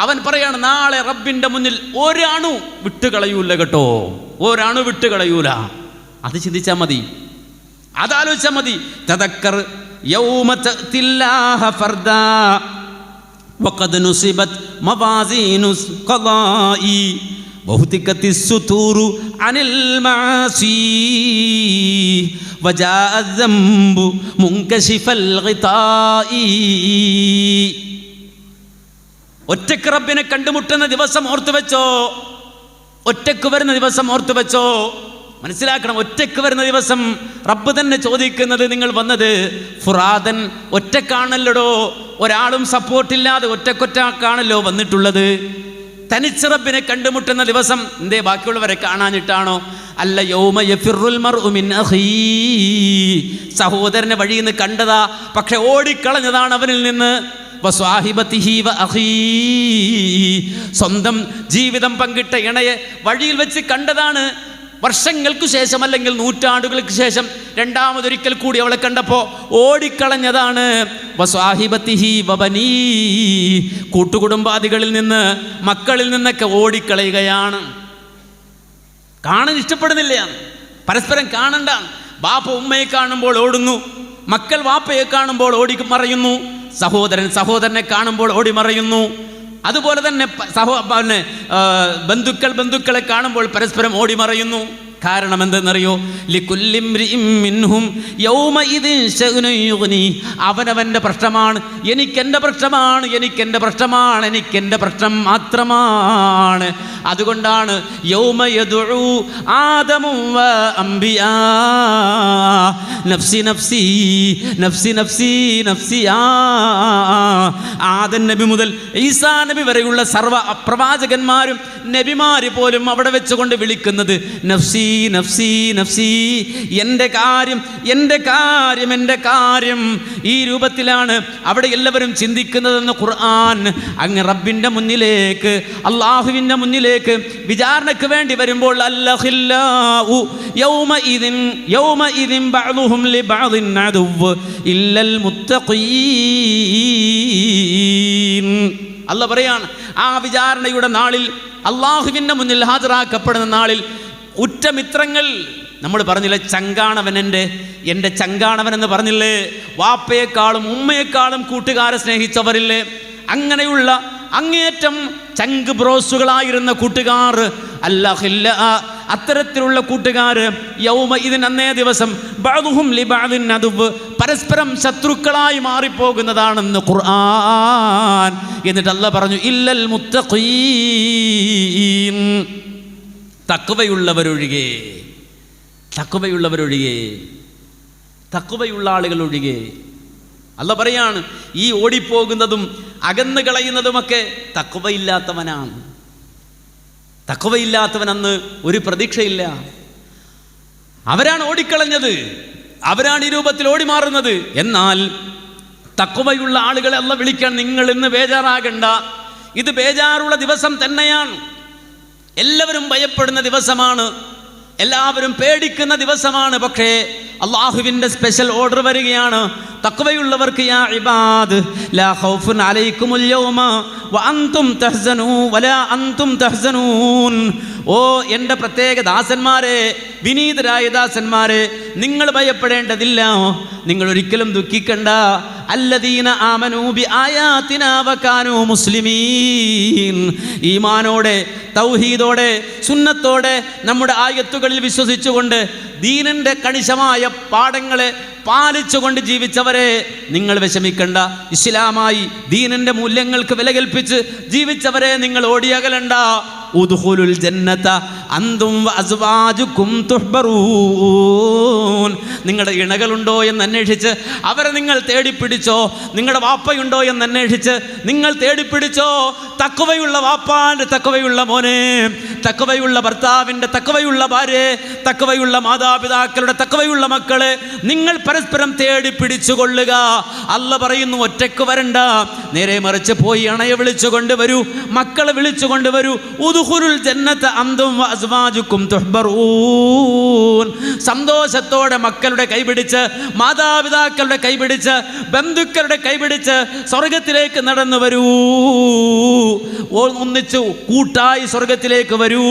അവൻ പറയാണ്, നാളെ റബ്ബിന്റെ മുന്നിൽ ഒരണു വിട്ടുകളയൂല കേട്ടോ, ഒരണു വിട്ടുകളയൂല. അത് ചിന്തിച്ചാൽ മതി, അതാലോചിച്ചാൽ മതി. തദക്കർ യൗമ തഅതില്ലാഹ ഫർദാ വഖദ് നുസിബത് മവാസീനുൽ ഖളാഇ വഹുതികത്തിസ് സുതൂറു അനിൽ മആസി വജാഅ الذنബു മുൻകശിഫൽ ഗിതാഇ. ഒറ്റക്ക് റബ്ബിനെ കണ്ടുമുട്ടുന്ന ദിവസം ഓർത്തു വെച്ചോ, ഒറ്റക്ക് വരുന്ന ദിവസം ഓർത്തു വെച്ചോ. മനസ്സിലാക്കണം, ഒറ്റക്ക് വരുന്ന ദിവസം റബ്ബ് തന്നെ ചോദിക്കുന്നത്, നിങ്ങൾ വന്നത് ഫുറാദൻ ഒറ്റക്കാണല്ലടോ, ഒരാളും സപ്പോർട്ടില്ലാതെ ഒറ്റക്കൊറ്റക്കാണല്ലോ വന്നിട്ടുള്ളത്. തനിച്ച് റബ്ബിനെ കണ്ടുമുട്ടുന്ന ദിവസം എന്തേ ബാക്കിയുള്ളവരെ കാണാനിട്ടാണോ? അല്ല, യൗമ യഫിറുൽ മർഉ മിൻ അഖീ, സഹോദരനെ വഴിയിൽ നിന്ന് കണ്ടതാ, പക്ഷെ ഓടിക്കളഞ്ഞതാണ് അവനിൽ നിന്ന്. വസ്വാഹിബതിഹി വഅഖീ, സ്വന്തം ജീവിതം പങ്കിട്ട ഇണയെ വഴിയിൽ വെച്ച് കണ്ടതാണ്. വർഷങ്ങൾക്ക് ശേഷം അല്ലെങ്കിൽ നൂറ്റാണ്ടുകൾക്ക് ശേഷം രണ്ടാമതൊരിക്കൽ കൂടി അവളെ കണ്ടപ്പോൾ ഓടിക്കളഞ്ഞതാണ്. വസ്വാഹിബതിഹി വബനീ, കൂട്ടുകുടുംബാദികളിൽ നിന്ന് മക്കളിൽ നിന്നൊക്കെ ഓടിക്കളയുകയാണ്. കാണാൻ ഇഷ്ടപ്പെടുന്നില്ല, പരസ്പരം കാണണ്ട. ബാപ്പ ഉമ്മയെ കാണുമ്പോൾ ഓടുന്നു, മക്കൾ വാപ്പയെ കാണുമ്പോൾ ഓടി മറയുന്നു, സഹോദരൻ സഹോദരനെ കാണുമ്പോൾ ഓടി മറയുന്നു. അതുപോലെ തന്നെ ബന്ധുക്കളെ കാണുമ്പോൾ പരസ്പരം ഓടി മറയുന്നു. കാരണം എന്തെന്നറിയോ? അവനവൻ്റെ പ്രശ്നമാണ്, എനിക്കെൻ്റെ പ്രശ്നമാണ്, എനിക്കെൻ്റെ പ്രശ്നമാണ്, എനിക്കെൻ്റെ പ്രശ്നം മാത്രമാണ്. അതുകൊണ്ടാണ് യൗമ യദ്ഉ ആദമു വ അംബിയാ നഫ്സി നഫ്സി നഫ്സി നഫ്സി നഫ്സിയാ. ആദം നബി മുതൽ ഈസാ നബി വരെയുള്ള സർവ്വ പ്രവാചകന്മാരും നബിമാര് പോലും അവിടെ വെച്ചുകൊണ്ട് വിളിക്കുന്നത് നഫ്സി നഫ്സി നഫ്സി, എൻ്റെ കാര്യം എൻ്റെ കാര്യം എൻ്റെ കാര്യം. ഈ രൂപത്തിലാണ് അവിടെ എല്ലാവരും ചിന്തിക്കുന്നതെന്ന് ഖുർആൻ. അങ്ങ് റബ്ബിൻ്റെ മുന്നിലേക്ക്, അള്ളാഹുവിൻ്റെ മുന്നിലേക്ക് വിചാരണയ്ക്ക് വേണ്ടി വരുമ്പോൾ അല്ലഖില്ലാഉ യൗമഇദിൻ യൗമഇദിൻ ബഅദുഹും ലിബഅദിൻ അദുവ്വ് ഇല്ലൽ മുത്തഖീൻ. അല്ലാഹ് പറയാണ്, ആ വിചാരണയുടെ നാളിൽ, അള്ളാഹുവിൻ്റെ മുന്നിൽ ഹാജരാക്കപ്പെടുന്ന നാളിൽ ഉറ്റമിത്രങ്ങൾ, നമ്മൾ പറഞ്ഞില്ലേ ചങ്കാണവൻ, എൻ്റെ ചങ്കാണവൻ എന്ന് പറഞ്ഞില്ലേ, വാപ്പയെക്കാളും ഉമ്മയെക്കാളും കൂട്ടുകാരെ സ്നേഹിച്ചവരില്ലേ, അങ്ങനെയുള്ള അങ്ങേറ്റം ചങ്ക് ബ്രോസുകളായിരുന്ന കൂട്ടുകാർ, അല്ലാഹില്ല, അത്തരത്തിലുള്ള കൂട്ടുകാർ യൗമ ഇതിന് അന്നേ ദിവസം ബഅദുഹും ലിബഅദിൻ അദുവ്വ്, പരസ്പരം ശത്രുക്കളായി മാറിപ്പോകുന്നതാണെന്ന് ഖുർആൻ. എന്നിട്ട് അല്ലാഹ് പറഞ്ഞു ഇല്ലൽ മുത്തഖീൻ, തഖ്വയുള്ളവരൊഴികെ, തഖ്വയുള്ളവരൊഴികെ, തഖ്വയുള്ള ആളുകൾ ഒഴികെ. അല്ലാഹ് പറയാണ്, ഈ ഓടിപ്പോകുന്നതും അകന്നു കളയുന്നതുമൊക്കെ തഖ്വയില്ലാത്തവനാണ്. തഖ്വയില്ലാത്തവനെന്ന് ഒരു പ്രതീക്ഷയില്ല. അവരാണ് ഓടിക്കളഞ്ഞത്, അവരാണ് ഈ രൂപത്തിൽ ഓടി മാറുന്നത്. എന്നാൽ തഖ്വയുള്ള ആളുകളെ അല്ലാഹ് വിളിക്കാൻ, നിങ്ങൾ ഇന്ന് ബേജാറാകണ്ട, ഇത് ബേജാറുള്ള ദിവസം തന്നെയാണ്. എല്ലാവരും ഭയപ്പെടുന്ന ദിവസമാണ്, എല്ലാവരും പേടിക്കുന്ന ദിവസമാണ്. പക്ഷേ അള്ളാഹുവിൻ്റെ സ്പെഷ്യൽ ഓർഡർ വരികയാണ്, തഖ്വയുള്ളവർക്ക് യാ ഇബാദ് ലാ ഖൗഫുൻ അലൈക്കുമുൽ യൗമ വഅൻതും തഹ്സനൂ വലാ അൻതും തഹ്സനൂൻ. ഓ എൻ്റെ പ്രത്യേക ദാസന്മാരെ, വിനീതരായ ദാസന്മാരെ, നിങ്ങൾ ഭയപ്പെടേണ്ടതില്ല, നിങ്ങൾ ഒരിക്കലും ദുഃഖിക്കണ്ട. അല്ലദീന ആമനൂ ബി ആയാതിനാ വകാനൂ മുസ്ലിമീൻ, ഈമാനോടെ തൗഹീദോടെ സുന്നത്തോടെ നമ്മുടെ ആയത്തുകളിൽ വിശ്വസിച്ചുകൊണ്ട് ദീനിൻ്റെ കണിശമായ പാഠങ്ങളെ പാലിച്ചുകൊണ്ട് ജീവിച്ചവരെ, നിങ്ങൾ വിഷമിക്കണ്ട. ഇസ്ലാമായി ദീനിൻ്റെ മൂല്യങ്ങൾക്ക് വില കൽപ്പിച്ച് ജീവിച്ചവരെ നിങ്ങൾ ഓടിയകലണ്ട. ഉദ്ഖുലുൽ ജന്നത അൻതും വഅസ്വാജുകും തുഹ്ബറൂൻ. നിങ്ങളുടെ ഇണകളുണ്ടോ എന്ന് അന്വേഷിച്ച് അവരെ നിങ്ങൾ തേടിപ്പിടിച്ചോ, നിങ്ങളുടെ വാപ്പയുണ്ടോ എന്ന് അന്വേഷിച്ച് നിങ്ങൾ തേടിപ്പിടിച്ചോ. തഖ്വയുള്ള വാപ്പാൻ്റെ തഖ്വയുള്ള മോനെ, തഖ്വയുള്ള ഭർത്താവിൻ്റെ തഖ്വയുള്ള ഭാര്യ, തഖ്വയുള്ള മാതാപിതാക്കളുടെ തഖ്വയുള്ള മക്കളെ നിങ്ങൾ പരസ്പരം തേടിപ്പിടിച്ചു കൊള്ളുക. അല്ലാഹ് പറയുന്നു, ഒറ്റക്ക് വരണ്ട, നേരെ മറിച്ച് പോയി അണയെ വിളിച്ചു കൊണ്ടുവരൂ, മക്കളെ വിളിച്ചു കൊണ്ടുവരൂ. ഉദ്ഖുലുൽ ജന്നത അൻതും വഅസ്വാജുകും തുഹ്ബറൂൻ. സന്തോഷത്തോടെ മക്കളുടെ കൈപിടിച്ച്, മാതാപിതാക്കളുടെ കൈപിടിച്ച്, ബന്ധുക്കളുടെ കൈപിടിച്ച് സ്വർഗത്തിലേക്ക് നടന്നു വരൂ. ഒന്നിച്ചു കൂട്ടായി സ്വർഗത്തിലേക്ക് വരൂ.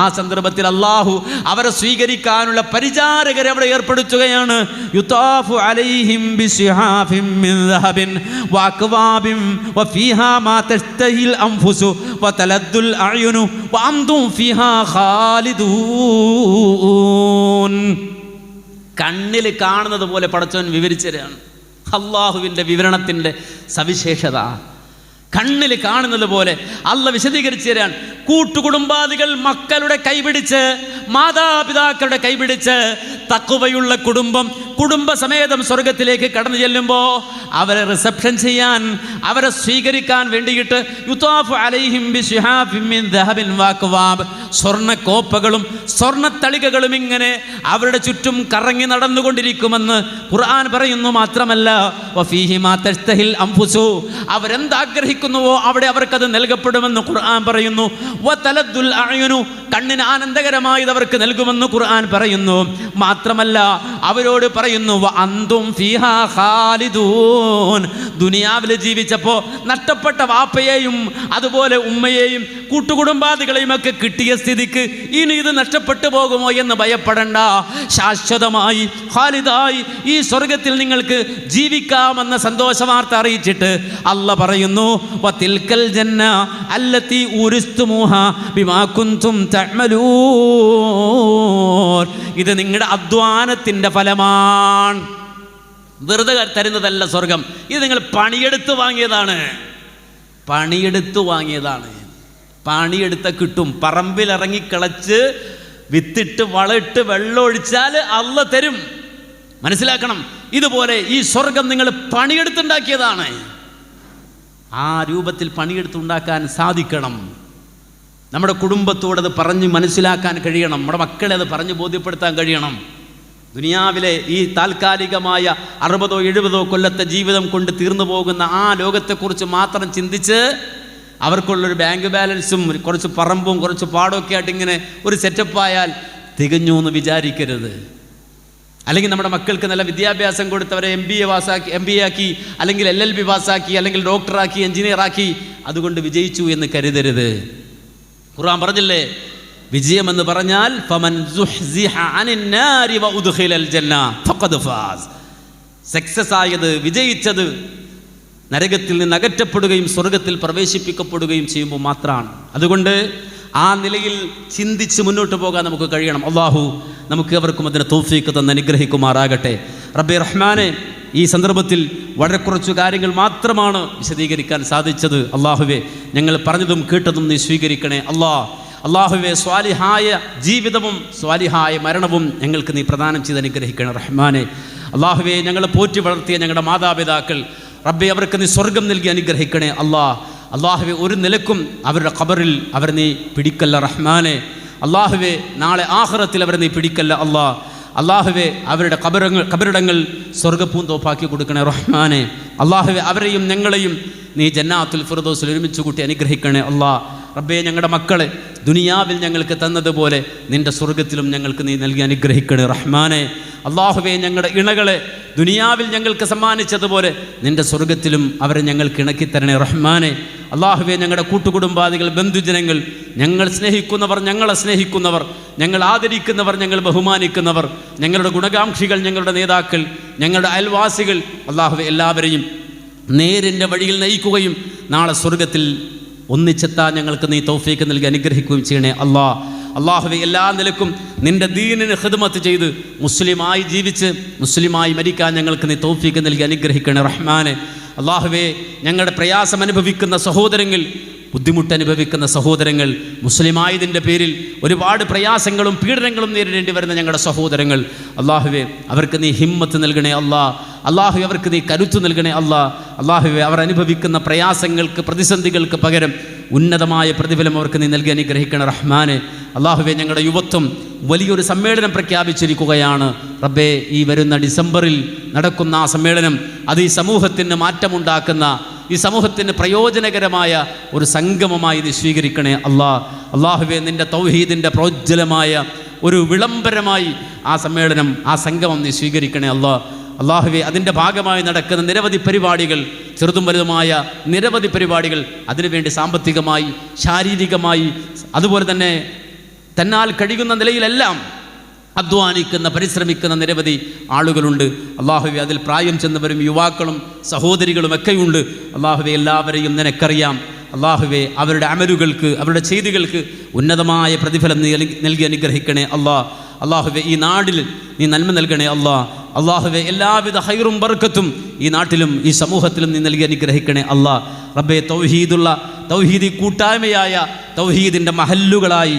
ആ സന്ദർഭത്തിൽ അല്ലാഹു അവരെ സ്വീകരിക്കാനുള്ള പരിചാരകരെ അവിടെ ഏർപ്പെടുത്തുകയാണ്. യുതാഫു അലൈഹിം ബിസിഹാഫിൻ മിൻ ദഹബിൻ വഅക്വാബിൻ വഫീഹാ മാ തസ്തഹിൽ അൻഫുസു വതലദ്ദുൽ അയുനു വഅൻതും ഫീഹാ ഖാലിദൂൻ. കണ്ണിൽ കാണുന്നത് പോലെ പടച്ചവൻ വിവരിച്ചു തരാണ്. അള്ളാഹുവിൻ്റെ വിവരണത്തിൻ്റെ സവിശേഷത കണ്ണിൽ കാണുന്നത് പോലെ അള്ള വിശദീകരിച്ചു തരാൻ. കൂട്ടുകുടുംബാദികൾ മക്കളുടെ കൈപിടിച്ച്, മാതാപിതാക്കളുടെ കൈപിടിച്ച് തഖ്വയുള്ള കുടുംബം കുടുംബസമേതം സ്വർഗത്തിലേക്ക് കടന്നു ചെല്ലുമ്പോൾ അവരെ റിസപ്ഷൻ ചെയ്യാൻ, അവരെ സ്വീകരിക്കാൻ വേണ്ടിയിട്ട് യുതാഫു അലൈഹിം ബിശിഹാബിൻ മിൻ ദഹബിൻ വഅക്വാബ്, സ്വർണ്ണക്കോപ്പകളും സ്വർണ്ണത്തളികകളും ഇങ്ങനെ അവരുടെ ചുറ്റും കറങ്ങി നടന്നുകൊണ്ടിരിക്കുമെന്ന് ഖുർആൻ പറയുന്നു. മാത്രമല്ല വഫീഹി മാ തസ്തഹിൽ അൻഫുസു, അവരെന്താഗ്രഹിക്കുന്നുവോ അവിടെ അവർക്കത് നൽകപ്പെടുമെന്ന് ഖുർആൻ പറയുന്നു. വതലദ്ദുൽ അയുനു, കണ്ണിന് ആനന്ദകരമായത് അവർക്ക് നൽകുമെന്ന് ഖുർആൻ പറയുന്നു. മാത്രമല്ല അവരോട് പറയുന്നു വഅൻതും ഫീഹാ ഖാലിദൂൻ. ദുനിയാവിൽ ജീവിച്ചപ്പോൾ നഷ്ടപ്പെട്ട വാപ്പയെയും അതുപോലെ ഉമ്മയെയും കൂട്ടുകുടുംബാദികളെയും ഒക്കെ കിട്ടിയ സ്ഥിതിക്ക് ഇനി ഇത് നഷ്ടപ്പെട്ടു പോകുമോ എന്ന് ഭയപ്പെടണ്ട. ശാശ്വതമായി ഖാലിദായി ഈ സ്വർഗത്തിൽ നിങ്ങൾക്ക് ജീവിക്കാമെന്ന സന്തോഷ വാർത്ത അറിയിച്ചിട്ട് അല്ല പറയുന്നു വതിൽക്കൽ ജന്ന അല്ലതി ഉരിസ്തുമുഹാ ബിമാ കുൻതും തഅമലൂൻ. ഇത് നിങ്ങളുടെ അധ്വാനത്തിൻ്റെ ഫലമാണ്. വെറുതെ തരുന്നതല്ല സ്വർഗം. ഇത് നിങ്ങൾ പണിയെടുത്ത് വാങ്ങിയതാണ്. പണിയെടുത്ത് വാങ്ങിയതാണ്. പണിയെടുത്ത കിട്ടും. പറമ്പിലിറങ്ങി കിളച്ച് വിത്തിട്ട് വളമിട്ട് വെള്ളമൊഴിച്ചാൽ അള്ള തരും. മനസ്സിലാക്കണം. ഇതുപോലെ ഈ സ്വർഗം നിങ്ങൾ പണിയെടുത്തുണ്ടാക്കിയതാണ്. ആ രൂപത്തിൽ പണിയെടുത്തുണ്ടാക്കാൻ സാധിക്കണം. നമ്മുടെ കുടുംബത്തോടത് പറഞ്ഞ് മനസ്സിലാക്കാൻ കഴിയണം. നമ്മുടെ മക്കളെ അത് പറഞ്ഞ് ബോധ്യപ്പെടുത്താൻ കഴിയണം. ദുനിയാവിലെ ഈ താൽക്കാലികമായ 60 70 കൊല്ലത്തെ ജീവിതം കൊണ്ട് തീർന്നു പോകുന്ന ആ ലോകത്തെക്കുറിച്ച് മാത്രം ചിന്തിച്ച് അവർക്കുള്ളൊരു ബാങ്ക് ബാലൻസും കുറച്ച് പറമ്പും കുറച്ച് പാടമൊക്കെ ആയിട്ട് ഇങ്ങനെ ഒരു സെറ്റപ്പായാൽ തികഞ്ഞു എന്ന് വിചാരിക്കരുത്. അല്ലെങ്കിൽ നമ്മുടെ മക്കൾക്ക് നല്ല വിദ്യാഭ്യാസം കൊടുത്തവരെ MBA ആക്കി, അല്ലെങ്കിൽ LLB പാസ്സാക്കി, അല്ലെങ്കിൽ ഡോക്ടറാക്കി, എഞ്ചിനീയറാക്കി, അതുകൊണ്ട് വിജയിച്ചു എന്ന് കരുതരുത്. ഖുർആൻ പറഞ്ഞില്ലേ, വിജയമെന്ന് പറഞ്ഞാൽ ഫമൻ സുഹ്സിഹ അനിൻ നാരി വഉദ്ഖിലൽ ജന്ന ഫഖദ് ഫാസ്. സക്സസ് ആയത്, വിജയിച്ചത് നരകത്തിൽ നിന്ന് അകറ്റപ്പെടുകയും സ്വർഗത്തിൽ പ്രവേശിപ്പിക്കപ്പെടുകയും ചെയ്യുമ്പോൾ മാത്രമാണ്. അതുകൊണ്ട് ആ നിലയിൽ ചിന്തിച്ച് മുന്നോട്ട് പോകാൻ നമുക്ക് കഴിയണം. അല്ലാഹു നമുക്ക് എവർക്കും അതിന് തൗഫീഖ് തന്ന് അനുഗ്രഹിക്കുമാറാകട്ടെ. റബ്ബേ റഹ്മാനെ, ഈ സന്ദർഭത്തിൽ വളരെ കുറച്ചു കാര്യങ്ങൾ മാത്രമാണ് വിശദീകരിക്കാൻ സാധിച്ചത്. അല്ലാഹുവേ, ഞങ്ങൾ പറഞ്ഞതും കേട്ടതും നീ സ്വീകരിക്കണേ. അല്ലാഹുവേ, സ്വാലിഹായ ജീവിതവും സ്വാലിഹായ മരണവും ഞങ്ങൾക്ക് നീ പ്രദാനം ചെയ്ത് അനുഗ്രഹിക്കണേ റഹ്മാനെ. അല്ലാഹുവേ, ഞങ്ങളെ പോറ്റി വളർത്തിയ ഞങ്ങളുടെ മാതാപിതാക്കൾ, റബ്ബേ, അവർക്ക് നീ സ്വർഗം നൽകി അനുഗ്രഹിക്കണേ. അല്ലാഹുവേ, ഒരു നിലക്കും അവരുടെ ഖബറിൽ അവരെ നീ പിടിക്കല്ല റഹ്മാനെ. അല്ലാഹുവേ, നാളെ ആഖിറത്തിൽ അവരെ നീ പിടിക്കല്ല അല്ലാഹുവേ, അവരുടെ ഖബറിടങ്ങൾ സ്വർഗ്ഗപ്പൂന്തോപ്പാക്കി കൊടുക്കണേ റഹ്മാനെ. അല്ലാഹുവേ, അവരെയും ഞങ്ങളെയും നീ ജന്നാത്തുൽ ഫിർദൗസിൽ ഒരുമിച്ച് കൂട്ടി അനുഗ്രഹിക്കണേ. റബ്ബേ, ഞങ്ങളുടെ മക്കളെ ദുനിയാവിൽ ഞങ്ങൾക്ക് തന്നതുപോലെ നിൻ്റെ സ്വർഗത്തിലും ഞങ്ങൾക്ക് നീ നൽകി അനുഗ്രഹിക്കണേ റഹ്മാനെ. അല്ലാഹുവേ, ഞങ്ങളുടെ ഇണകളെ ദുനിയാവിൽ ഞങ്ങൾക്ക് സമ്മാനിച്ചതുപോലെ നിൻ്റെ സ്വർഗത്തിലും അവരെ ഞങ്ങൾക്ക് ഇണക്കിത്തരണേ റഹ്മാനെ. അല്ലാഹുവേ, ഞങ്ങളുടെ കൂട്ടുകുടുംബാദികൾ, ബന്ധുജനങ്ങൾ, ഞങ്ങൾ സ്നേഹിക്കുന്നവർ, ഞങ്ങളെ സ്നേഹിക്കുന്നവർ, ഞങ്ങൾ ആദരിക്കുന്നവർ, ഞങ്ങൾ ബഹുമാനിക്കുന്നവർ, ഞങ്ങളുടെ ഗുണകാംക്ഷികൾ, ഞങ്ങളുടെ നേതാക്കൾ, ഞങ്ങളുടെ അയൽവാസികൾ, അല്ലാഹുവേ, എല്ലാവരെയും നേരിൻ്റെ വഴിയിൽ നയിക്കുകയും നാളെ സ്വർഗത്തിൽ ഒന്നിച്ചെത്താൻ ഞങ്ങൾക്ക് നീ തൗഫീഖ് നൽകി അനുഗ്രഹിക്കുകയും ചെയ്യണേ. അല്ലാഹുവേ, എല്ലാ നിലക്കും നിൻ്റെ ദീനിന് ഖിദ്മത്ത് ചെയ്ത് മുസ്ലിമായി ജീവിച്ച് മുസ്ലിമായി മരിക്കാൻ ഞങ്ങൾക്ക് നീ തൗഫീഖ് നൽകി അനുഗ്രഹിക്കണേ റഹ്മാനെ. അല്ലാഹുവേ, ഞങ്ങളുടെ പ്രയാസം അനുഭവിക്കുന്ന സഹോദരങ്ങൾ, ബുദ്ധിമുട്ടനുഭവിക്കുന്ന സഹോദരങ്ങൾ, മുസ്ലിമായതിൻ്റെ പേരിൽ ഒരുപാട് പ്രയാസങ്ങളും പീഡനങ്ങളും നേരിടേണ്ടി വരുന്ന ഞങ്ങളുടെ സഹോദരങ്ങൾ, അല്ലാഹുവേ, അവർക്ക് നീ ഹിമ്മത്ത് നൽകണേ അല്ലാഹുവേ, അവർക്ക് നീ കരുത്ത് നൽകണേ അല്ലാഹുവേ, അവർ അനുഭവിക്കുന്ന പ്രയാസങ്ങൾക്ക്, പ്രതിസന്ധികൾക്ക് പകരം ഉന്നതമായ പ്രതിഫലം അവർക്ക് നീ നൽകി അനുഗ്രഹിക്കണം റഹ്മാനെ. അല്ലാഹുവേ, ഞങ്ങളുടെ യുവത്വം വലിയൊരു സമ്മേളനം പ്രഖ്യാപിച്ചിരിക്കുകയാണ് റബ്ബേ. ഈ വരുന്ന ഡിസംബറിൽ നടക്കുന്ന ആ സമ്മേളനം അത് ഈ സമൂഹത്തിന് മാറ്റമുണ്ടാക്കുന്ന, ഈ സമൂഹത്തിന് പ്രയോജനകരമായ ഒരു സംഗമമായി നീ സ്വീകരിക്കണേ അല്ലാഹുവേ. നിൻ്റെ തൗഹീദിൻ്റെ പ്രോജ്വലമായ ഒരു വിളംബരമായി ആ സമ്മേളനം, ആ സംഗമം നീ സ്വീകരിക്കണേ അള്ളാഹുവേ അതിൻ്റെ ഭാഗമായി നടക്കുന്ന നിരവധി പരിപാടികൾ, ചെറുതും വലുതുമായ നിരവധി പരിപാടികൾ, അതിനുവേണ്ടി സാമ്പത്തികമായി, ശാരീരികമായി, അതുപോലെ തന്നെ തന്നാൽ കഴിയുന്ന നിലയിലെല്ലാം അധ്വാനിക്കുന്ന, പരിശ്രമിക്കുന്ന നിരവധി ആളുകളുണ്ട്. അള്ളാഹുവേ അതിൽ പ്രായം ചെന്നവരും യുവാക്കളും സഹോദരികളും ഒക്കെയുണ്ട്. അള്ളാഹുവേ എല്ലാവരെയും നിനക്കറിയാം. അള്ളാഹുവേ അവരുടെ അമലുകൾക്ക്, അവരുടെ ചെയ്തികൾക്ക് ഉന്നതമായ പ്രതിഫലം നൽകി അനുഗ്രഹിക്കണേ അള്ളാഹുവേ ഈ നാടിൽ നീ നന്മ നൽകണേ അള്ളാഹുവേ എല്ലാവിധ ഹൈറും ബർക്കത്തും ഈ നാട്ടിലും ഈ സമൂഹത്തിലും നീ നൽകി അനുഗ്രഹിക്കണേ റബ്ബേ തൗഹീദി കൂട്ടായ്മയായ തൗഹീദിൻ്റെ മഹല്ലുകളായി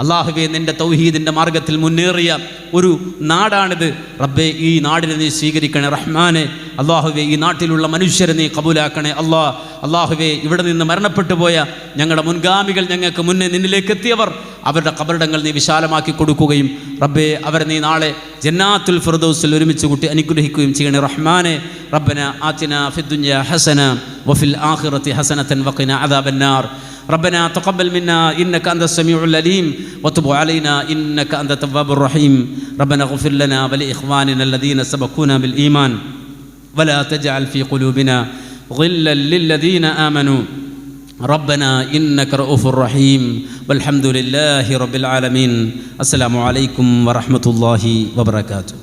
അള്ളാഹുവേ നിൻ്റെ തൗഹീദിൻ്റെ മാർഗത്തിൽ മുന്നേറിയ ഒരു നാടാണിത്. റബ്ബേ ഈ നാടിനെ നീ സ്വീകരിക്കണേ റഹ്മാനെ. അള്ളാഹുവേ ഈ നാട്ടിലുള്ള മനുഷ്യരെ നീ കബൂലാക്കണേ അള്ളാഹുവേ ഇവിടെ നിന്ന് മരണപ്പെട്ടു പോയ ഞങ്ങളുടെ മുൻഗാമികൾ, ഞങ്ങൾക്ക് മുന്നേ നിന്നിലേക്ക് എത്തിയവർ, അവരുടെ ഖബറിടങ്ങൾ നീ വിശാലമാക്കി കൊടുക്കുകയും റബ്ബേ അവരെ നീ നാളെ ജന്നാത്തുൽ ഫിർദൗസിൽ ഒരുമിച്ച് കൂട്ടി അനുഗ്രഹിക്കുകയും ചെയ്യണേ റഹ്മാനെ. റബ്ബന ആതിനാ ഫിദ്ദുനിയ ഹസന വഫിൽ ആഖിറതി ഹസനതൻ വഖിനാ അദാബന്നാർ. ربنا تقبل منا إنك أنت السميع العليم وتب علينا إنك أنت التواب الرحيم. ربنا اغفر لنا ولإخواننا الذين سبقونا بالإيمان ولا تجعل في قلوبنا غلا للذين آمنوا ربنا إنك رؤوف رحيم والحمد لله رب العالمين. السلام عليكم ورحمة الله وبركاته.